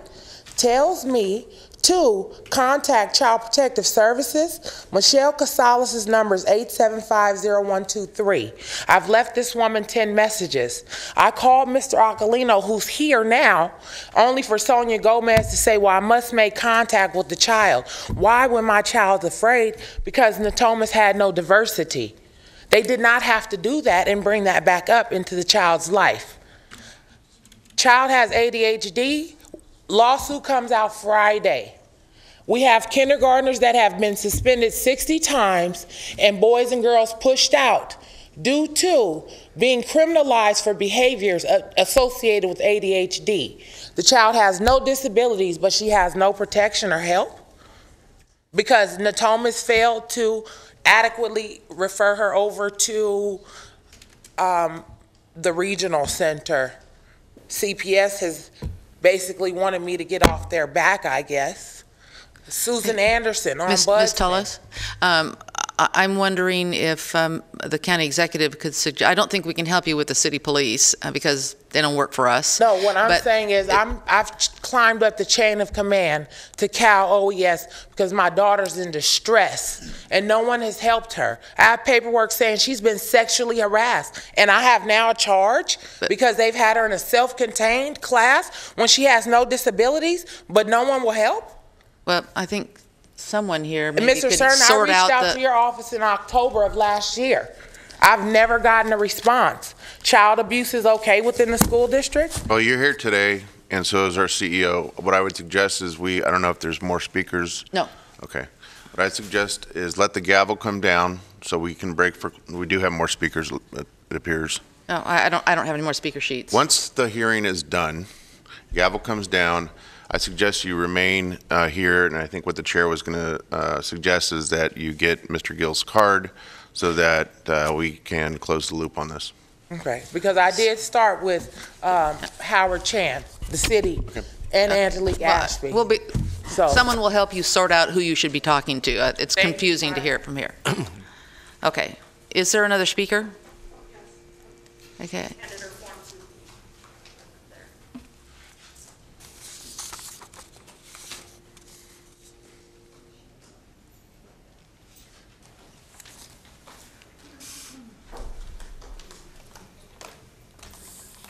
tells me to contact Child Protective Services, Michelle Casales' number is 875-0123. I've left this woman 10 messages. I called Mr. Acalino, who's here now, only for Sonia Gomez to say, well, I must make contact with the child. Why when my child's afraid? Because Natomas had no diversity. They did not have to do that and bring that back up into the child's life. Child has ADHD. Lawsuit comes out Friday. We have kindergartners that have been suspended 60 times and boys and girls pushed out due to being criminalized for behaviors associated with ADHD. The child has no disabilities, but she has no protection or help because Natomas failed to adequately refer her over to the regional center. CPS has basically wanted me to get off their back, I guess. Susan Anderson on Ms. Buzz. Tullis, I'm wondering if the county executive could suggest, I don't think we can help you with the city police because they don't work for us. No, what I'm saying is I've climbed up the chain of command to Cal OES because my daughter's in distress and no one has helped her. I have paperwork saying she's been sexually harassed and I have now a charge because they've had her in a self-contained class when she has no disabilities, but no one will help? Well, I think someone here maybe Mr. could Cerna, sort I reached out out to your office in October of last year. I've never gotten a response. Child abuse is okay within the school district? Well, you're here today, and so is our CEO. What I would suggest is I don't know if there's more speakers. No. Okay. What I suggest is let the gavel come down so we can break we do have more speakers, it appears. No, I don't have any more speaker sheets. Once the hearing is done, gavel comes down, I suggest you remain here, and I think what the chair was going to suggest is that you get Mr. Gill's card so that we can close the loop on this. Okay, because I did start with Howard Chan, the city, and Angelique Ashby. Someone will help you sort out who you should be talking to. It's confusing to hear it from here. Okay, is there another speaker? Okay.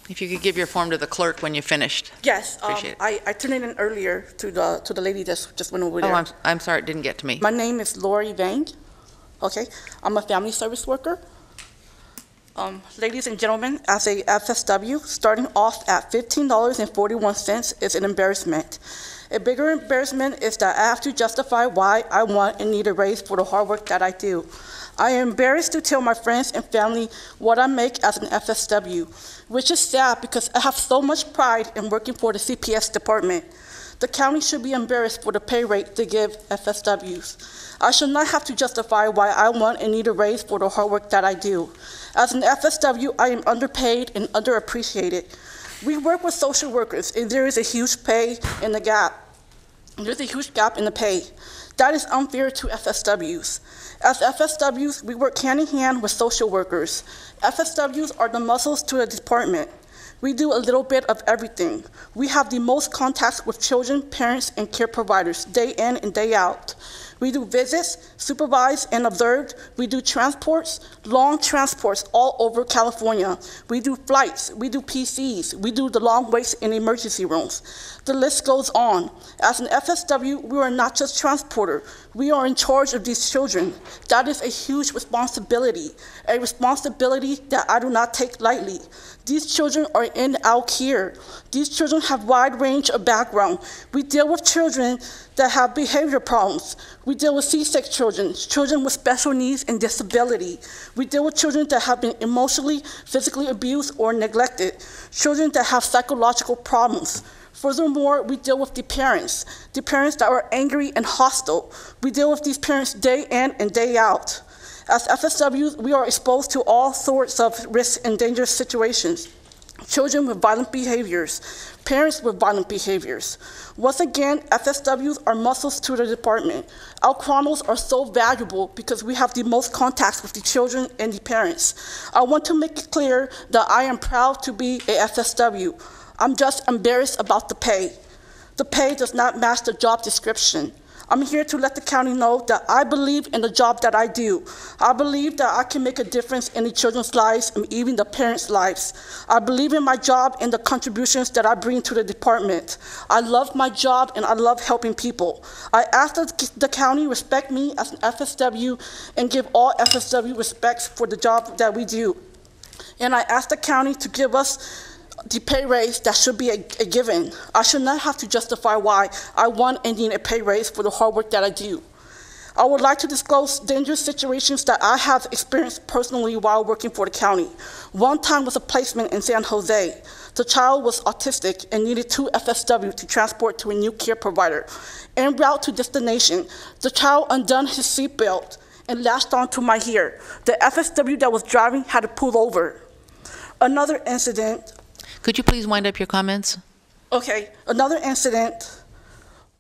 If you could give your form to the clerk when you finished. Yes, Appreciate it. I turned it in earlier to the lady that just went over there. Oh, I'm sorry, it didn't get to me. My name is Lori Vang. Okay, I'm a family service worker. Ladies and gentlemen, as a FSW, starting off at $15.41 is an embarrassment. A bigger embarrassment is that I have to justify why I want and need a raise for the hard work that I do. I am embarrassed to tell my friends and family what I make as an FSW, which is sad because I have so much pride in working for the CPS department. The county should be embarrassed for the pay rate they give FSWs. I should not have to justify why I want and need a raise for the hard work that I do. As an FSW, I am underpaid and underappreciated. We work with social workers, and there is a huge pay in the gap. There's a huge gap in the pay. That is unfair to FSWs. As FSWs, we work hand in hand with social workers. FSWs are the muscles to the department. We do a little bit of everything. We have the most contacts with children, parents, and care providers day in and day out. We do visits, supervise and observe. We do transports, long transports all over California. We do flights, we do PCs, we do the long waits in emergency rooms. The list goes on. As an FSW, we are not just transporter. We are in charge of these children. That is a huge responsibility, a responsibility that I do not take lightly. These children are in our care. These children have a wide range of background. We deal with children that have behavior problems. We deal with C-sex children, children with special needs and disability. We deal with children that have been emotionally, physically abused or neglected, children that have psychological problems. Furthermore, we deal with the parents that are angry and hostile. We deal with these parents day in and day out. As FSWs, we are exposed to all sorts of risks and dangerous situations. Children with violent behaviors, parents with violent behaviors. Once again, FSWs are muscles to the department. Our chronos are so valuable because we have the most contacts with the children and the parents. I want to make it clear that I am proud to be a FSW. I'm just embarrassed about the pay. The pay does not match the job description. I'm here to let the county know that I believe in the job that I do. I believe that I can make a difference in the children's lives and even the parents' lives. I believe in my job and the contributions that I bring to the department. I love my job and I love helping people. I ask that the county respect me as an FSW and give all FSW respect for the job that we do. And I ask the county to give us the pay raise that should be a given. I should not have to justify why I want and need a pay raise for the hard work that I do. I would like to disclose dangerous situations that I have experienced personally while working for the county. One time was a placement in San Jose. The child was autistic and needed 2 FSW to transport to a new care provider. En route to destination, the child undone his seatbelt and latched onto my hair. The FSW that was driving had to pull over. Another incident. Could you please wind up your comments? Okay, another incident,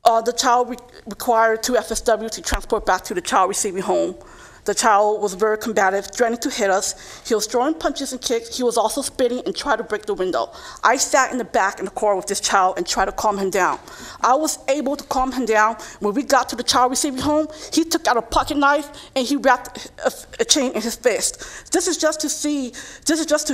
the child required 2 FSW to transport back to the child receiving home. The child was very combative, threatening to hit us. He was throwing punches and kicks. He was also spitting and tried to break the window. I sat in the back in the car with this child and tried to calm him down. I was able to calm him down. When we got to the child receiving home, he took out a pocket knife and he wrapped a chain in his fist. This is just to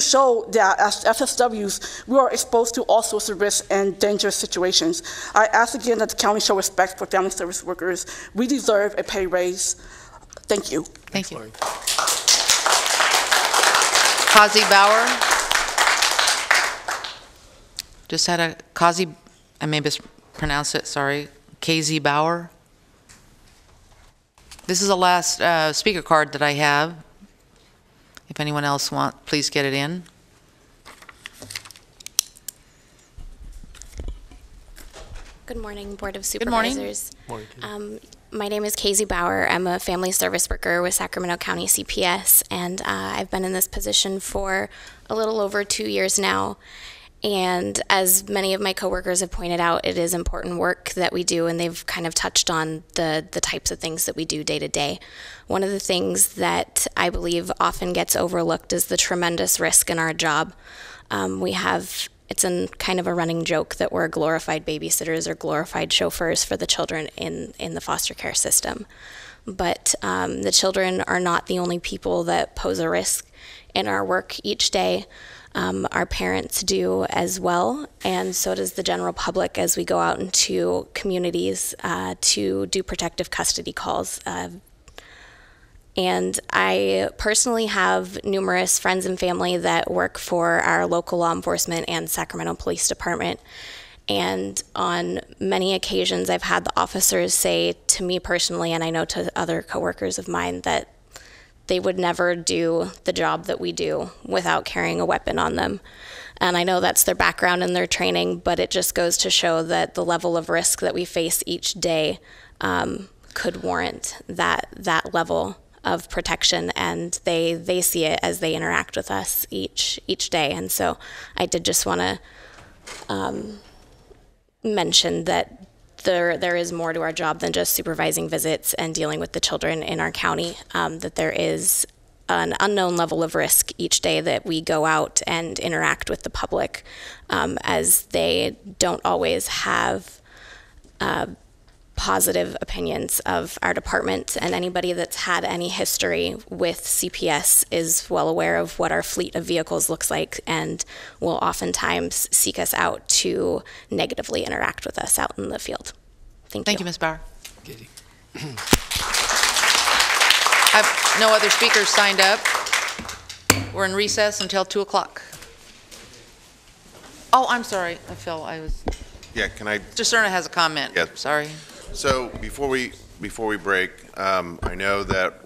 show that as FSWs, we are exposed to all sorts of risks and dangerous situations. I ask again that the county show respect for family service workers. We deserve a pay raise. Thank you. Thank you. Kazi Bauer. Just had a Kazi, I may mispronounce it, sorry. KZ Bauer. This is the last speaker card that I have. If anyone else wants, please get it in. Good morning, Board of Good morning. Supervisors. Morning. My name is Casey Bauer. I'm a family service worker with Sacramento County CPS, and I've been in this position for a little over 2 years now. And as many of my coworkers have pointed out, it is important work that we do, and they've kind of touched on the types of things that we do day to day. One of the things that I believe often gets overlooked is the tremendous risk in our job. It's kind of a running joke that we're glorified babysitters or glorified chauffeurs for the children in the foster care system. But the children are not the only people that pose a risk in our work each day. Our parents do as well, and so does the general public as we go out into communities to do protective custody calls. And I personally have numerous friends and family that work for our local law enforcement and Sacramento Police Department. And on many occasions, I've had the officers say to me personally, and I know to other coworkers of mine, that they would never do the job that we do without carrying a weapon on them. And I know that's their background and their training, but it just goes to show that the level of risk that we face each day could warrant that level of protection, and they see it as they interact with us each day. And so I did just want to mention that there is more to our job than just supervising visits and dealing with the children in our county, that there is an unknown level of risk each day that we go out and interact with the public, as they don't always have positive opinions of our department, and anybody that's had any history with CPS is well aware of what our fleet of vehicles looks like and will oftentimes seek us out to negatively interact with us out in the field. Thank you, Ms. Bauer. I have no other speakers signed up. We're in recess until 2 o'clock. Oh, I'm sorry. Yeah, can I? Mr. Cerna has a comment. Yeah. Sorry. So before we break, I know that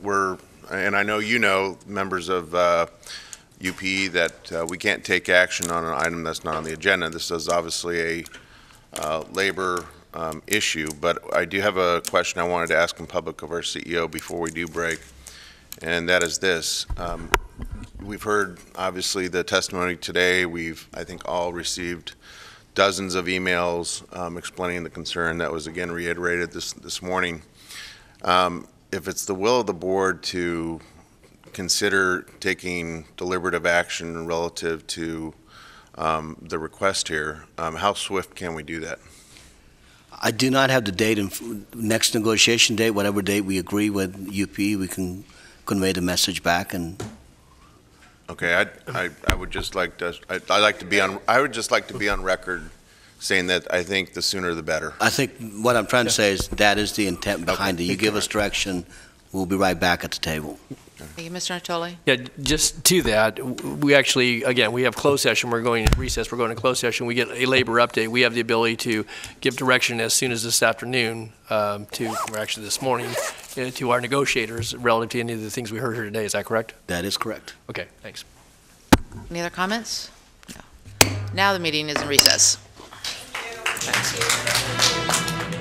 and I know you know, members of UPE, that we can't take action on an item that's not on the agenda. This is obviously a labor issue, but I do have a question I wanted to ask in public of our CEO before we do break, and that is this. We've heard, obviously, the testimony today. We've, I think, all received dozens of emails explaining the concern that was again reiterated this morning. If it's the will of the board to consider taking deliberative action relative to the request here, how swift can we do that? I do not have the date, next negotiation date, whatever date we agree with UP, we can convey the message back. And okay, I would just like to, I would just like to be on record saying that I think the sooner the better. I think what I'm trying to say is that is the intent behind it. You give us direction, we'll be right back at the table. Thank you, Mr. Natoli. Yeah, just to that, we actually, again, we have closed session, we're going to recess, we're going to closed session, we get a labor update. We have the ability to give direction as soon as this afternoon, or actually this morning, to our negotiators relative to any of the things we heard here today. Is that correct? That is correct. Okay, thanks. Any other comments? No. Now the meeting is in recess. Thank you.